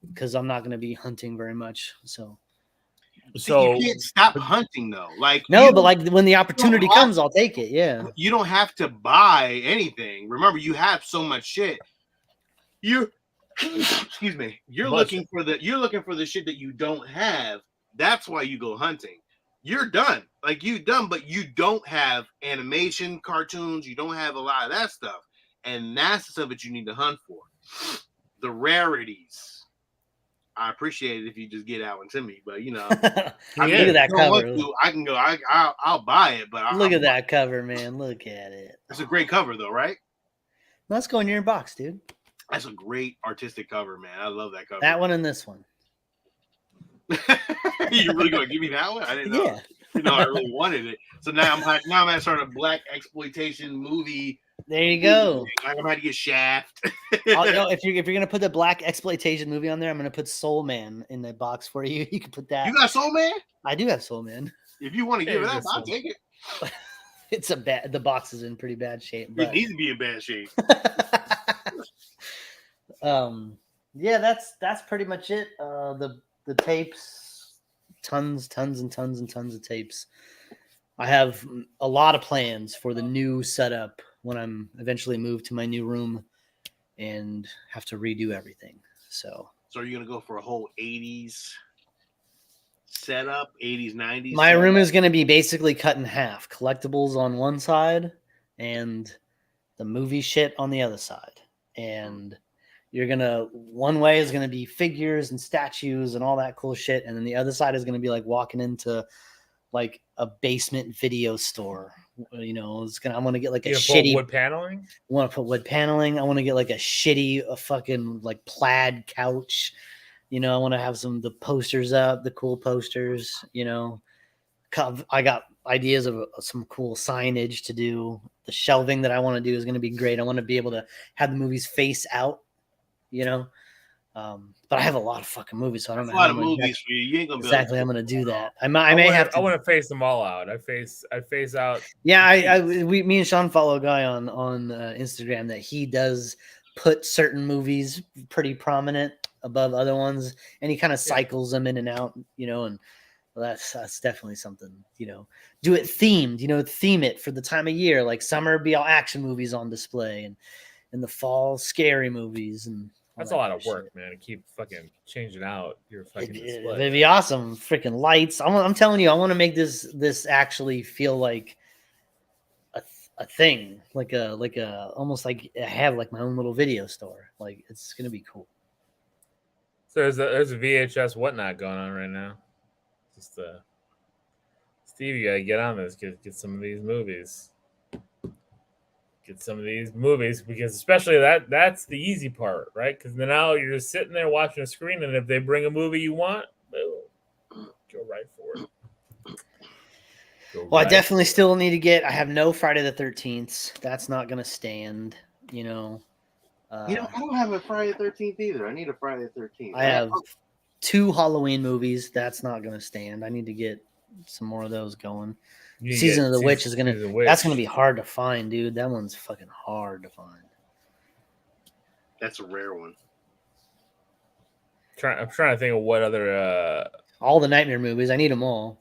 because I'm not going to be hunting very much. So you can't stop hunting though. Like no, but like when the opportunity comes, I'll take it. Yeah, you don't have to buy anything. Remember, you have so much shit. Excuse me. You're looking for the shit that you don't have. That's why you go hunting. You're done. Like you done, but you don't have animation, cartoons. You don't have a lot of that stuff, and that's the stuff that you need to hunt for. the rarities. I appreciate it if you just get that one to me, but you know, Look I mean, at if that you don't want cover. to, I can go. I'll buy it, but Look at that cover, man. Look at it. It's a great cover, though, right? Let's go in your box, dude. That's a great artistic cover, man. I love that cover. That one and this one. You really gonna give me that one? I didn't know. Yeah. You know, I really wanted it. So now I'm gonna start a black exploitation movie. There you go. I'm gonna have to get Shaft. If you're gonna put the black exploitation movie on there, I'm gonna put Soul Man in the box for you. You can put that. You got Soul Man? I do have Soul Man. If you want to give it up, I'll take it. The box is in pretty bad shape. But... It needs to be in bad shape. Yeah, that's pretty much it. The tapes, tons and tons of tapes. I have a lot of plans for the new setup when I'm eventually moved to my new room and have to redo everything. So are you gonna go for a whole 80s setup, 80s, 90s? My room is gonna be basically cut in half. Collectibles on one side and the movie shit on the other side. And one way is gonna be figures and statues and all that cool shit, and then the other side is gonna be like walking into like a basement video store. You know, I'm gonna get like a shitty wood paneling. I want to put wood paneling. I want to get like a fucking like plaid couch. You know, I want to have the posters up, the cool posters. You know, I got ideas of some cool signage to do. The shelving that I want to do is going to be great. I want to be able to have the movies face out. You know, but I have a lot of fucking movies, so I don't know. A lot of movies for you. You ain't gonna exactly. I'm gonna do that. I want to face them all out. I face out. Yeah, me and Sean follow a guy on Instagram that he does put certain movies pretty prominent above other ones, and he kind of cycles them in and out. You know, and that's definitely something. You know, do it themed. You know, theme it for the time of year. Like summer, be all action movies on display, and in the fall, scary movies and. That's a lot of work, man. To keep fucking changing out your fucking display. It'd be awesome. Freaking lights. I'm telling you, I want to make this actually feel like a thing, like a almost like I have like my own little video store. Like it's gonna be cool. So there's a VHS whatnot going on right now. Just Steve, you gotta get on this. Get some of these movies. Get some of these movies because especially that's the easy part, right? Because now you're just sitting there watching a screen, and if they bring a movie you want, go right for it. I definitely still need to get. I have no Friday the 13th. That's not gonna stand. You know. I don't have a Friday the 13th either. I need a Friday the 13th. I have 2 Halloween movies. That's not gonna stand. I need to get some more of those going. Season of the Witch is that's gonna be hard to find, dude. That one's fucking hard to find. That's a rare one. I'm trying to think of what other all the Nightmare movies. I need them all.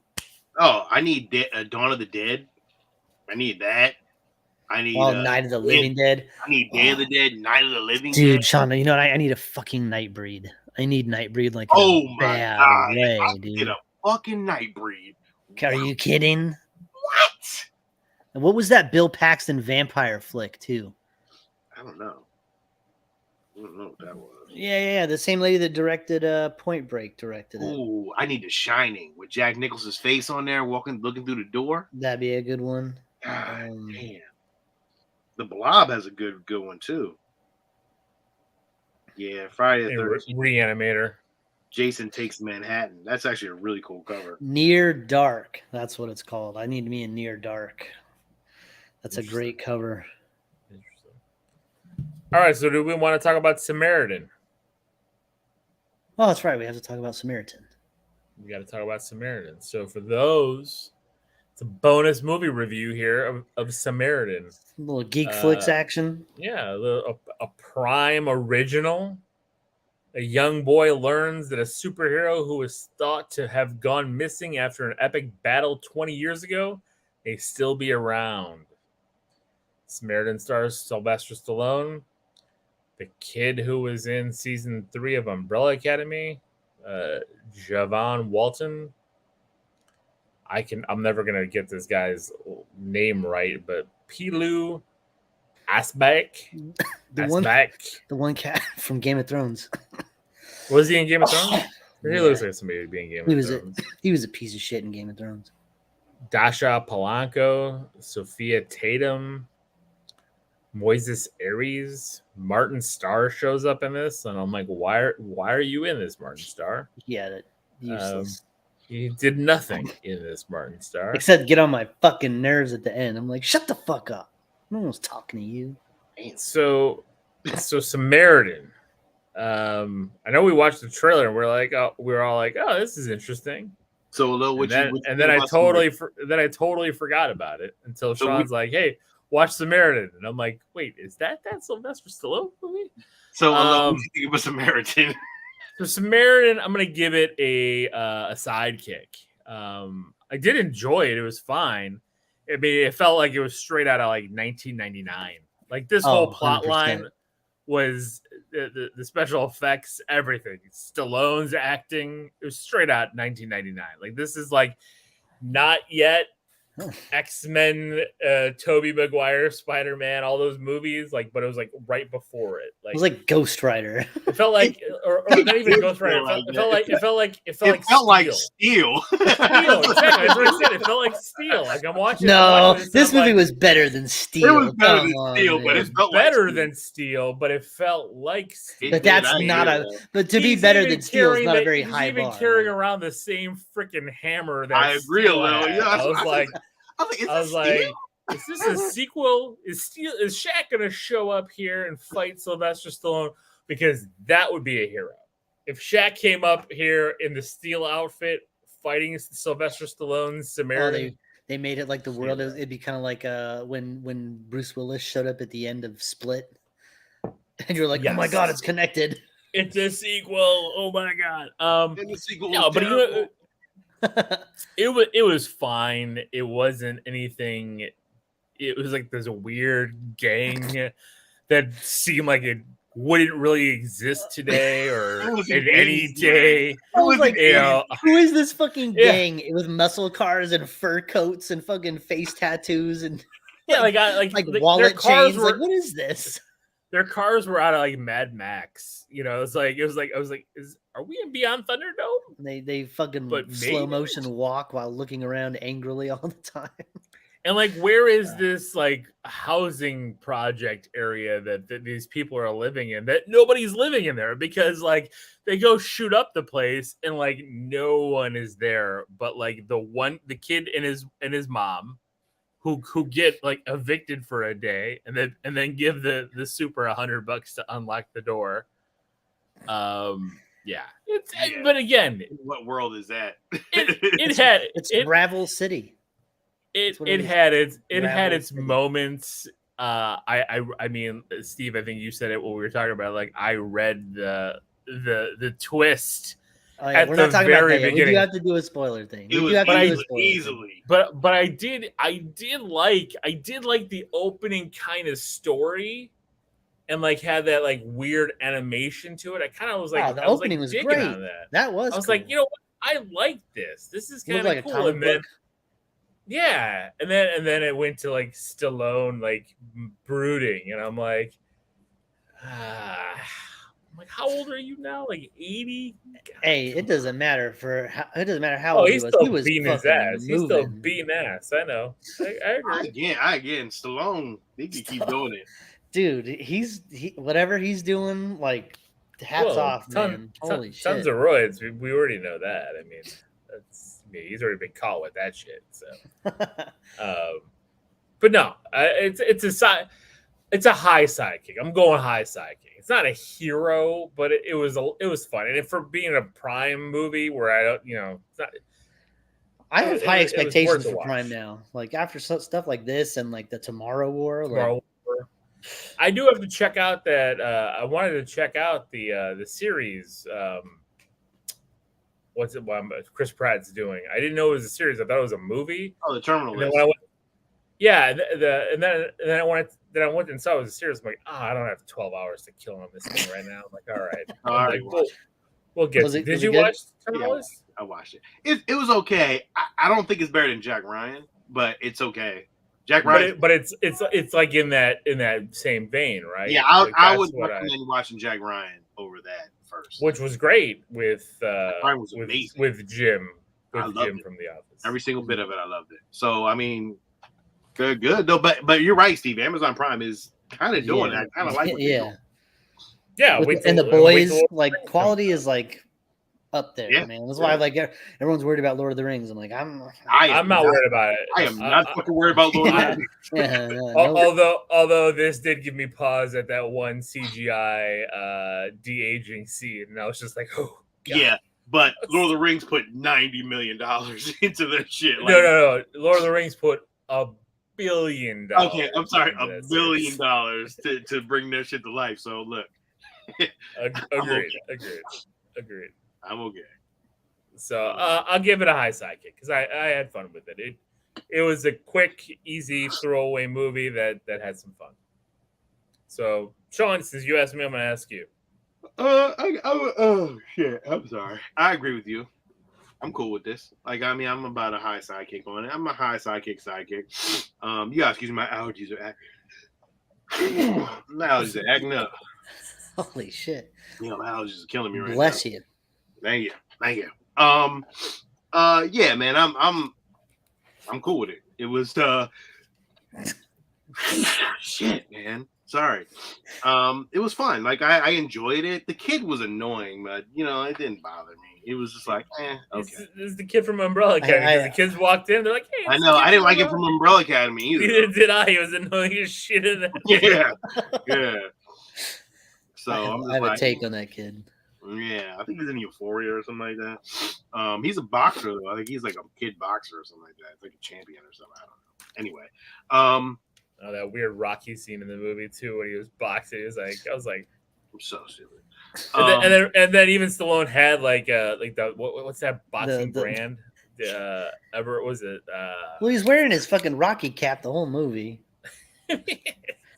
Oh, I need Dawn of the Dead. I need that. I need Night of the Living Dead. I need Day of the Dead, Night of the Living Dead. Dude, Sean, you know what? I need a fucking Nightbreed. I need Nightbreed like bad God. Way, dude. Get a fucking Nightbreed. Are you kidding? What? And what was that Bill Paxton vampire flick too? I don't know. I don't know what that was. Yeah. The same lady that directed Point Break directed it. Oh, I need The Shining with Jack Nicholson's face on there, looking through the door. That'd be a good one. Damn. The Blob has a good one too. Yeah, Friday the 13th. Reanimator. Jason Takes Manhattan. That's actually a really cool cover. Near Dark. That's what it's called. I need me a Near Dark. That's a great cover. Interesting. All right, so do we want to talk about Samaritan? Oh, that's right. We have to talk about Samaritan. We got to talk about Samaritan. So for those, it's a bonus movie review here of Samaritan. A little Geek Flicks action. Yeah, a Prime original. A young boy learns that a superhero who was thought to have gone missing after an epic battle 20 years ago may still be around. Samaritan stars Sylvester Stallone, the kid who was in season 3 of Umbrella Academy, Javon Walton. I'm never gonna get this guy's name right, but Pilu Asback. The one cat from Game of Thrones. Was he in Game of Thrones? He Yeah. looks like somebody would be in Game of Thrones. He was a piece of shit in Game of Thrones. Dasha Polanco, Sophia Tatum, Moises Aries, Martin Starr shows up in this, and I'm like, why are you in this, Martin Starr? Yeah, that useless. He did nothing in this, Martin Starr. Except get on my fucking nerves at the end. I'm like, shut the fuck up. No one's talking to you. So Samaritan. I know we watched the trailer and we were all like, oh, this is interesting. So then I totally forgot about it until Sean's like, hey, watch Samaritan, and I'm like, wait, is that Sylvester Stallone movie? So what do you think about Samaritan? So Samaritan, I'm gonna give it a sidekick. I did enjoy it; it was fine. I mean, it felt like it was straight out of like 1999. Like this whole plot 100%. line was the special effects, everything. Stallone's acting, it was straight out 1999. Like this is like not yet X-Men, Tobey Maguire, Spider-Man, all those movies, like, but it was like right before it. Like, it was like Ghost Rider. It felt like, or not even Ghost Rider. It felt like Steel. Steel, exactly. That's what I said. It felt like Steel. Like I'm watching. This movie was better than Steel. It was better than Steel, but it felt better than Steel, but it felt like Steel. But that's not a. But to be better than Steel is not a very high bar. He's even carrying around the same freaking hammer that I agree a little. Yeah, I was like, is this a Steel? sequel? Is Shaq gonna show up here and fight Sylvester Stallone? Because that would be a hero. If Shaq came up here in the Steel outfit fighting Sylvester Stallone's Samaritan. They made it like the world. It'd be kind of like when Bruce Willis showed up at the end of Split, and you're like, yes. Oh my god, it's connected. It's a sequel. Oh my god. It was fine. It wasn't anything. It was like there's a weird gang that seemed like it wouldn't really exist today or in any day. I was like, who is this fucking gang with muscle cars and fur coats and fucking face tattoos and like wallet chains? Like, what is this? Their cars were out of like Mad Max. You know, I was like, are we in Beyond Thunderdome? They fucking slow motion walk while looking around angrily all the time. And like, where is this like housing project area that these people are living in that nobody's living in there? Because like they go shoot up the place and like no one is there, but like the kid and his mom who get like evicted for a day and then give the super $100 to unlock the door. But again, what world is that? It's Gravel City. It had its moments. I mean, Steve, I think you said it when we were talking about. Like, I read the twist. Oh, yeah. We're not talking about that yet. We do have to do a spoiler thing. Easily. But I did like the opening kind of story, and like had that like weird animation to it. I kind of was like, the opening was great. On that. That was. I was like, you know what? I like this. This is kind of like cool. And then, yeah, and then it went to like Stallone like brooding, and I'm like, how old are you now? Like 80? Hey, it doesn't matter how old he was. He was beating his ass. He's still beating ass. I know. I agree. Again, Stallone, he can keep doing it. Dude, he whatever he's doing, like, hats off, man. Holy shit. Tons of roids. We already know that. I mean, he's already been caught with that shit. So, but no, it's a high sidekick. I'm going high sidekick. It's not a hero, but it was fun. And for being a Prime movie where I don't, it's not. I have high expectations for Prime now. Like after stuff like this and like the Tomorrow War. I do have to check out that. I wanted to check out the series. What's it? Chris Pratt's doing. I didn't know it was a series. I thought it was a movie. Oh, the Terminal List. And then I went and saw it was a series. I'm like, I don't have 12 hours to kill on this thing right now. I'm like, all right, we'll get. Did you watch Terminal List? I watched it. It was okay. I don't think it's better than Jack Ryan, but it's okay. Jack Ryan. But it's like in that same vein, right? Yeah, Like, I that's would what recommend watching Jack Ryan over that first. which was great with Ryan was amazing. with Jim I loved it. from The Office. Every single bit of it, I loved it. So I mean, good though. But you're right, Steve. Amazon Prime is kind of doing that. I kind of like what they're doing. Yeah, and the boys like quality is like up there, man. That's why like everyone's worried about Lord of the Rings. I'm like, I'm not worried about it. I am not fucking worried about Lord of the Rings. Although this did give me pause at that one CGI de-aging scene, and I was just like, oh God. Yeah. But Lord of the Rings put $90 million into their shit. Like, no. Lord of the Rings put $1 billion. Okay, I'm sorry, $1 billion to bring their shit to life. So look. Agreed. I'm okay. So I'll give it a high sidekick because I had fun with it. It was a quick, easy throwaway movie that had some fun. So Sean, since you asked me, I'm gonna ask you. Oh shit! I'm sorry. I agree with you. I'm cool with this. Like, I mean, I'm about a high sidekick on it. I'm a high sidekick. You guys, excuse me, my allergies are acting up. Holy shit! You know, my allergies are killing me right Bless now. you. Thank you. Yeah, man, I'm cool with it. It was shit, man. Sorry. It was fun. Like I enjoyed it. The kid was annoying, but you know, it didn't bother me. It was just like, okay. This is the kid from Umbrella Academy. The kids walked in, they're like, hey. I know. I didn't like it from Umbrella Academy either. Neither did I. He was annoying as shit in that. Yeah. So I have a take on that kid. Yeah, I think he's in Euphoria or something like that. He's a boxer though. I think he's like a kid boxer or something like that. It's like a champion or something. I don't know. Anyway, that weird Rocky scene in the movie too when he was boxing. I was like, I'm so stupid. And then even Stallone had like the what's that boxing brand? Ever was it? Well, he's wearing his fucking Rocky cap the whole movie. It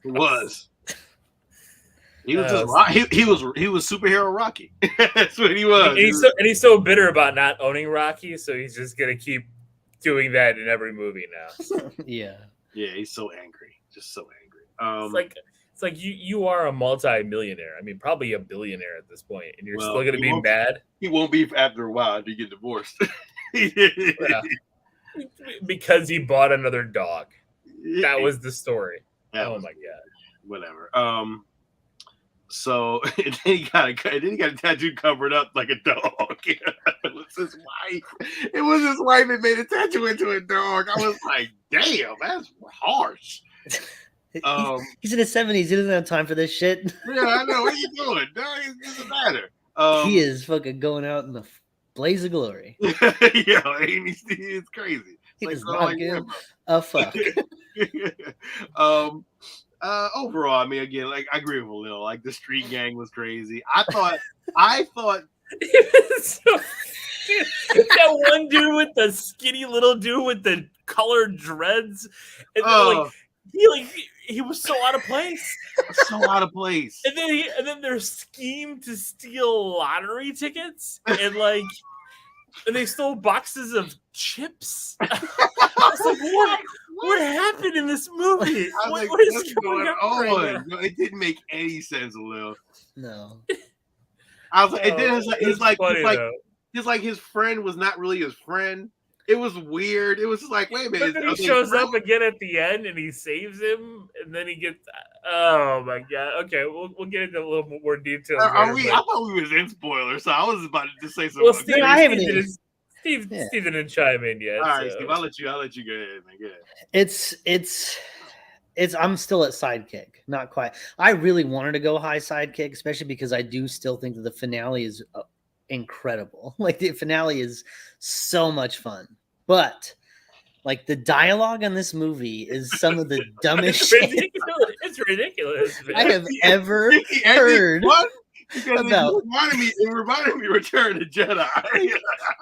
was. He was just he was superhero Rocky. That's what he was. And he's so bitter about not owning Rocky, so he's just gonna keep doing that in every movie now. Yeah, he's so angry, just so angry. It's like you are a multi-millionaire. I mean, probably a billionaire at this point, and you're still gonna be mad. He won't be after a while if you get divorced. Because he bought another dog. That was the story. Oh my god. Whatever. So and then he got a tattoo covered up like a dog. It was his wife. It was his wife that made a tattoo into a dog. I was like, damn, that's harsh. He's in his 70s. He doesn't have time for this shit. Yeah, I know. What are you doing? No, it doesn't matter. He is fucking going out in the blaze of glory. Yeah, it's crazy. He does not give a fuck. Overall, I mean, again, like I agree with Lil. Like the street gang was crazy. I thought that one dude with the skinny little dude with the colored dreads, and he was so out of place. So out of place. And then their scheme to steal lottery tickets and they stole boxes of chips. I was like, what happened in this movie? What is going on? Right no, it didn't make any sense, Lil. No. I was like, it's like his friend was not really his friend. It was weird. It was just like, wait a minute. But then he shows up again at the end and he saves him, and then he gets. Oh my god! Okay, we'll get into a little more detail. I thought we was in spoilers, so I was about to just say something. Well, Steve didn't chime in yet. All right, Steve, I'll let you go ahead, man. Go ahead. It's. I'm still at sidekick, not quite. I really wanted to go high sidekick, especially because I do still think that the finale is incredible. Like the finale is so much fun, but like the dialogue in this movie is some of the dumbest shit it's ridiculous. I have ever heard. It reminded me of Return of the Jedi.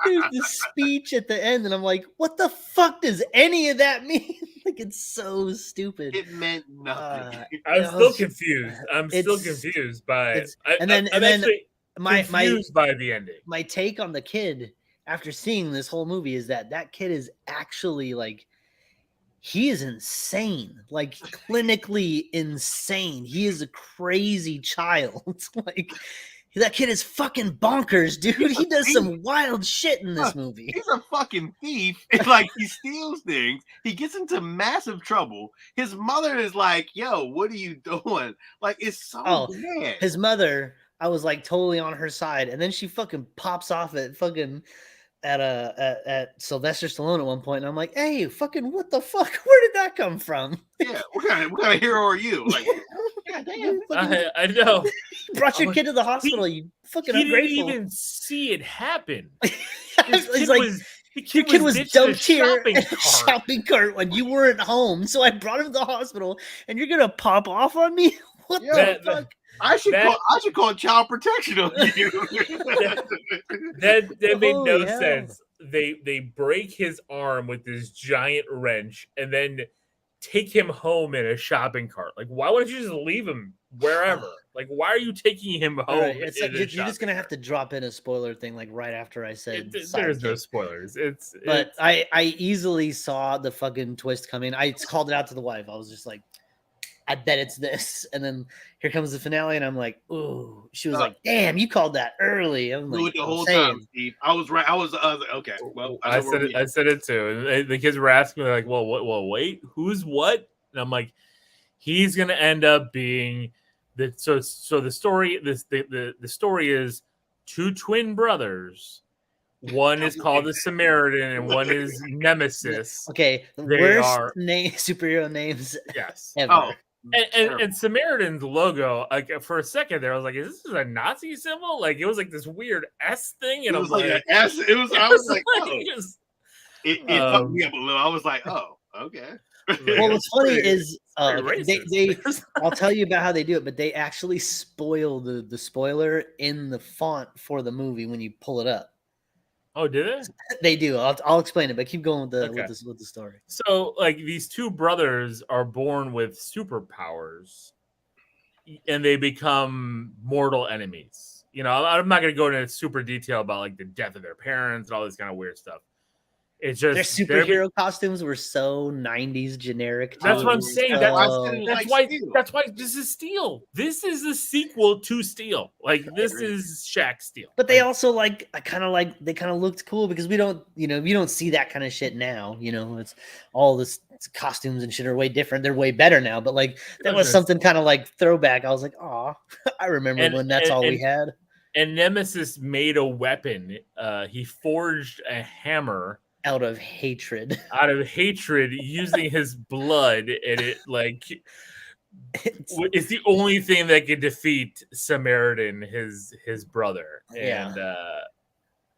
Dude, the speech at the end, and I'm like, what the fuck does any of that mean? Like, it's so stupid. It meant nothing. I'm still confused. I'm still confused by it. My confused by the ending. My take on the kid after seeing this whole movie is that kid is actually like he is insane, like clinically insane. He is a crazy child. Like that kid is fucking bonkers, dude. He does some wild shit in this movie. He's a fucking thief. It's like he steals things. He gets into massive trouble. His mother is like, "Yo, what are you doing?" Like, it's so bad. His mother, I was like totally on her side, and then she fucking pops off at fucking at Sylvester Stallone at one point, and I'm like, "Hey, fucking, what the fuck? Where did that come from?" Yeah, what kind of hero are you? Like, goddamn. I know. You brought your kid to the hospital. You fucking He ungrateful. didn't even see it happen. He's like, your kid was dumped here in a shopping cart when you weren't home, so I brought him to the hospital, and you're gonna pop off on me? What the fuck? I should call child protection on you. that made no sense. They break his arm with this giant wrench and then take him home in a shopping cart. Like, why wouldn't you just leave him wherever? Like, why are you taking him home? Right. It's like you're just gonna have to drop in a spoiler thing, like right after I said. There's no spoilers. But I easily saw the fucking twist coming. I called it out to the wife. I was just like, I bet it's this. And then here comes the finale, and I'm like, ooh. She was like, damn, you called that early. I'm like, the whole time, Steve. I was right. I was like, okay. Well, I said it too. And the kids were asking me like, well, wait, who's what? And I'm like, he's gonna end up being the so the story. The story is two twin brothers. One is called the Samaritan, and one is Nemesis. Okay, the worst superhero names. Yes. Ever. Oh. And Samaritan's logo, like for a second there, I was like, "Is this a Nazi symbol?" Like it was like this weird S thing, and it was like an S. It was. I was like, oh. It fucked me up a little. I was like, oh, okay. Well, what's funny is they I'll tell you about how they do it, but they actually spoil the spoiler in the font for the movie when you pull it up. Oh, did it? They do. I'll explain it, but keep going with the story. So, like, these two brothers are born with superpowers, and they become mortal enemies. You know, I'm not going to go into super detail about like the death of their parents and all this kind of weird stuff. It's just their superhero costumes were so 90s generic. That's what I'm saying. That's why this is Steel. This is the sequel to Steel. Like this is Shaq Steel. But they also they kind of looked cool because we don't see that kind of shit now. You know, it's all this costumes and shit are way different. They're way better now. But like that was something kind of like throwback. I was like, oh, I remember when that's all we had. And Nemesis made a weapon. He forged a hammer. Out of hatred, using his blood, and it it's the only thing that could defeat Samaritan, his brother, and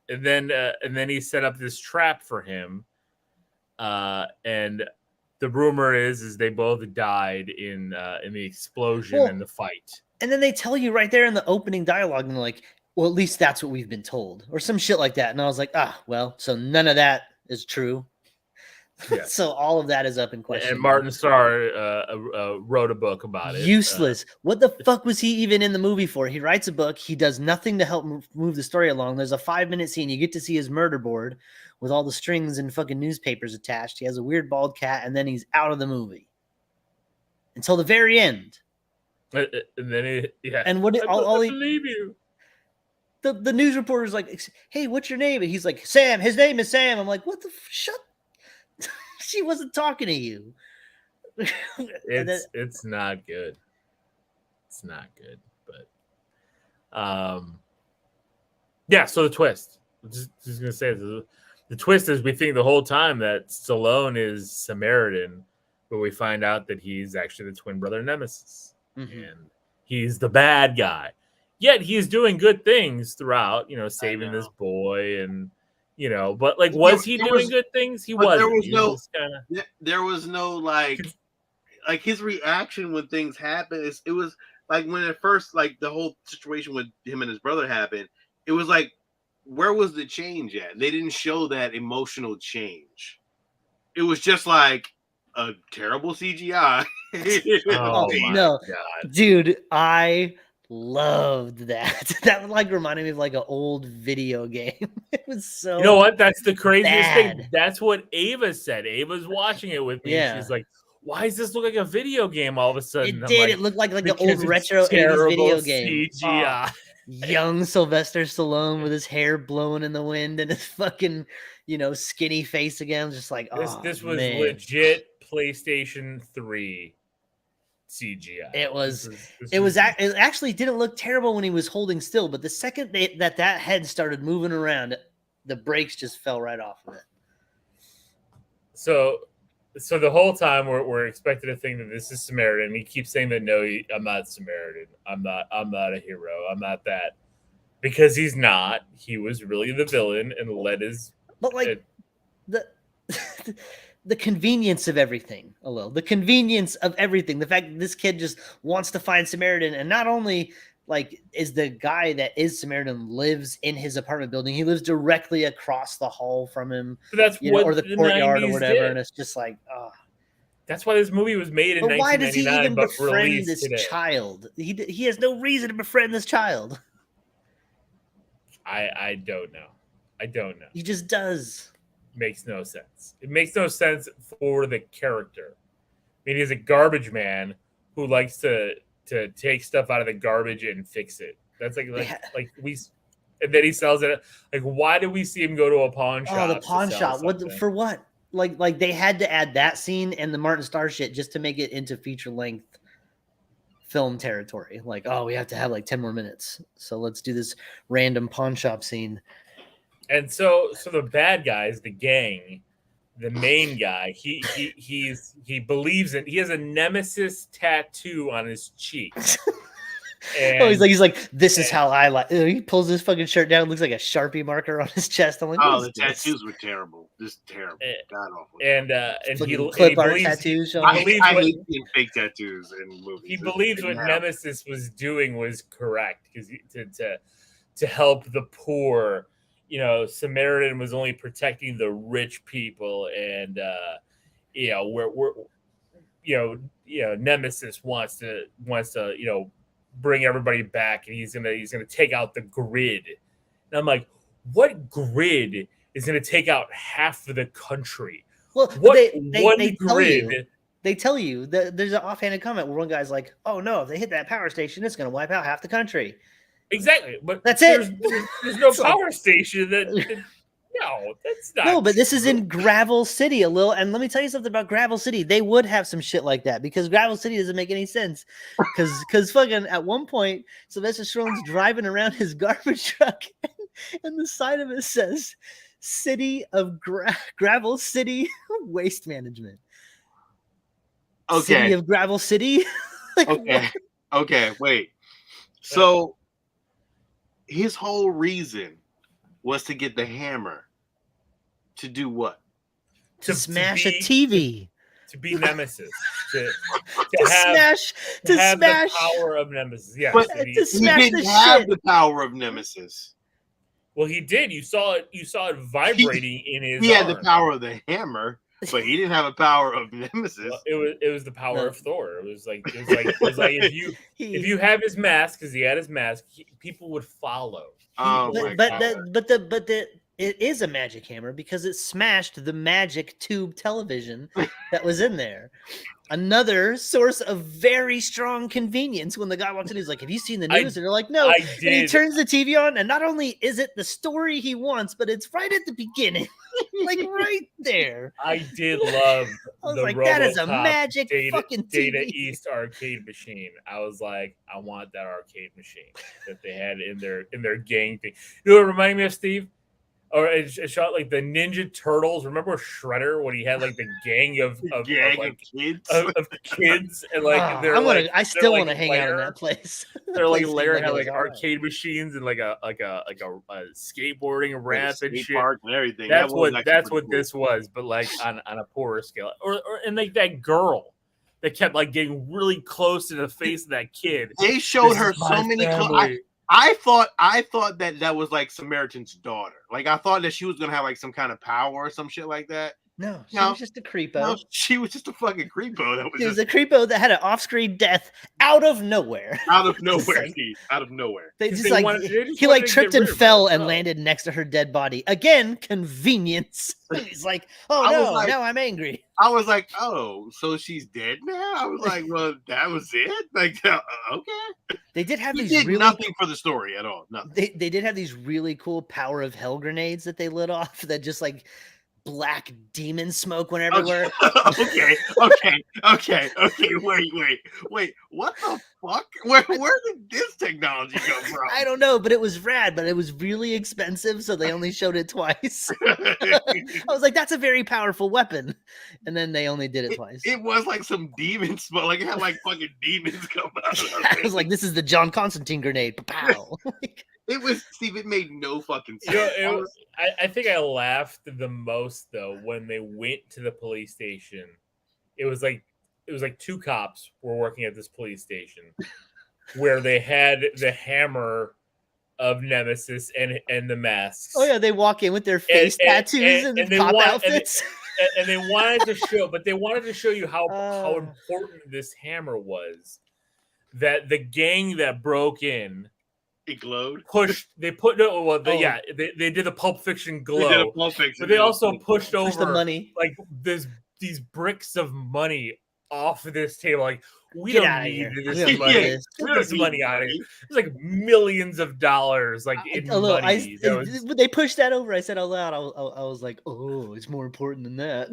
then he set up this trap for him, and the rumor is they both died in the explosion and the fight. And then they tell you right there in the opening dialogue, and they're like, "Well, at least that's what we've been told," or some shit like that. And I was like, well, so none of that is true. Yeah. So all of that is up in question. And Martin Starr wrote a book about it. Useless. What the fuck was he even in the movie for? He writes a book. He does nothing to help move the story along. There's a 5-minute scene. You get to see his murder board with all the strings and fucking newspapers attached. He has a weird bald cat, and then he's out of the movie until the very end. And then And what? I believe you. The news reporter's like, "Hey, what's your name?" And he's like, "Sam." His name is Sam. I'm like, "What the shut?" She wasn't talking to you. It's not good. It's not good, but yeah. So the twist. Just gonna say the twist is we think the whole time that Stallone is Samaritan, but we find out that he's actually the twin brother Nemesis, and he's the bad guy. Yet he's doing good things throughout, saving this boy and, but like, was he doing good things? He wasn't. There was no like his reaction when things happen. It was like when at first, like the whole situation with him and his brother happened, it was like, where was the change at? They didn't show that emotional change. It was just like a terrible CGI. Oh no, God. Dude, I loved that. That like reminded me of like an old video game. It was so You know what? That's the craziest thing. bad. That's what Ava said. Ava's watching it with me. Yeah. She's like, "Why does this look like a video game all of a sudden?" It I'm did. like, It looked like an old because it's retro 80s terrible video game. CGI. Oh, young Sylvester Stallone with his hair blowing in the wind and his fucking, skinny face again. Just like, This was man. legit PlayStation 3 CGI. It actually didn't look terrible when he was holding still, but the second that head started moving around, the brakes just fell right off of it. So the whole time we're expected to think that this is Samaritan. He keeps saying that no, I'm not Samaritan. I'm not a hero. I'm not that, because he's not. He was really the villain and led his. But like the the convenience of everything, the convenience of everything. The fact that this kid just wants to find Samaritan, and not only like is the guy that is Samaritan lives in his apartment building, he lives directly across the hall from him. But that's what or the courtyard or whatever, did. and it's just like, That's why this movie was made in 1999. Why does he even befriend this today. child? He has no reason to befriend this child. I don't know. I don't know. He just does. Makes no sense. It makes no sense for the character. I mean, he's a garbage man who likes to take stuff out of the garbage and fix it. That's and then he sells it. Like, why do we see him go to a pawn shop? Oh, the pawn shop. For what? Like they had to add that scene and the Martin Starr shit just to make it into feature length film territory. Like, oh, we have to have like 10 more minutes, so let's do this random pawn shop scene. And so the bad guys, the gang, the main guy, he believes in. He has a nemesis tattoo on his cheek. And, he's like, this is how I like. He pulls his fucking shirt down. It looks like a Sharpie marker on his chest. I'm like, the tattoos were terrible. Just terrible. God awful. And he clip art tattoos. I hate seeing fake tattoos in movies. He believes what Nemesis was doing was correct, because to help the poor. Samaritan was only protecting the rich people, and Nemesis wants to bring everybody back, and he's gonna take out the grid. And I'm like, what grid is gonna take out half of the country? Well, they grid? They tell you that there's an offhanded comment where one guy's like, "Oh no, if they hit that power station, it's gonna wipe out half the country." Exactly, but that's it. There's no power station that. No, that's not. No, but this is true. in Gravel City, and let me tell you something about Gravel City. They would have some shit like that, because Gravel City doesn't make any sense. Because fucking at one point, Sylvester Stallone's driving around his garbage truck, and the side of it says "City of Gravel City Waste Management." Okay. City of Gravel City. Okay. Wait. So his whole reason was to get the hammer to do what? To smash a TV. To be Nemesis. To have the power of Nemesis. Yeah. But he didn't have the power of Nemesis. Well, he did. You saw it vibrating in his. He had the power of the hammer, but he didn't have a power of Nemesis. Well, it was the power of Thor. It was like if you have his mask, because he had his mask, people would follow. It is a magic hammer, because it smashed the magic tube television that was in there. Another source of very strong convenience. When the guy walks in, he's like, "Have you seen the news?" And they're like, "No." And he turns the TV on, and not only is it the story he wants, but it's right at the beginning. Like right there. I did love I was like, that is a magic fucking TV. Data East arcade machine. I was like, I want that arcade machine that they had in their gang thing. You know what it reminded me of, Steve? Or it shot like the Ninja Turtles. Remember Shredder when he had like the gang of kids and like I still want to hang out in that place. They're like Lair had like arcade machines and like a skateboarding ramp and shit. Park and everything. That's what this was, but like on a poorer scale. Or and like that girl that kept like getting really close to the face of that kid. They showed her so many. I thought that was like Samaritan's daughter. Like I thought that she was gonna have like some kind of power or some shit like that. No, she No, was just a creepo. No, she was just a fucking creepo. That was She was just a creepo that had an off-screen death out of nowhere. out of Just nowhere. like- Steve, out of nowhere. They 'Cause just they like wanted- they just he wanted like to tripped get and rid of her, fell that's and all. landed next to her dead body. Again, convenience. He's like, oh I was no, like- now I'm angry. I was like, oh, so she's dead now? I was like, well, that was it? Like, okay. They did have He these did really nothing for the story at all. Nothing. they did have these really cool power of hell grenades that they lit off that just like black demon smoke went everywhere. Okay. Wait. What the fuck? Where did this technology come from? I don't know, but it was rad, but it was really expensive, so they only showed it twice. I was like, that's a very powerful weapon. And then they only did it twice. It was like some demon smoke. Like it had like fucking demons come out of I it. was like, this is the John Constantine grenade. Pow. It was, Steve, it made no fucking You sense. know, I think I laughed the most though when they went to the police station. It was like two cops were working at this police station where they had the hammer of Nemesis and the masks. Oh yeah, they walk in with their face tattoos and they cop want- outfits. and they wanted to show you how Uh. important this hammer was. That the gang that broke in It glowed. they did the Pulp Fiction They did a glow, Pulp Fiction. but they also pushed Push the over money. like these bricks of money off of this table. Like we Get don't outta need here. this We don't money. need this. Get this money out of here. There's like millions of dollars like in Although money. they pushed that over. I said out loud. I was like, oh, it's more important than that.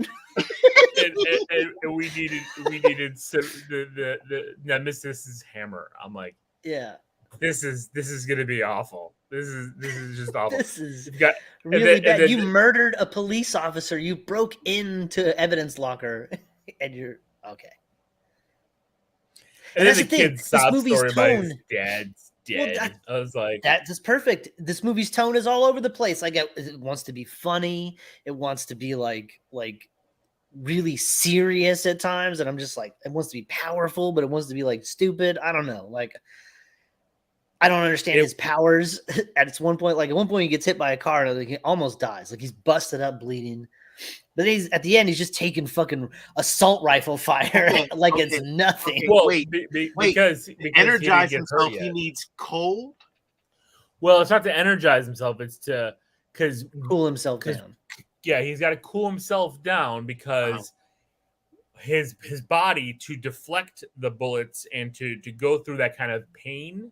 and we needed the Nemesis's hammer. I'm like, Yeah, this is gonna be awful. This is just awful. this is You've got really then- bad. then- You murdered a police officer. You broke into evidence locker, and you're okay. and then that's the the thing, kid's this sob movie's story about his tone- dad's Well, dead. I was like, That's perfect. This movie's tone is all over the place. Like it wants to be funny. It wants to be like really serious at times, and I'm just like, it wants to be powerful, but it wants to be like stupid. I don't know. Like, I don't understand his powers. At one point, like at one point, he gets hit by a car and he almost dies. Like he's busted up, bleeding. But he's at the end, he's just taking fucking assault rifle fire like it's nothing. well, wait, because he didn't energize get hurt himself. He yet. needs cold. Well, it's not to energize himself. It's to because Cool himself 'cause- down. yeah, he's got to cool himself down because his body to deflect the bullets and to go through that kind of pain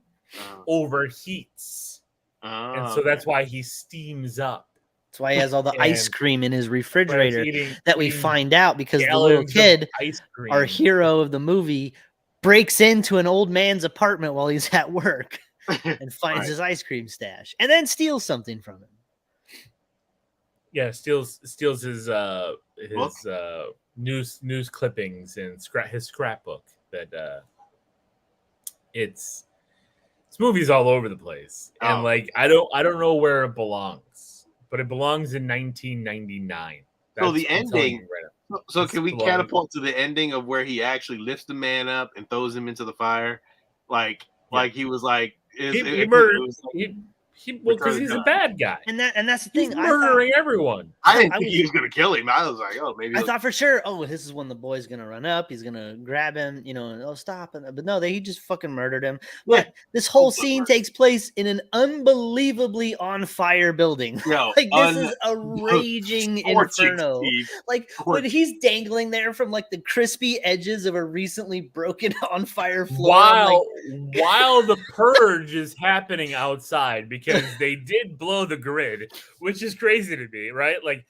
overheats, and so that's why he steams up. That's why he has all the ice And- cream in his But refrigerator eating- that we eating find out because the little gallons of kid, ice cream. our hero of the movie, breaks into an old man's apartment while he's at work and finds Right. his ice cream stash and then steals something from him. Yeah, steals his Book? news clippings and his scrapbook. That it's this movie's all over the place, and Oh. like I don't know where it belongs, but it belongs in 1999. So the I'm telling ending- you right now. So It's can we blown. catapult to the ending of where he actually lifts the man up and throws him into the fire, like he was like He murdered. Well, because Return he's of a God. bad guy. And that's the He's thing. murdering everyone. I didn't I think was- he was gonna kill him. I was like, oh, maybe. I thought for sure, oh, this is when the boy's gonna run up. He's gonna grab him, and oh, stop. But no, he just fucking murdered him. Yeah. But this whole Open scene murder. takes place in an unbelievably on fire building. no, Like this is a raging scorching, inferno. Steve. Like when he's dangling there from like the crispy edges of a recently broken on fire floor. I'm like, While the purge is happening outside, because they did blow the grid, which is crazy to me, right? Like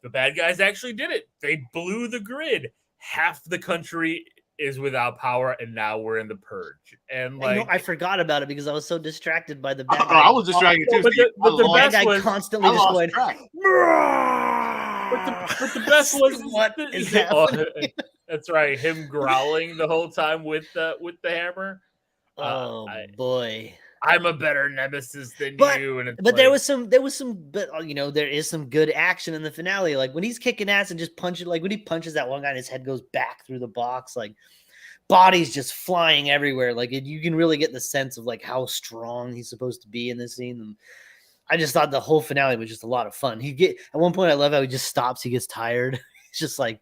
the bad guys actually did it. They blew the grid. Half the country is without power, and now we're in the purge. And I know, like I forgot about it because I was so distracted by the bad I was distracted too. but Steve. the I best guy was- constantly I just lost going. track. but the best was What is Oh, happening? that's right, him growling the whole time with the hammer. Oh I- boy. I'm a better nemesis than But- you. And it's But there like- was some, but there is some good action in the finale. Like when he's kicking ass and just punching, like when he punches that one guy and his head goes back through the box, like bodies just flying everywhere. Like you can really get the sense of like how strong he's supposed to be in this scene. And I just thought the whole finale was just a lot of fun. At one point, I love how he just stops. He gets tired. He's just like,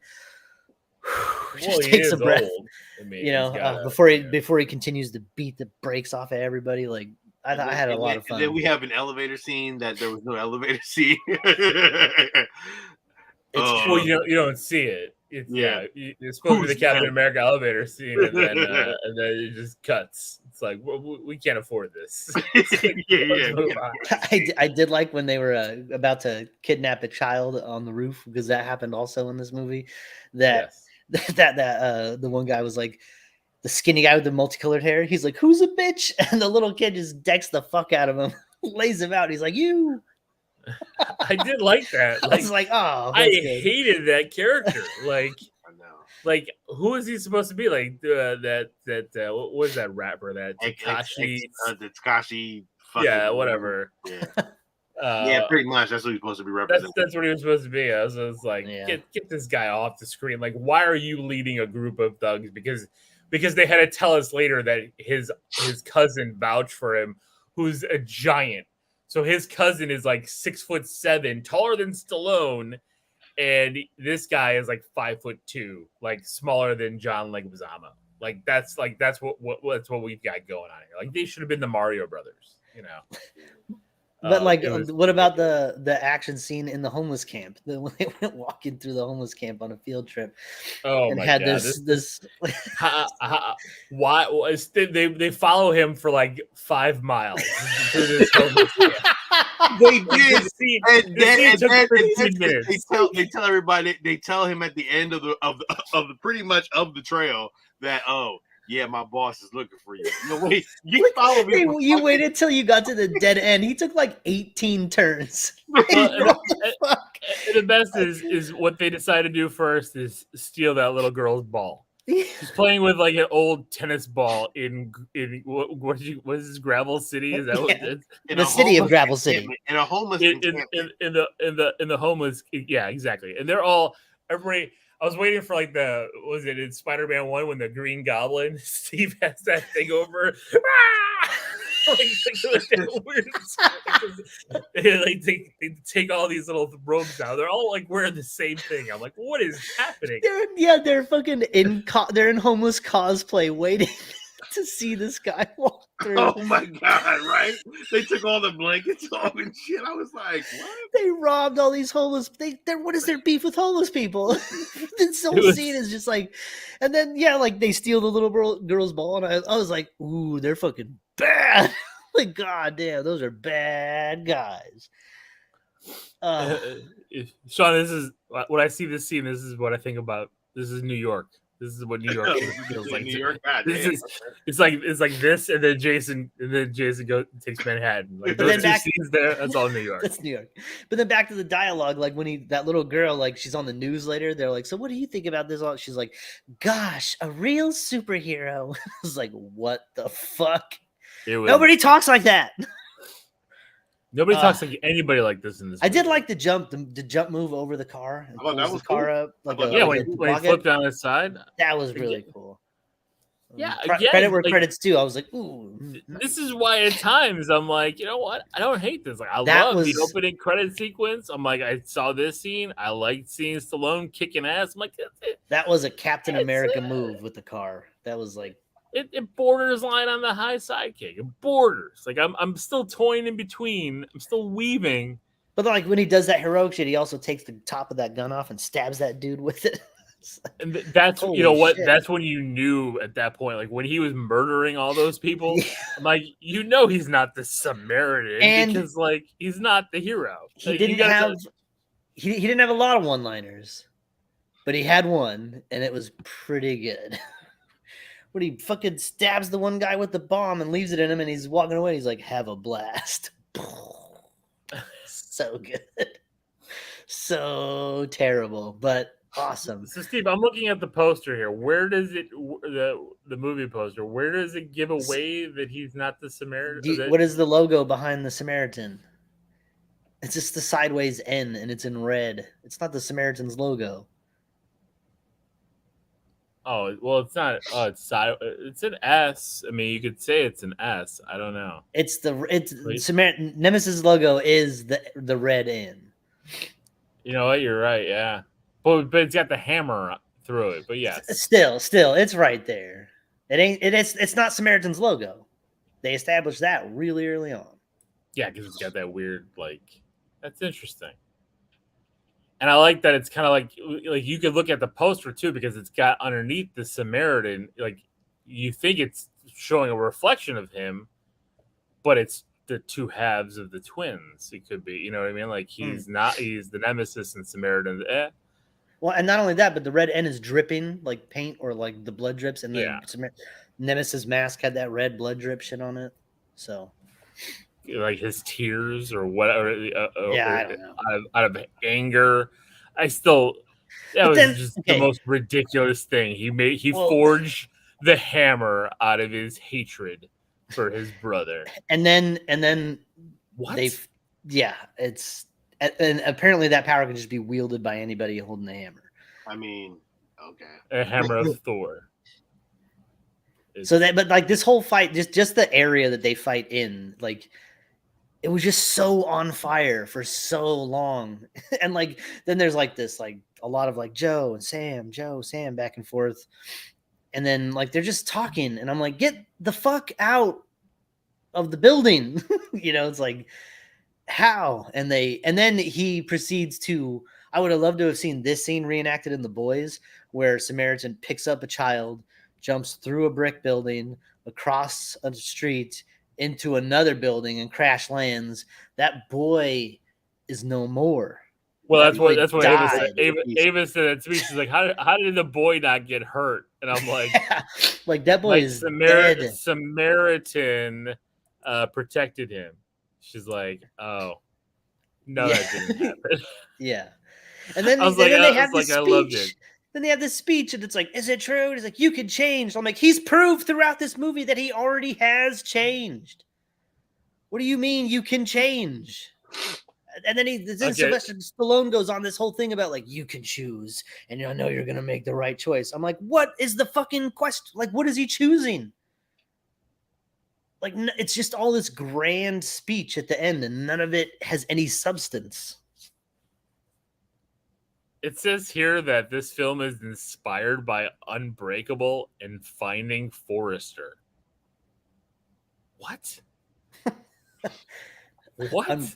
just he takes a is breath. old. I mean, he's gotta, Before he continues to beat the brakes off of everybody. Like I had a lot of fun. And then we have an elevator scene that there was no elevator scene. Well, you don't see it. It's it's supposed to be the Captain America elevator scene, and then it just cuts. It's like we can't afford this. Like, I did like when they were about to kidnap a child on the roof, because that happened also in this movie. That the one guy was like, the skinny guy with the multicolored hair. He's like, "Who's a bitch?" And the little kid just decks the fuck out of him, lays him out. He's like, "You." I did like that. I was like, "Oh, I hated that character." Like, who is he supposed to be? Like what was that rapper? That Tekashi. Yeah, whatever. Yeah, pretty much. That's what he's supposed to be representing. That's what he was supposed to be. I was like, get this guy off the screen. Like, why are you leading a group of thugs? Because they had to tell us later that his cousin vouched for him, who's a giant. So his cousin is like 6'7", taller than Stallone, and this guy is like 5'2", like smaller than John Leguizamo. Like that's what we've got going on here. Like they should have been the Mario Brothers, you know. But what about the action scene in the homeless camp? When they went walking through the homeless camp on a field trip, and had this why they follow him for like 5 miles through this homeless camp. They did. They tell everybody. They tell him at the end of the pretty much of the trail that yeah, my boss is looking for you. Wait, you follow me. You waited till you got to the dead end. He took like 18 turns. And the best is what they decide to do first is steal that little girl's ball. She's playing with like an old tennis ball in what is this, Gravel City? Is that what it is? The city of Gravel City. In a homeless in the homeless, yeah, exactly. And they're all everybody. I was waiting for like was it in Spider-Man 1 when the Green Goblin Steve has that thing over. They take all these little robes out. They're all like wearing the same thing. I'm like, what is happening? They're fucking they're in homeless cosplay waiting to see this guy walk through. Oh my god, right? They took all the blankets off and shit. I was like, what? They robbed all these homeless. What is their beef with homeless people? This whole scene is just like, and then like they steal the little girl's ball, and I was like, ooh, they're fucking bad. Like, god damn, those are bad guys. Sean, this is when I see this scene. This is what I think about. This is New York. This is what New York feels like. New York, it's like this, and then Jason takes Manhattan. Like those two scenes there, that's all New York. That's New York. But then back to the dialogue, like when that little girl, like she's on the news later. They're like, "So what do you think about this?" She's like, "Gosh, a real superhero." I was like, "What the fuck?" Nobody talks like that. Nobody talks like anybody like this in this movie. I did like the jump move over the car and pulls the car up. Like when he flipped down his side. That was really cool. Yeah, credit where credit's due. I was like, ooh. This is why at times I'm like, you know what? I don't hate this. Like I love the opening credit sequence. I'm like, I saw this scene. I liked seeing Stallone kicking ass. I'm like, that's it. That was a Captain America move with the car. That was like it borders line on the high sidekick. It borders. Like I'm still toying in between. I'm still weaving. But like when he does that heroic shit, he also takes the top of that gun off and stabs that dude with it. And that's what shit. That's when you knew at that point, like when he was murdering all those people. I'm like, he's not the Samaritan because like he's not the hero. He didn't have he didn't have a lot of one-liners, but he had one, and it was pretty good. When he fucking stabs the one guy with the bomb and leaves it in him, and he's walking away, he's like, "Have a blast." So good, so terrible, but awesome. So Steve, I'm looking at the poster here. Where does the movie poster? Where does it give away that he's not the Samaritan? What is the logo behind the Samaritan? It's just the sideways N, and it's in red. It's not the Samaritan's logo. Oh well, it's not. It's an S. I mean, you could say it's an S. I don't know. It's Wait, Samaritan Nemesis logo is the red N. you know what? You're right. Yeah, but it's got the hammer through it. But yes, Still, it's right there. It's not Samaritan's logo. They established that really early on. yeah, because it's got that weird like. That's interesting. And I like that it's kind of like you could look at the poster too because it's got underneath the Samaritan like you think it's showing a reflection of him, but it's the two halves of the twins. It could be, you know what I mean? Like he's the Nemesis and Samaritan. Well, and not only that, but the red N is dripping like paint or like the blood drips, and Yeah, the Nemesis mask had that red blood drip shit on it. So like his tears or whatever, yeah, or I don't know. out of anger. I still that But was then just the okay, most ridiculous thing. He well, forged the hammer out of his hatred for his brother. and then What? yeah, it's and apparently that power can just be wielded by anybody holding a hammer. I mean, okay. A hammer of Thor. So that, but like this whole fight, just the area that they fight in, like it was just so on fire for so long, and like then there's like this like a lot of like Joe, Sam back and forth, and then like they're just talking, and I'm like, get the fuck out of the building, it's like how, and then he proceeds to. I would have loved to have seen this scene reenacted in The Boys, where Samaritan picks up a child, jumps through a brick building, across a street, into another building, and crash lands. That boy is no more. Well, That boy that's what Ava said. died. Ava said that to me. She's like, how did the boy not get hurt? And I'm like, like that boy like is dead. Samaritan protected him. She's like, oh no, that didn't happen. Yeah. And then, I then they was have this like, I loved it. speech. Then they have this speech, and it's like, is it true? And he's like, you can change. I'm like, he's proved throughout this movie that he already has changed. What do you mean you can change? And then Sylvester Stallone goes on this whole thing about like, you can choose, and I know you're gonna make the right choice. I'm like, what is the fucking question? Like, what is he choosing? Like, it's just all this grand speech at the end, and none of it has any substance. It says here that this film is inspired by Unbreakable and Finding Forrester. What? What?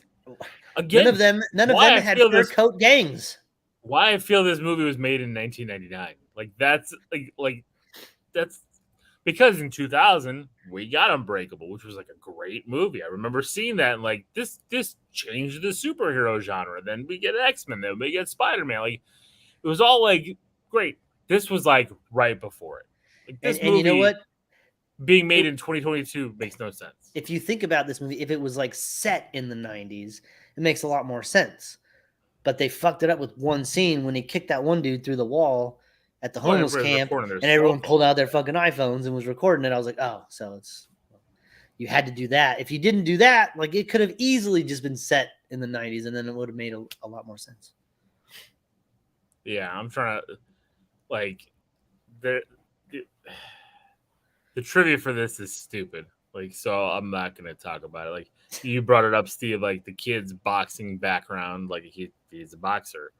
Again, none of them had fur coat gangs. Why I feel this movie was made in 1999. Like that's because in 2000 we got Unbreakable, which was like a great movie. I remember seeing that and like this changed the superhero genre. Then we get X-Men, then we get Spider-Man. Like it was all like great. This was like right before it. Like this movie, you know what? Being made in 2022 makes no sense. If you think about this movie, if it was like set in the 90s, it makes a lot more sense. But they fucked it up with one scene when he kicked that one dude through the wall at the homeless camp, and everyone pulled out their fucking iPhones and was recording it. I was like, oh, so you had to do that. If you didn't do that, like it could have easily just been set in the 90s, and then it would have made a lot more sense. Yeah, I'm trying to like the trivia for this is stupid. Like, so I'm not gonna talk about it. Like you brought it up, Steve. Like the kid's boxing background, like he's a boxer.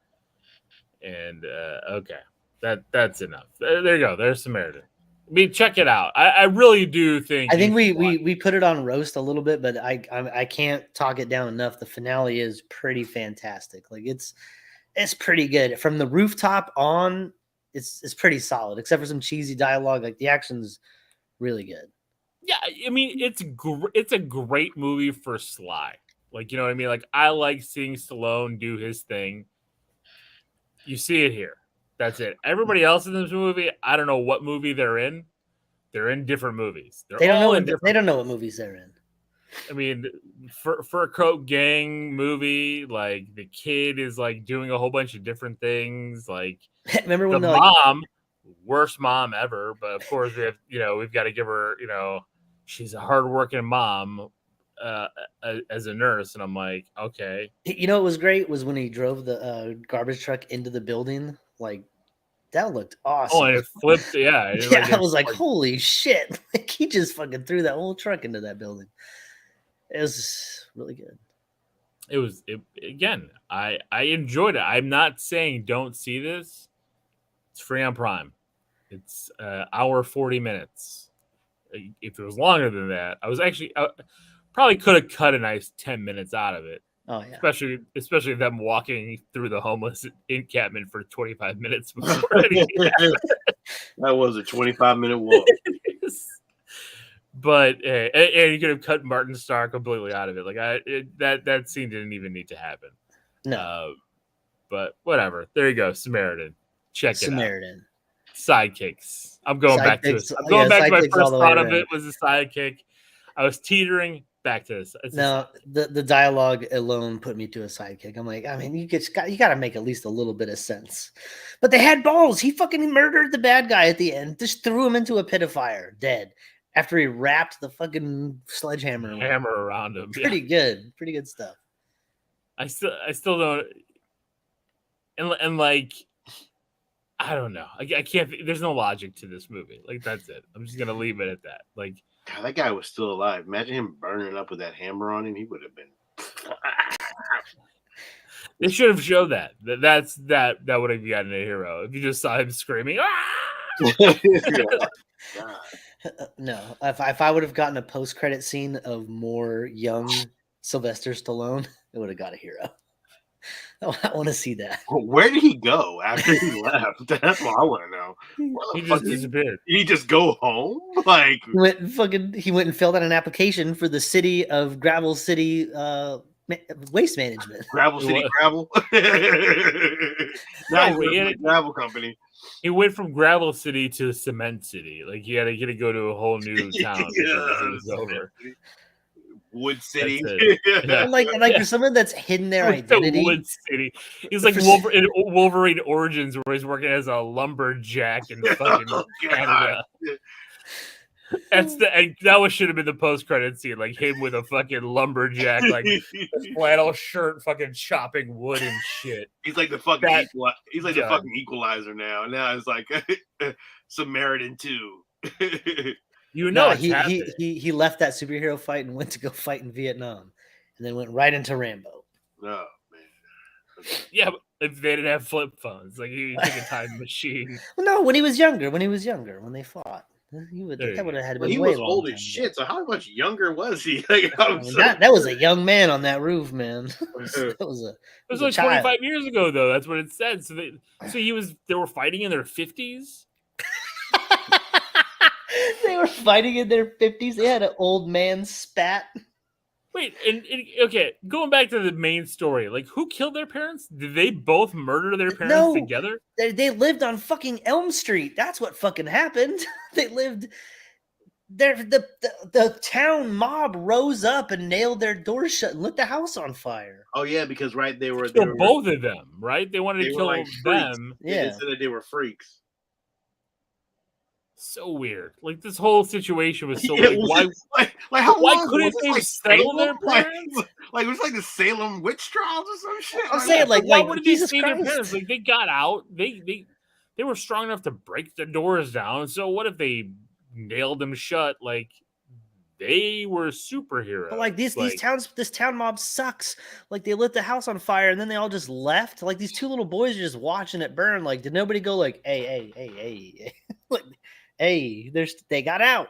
And okay, that's enough. There you go. There's Samaritan. I mean, check it out. I really do think. I think we put it on roast a little bit, but I can't talk it down enough. The finale is pretty fantastic. Like it's pretty good from the rooftop on. It's pretty solid, except for some cheesy dialogue. Like the action's really good. Yeah, I mean it's a great movie for Sly. Like you know what I mean. Like I like seeing Stallone do his thing. You see it here. That's it. Everybody else in this movie, I don't know what movie they're in. They're in different movies. They don't know what movies they're in. I mean, for a coat gang movie, like the kid is like doing a whole bunch of different things. Like remember when the mom, worst mom ever, but of course we have we've got to give her she's a hardworking mom as a nurse, and I'm like, okay. What was great was when he drove the garbage truck into the building, like That looked Oh, awesome. and it flipped. Yeah, it, Yeah, I it was like, flipped. holy shit. Like, he just fucking threw that whole truck into that building. It was really good. It was again. I enjoyed it. I'm not saying don't see this. It's free on Prime. It's hour 40 minutes. If it was longer than that, I was actually probably could have cut a nice 10 minutes out of it. Oh yeah. Especially them walking through the homeless encampment for 25 minutes before anything happened. That was a 25-minute walk. But and you could have cut Martin Starr completely out of it. Like that scene didn't even need to happen. No. But whatever. There you go, Samaritan. Check Samaritan. it out. Sidekicks. I'm going back to Sidekicks, it. I'm going back to my sidekicks all first the way thought of around. it was a sidekick. I was teetering back to this. It's a No, sidekick. the dialogue alone put me to a sidekick. I'm like, I mean, you got to make at least a little bit of sense. But they had balls. He fucking murdered the bad guy at the end. Just threw him into a pit of fire, dead. After he wrapped the fucking sledgehammer around him. Pretty good stuff. I still don't. And like, I don't know. I can't. There's no logic to this movie. Like, that's it. I'm just gonna leave it at that. Like, God, that guy was still alive. Imagine him burning up with that hammer on him. He would have been. They should have showed that. That would have gotten a hero if you just saw him screaming. No, if I would have gotten a post-credit scene of more young Sylvester Stallone, it would have got a hero. I want to see that. Where did he go after he left? That's what I want to know. He just disappeared. Did he just go home? Like he went and filled out an application for the city of Gravel City waste management. Gravel City Gravel. Now he had a gravel company. He went from Gravel City to Cement City. Like he had to go to a whole new town. It was over. Wood City. Yeah. Like for someone that's hidden their identity. Wood City. He's like Wolverine Origins, where he's working as a lumberjack in fucking Canada. That should have been the post-credit scene, like him with a fucking lumberjack, like flannel shirt, fucking chopping wood and shit. He's like the fucking the fucking equalizer now. Now it's like Samaritan 2. You know, he left that superhero fight and went to go fight in Vietnam, and then went right into Rambo. Oh man, yeah, but if they didn't have flip phones, like he took a time machine. Well, no, when he was younger, when they fought, he would have had to be. He was old as shit. So how much younger was he? Like, that was a young man on that roof, man. It was like 25 years ago, though. That's what it said. So they were fighting in their 50s. They were fighting in their 50s. They had an old man spat. Wait, and okay, going back to the main story, like who killed their parents? Did they both murder their parents together? They lived on fucking Elm Street. That's what fucking happened. They lived there. The town mob rose up and nailed their doors shut and lit the house on fire. Oh yeah, because they were both of them, right? They wanted to kill them. Yeah, they said that they were freaks. So weird. Like this whole situation was so weird. Why couldn't they settle their parents? Like it was like the Salem witch trials or some shit. I'm saying why would they see their parents? Like they got out. They were strong enough to break the doors down. So what if they nailed them shut? Like they were superheroes. But like this town mob sucks. Like they lit the house on fire and then they all just left. Like these two little boys are just watching it burn. Like did nobody go like, hey, like, hey, they got out.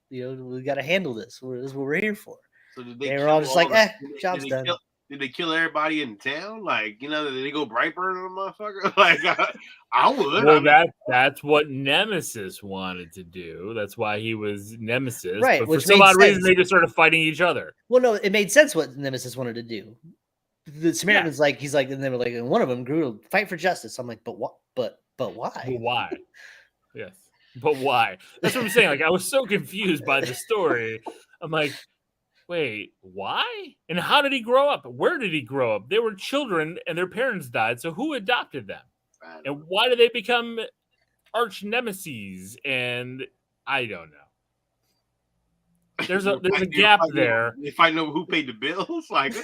You know, we got to handle this. This is what we're here for. So they were all just like, job's done. Did they kill everybody in town? Like, you know, did they go Brightburn on a motherfucker? Like, I would. Well, that's what Nemesis wanted to do. That's why he was Nemesis. Right. But for some odd reason, they just started fighting each other. Well, no, it made sense what Nemesis wanted to do. The Samaritan's like, he's like, and they were like, and one of them grew to fight for justice. I'm like, but what? But why? But why? Yes. But why? That's what I'm saying. Like, I was so confused by the story. I'm like, wait, why? And how did he grow up? Where did he grow up? They were children and their parents died. So who adopted them? And why did they become arch nemesis? And I don't know. There's a gap there. If I know who paid the bills, like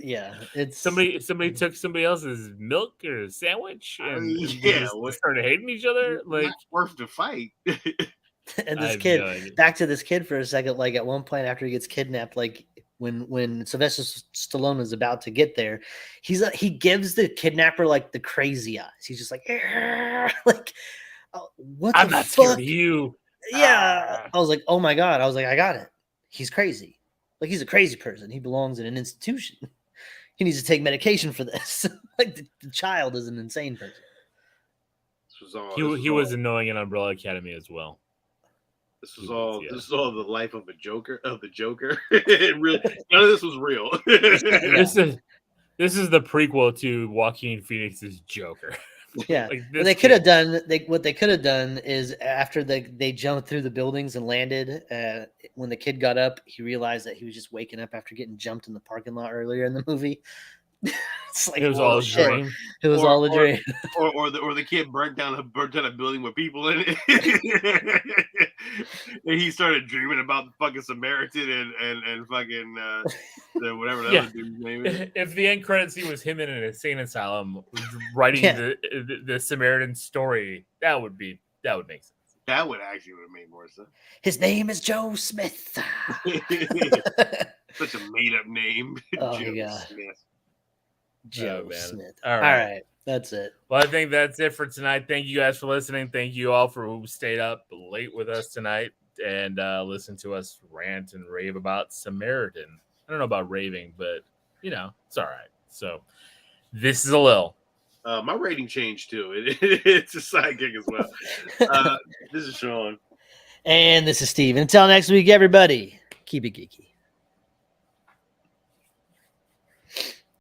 Yeah, it's Somebody took somebody else's milk or sandwich I and, mean, and they yeah, just what, started hating each other. not Like, worth the fight. and I this have kid. no idea. Back to this kid for a second. Like at one point after he gets kidnapped, like when Sylvester Stallone is about to get there, he gives the kidnapper like the crazy eyes. He's just like, "Arr!" Like, oh, what I'm the not scared fuck? of you. Yeah, Ah. I was like, oh my god. I was like, I got it. He's crazy. Like he's a crazy person. He belongs in an institution. He needs to take medication for this. Like the child is an insane person. He was annoying in Umbrella Academy as well. This He was was, all. yeah. This is all the life of a Joker. Of the Joker. Really, none of this was real. Yeah. This is the prequel to Joaquin Phoenix's Joker. Yeah. Like What this they could have kid. done is after they jumped through the buildings and landed, when the kid got up, he realized that he was just waking up after getting jumped in the parking lot earlier in the movie. It's like, It was oh, all a shit. dream. It was all a dream. Or the kid burnt down a building with people in it. And he started dreaming about the fucking Samaritan and fucking whatever the Yeah. other dude's name is. If the end credit scene was him in an insane asylum writing Yeah. the Samaritan story, that would make sense. That would actually have made more sense. His name is Joe Smith. Such a made up name. Oh, Joe yeah. Smith. Joe Oh, man. Smith. All All right. right. That's it. Well, I think that's it for tonight. Thank you guys for listening. Thank you all for who stayed up late with us tonight and listened to us rant and rave about Samaritan. I don't know about raving, but it's all right. So this is a Lil. My rating changed too. It's a sidekick as well. This is Sean. And this is Steve. Until next week, everybody, keep it geeky.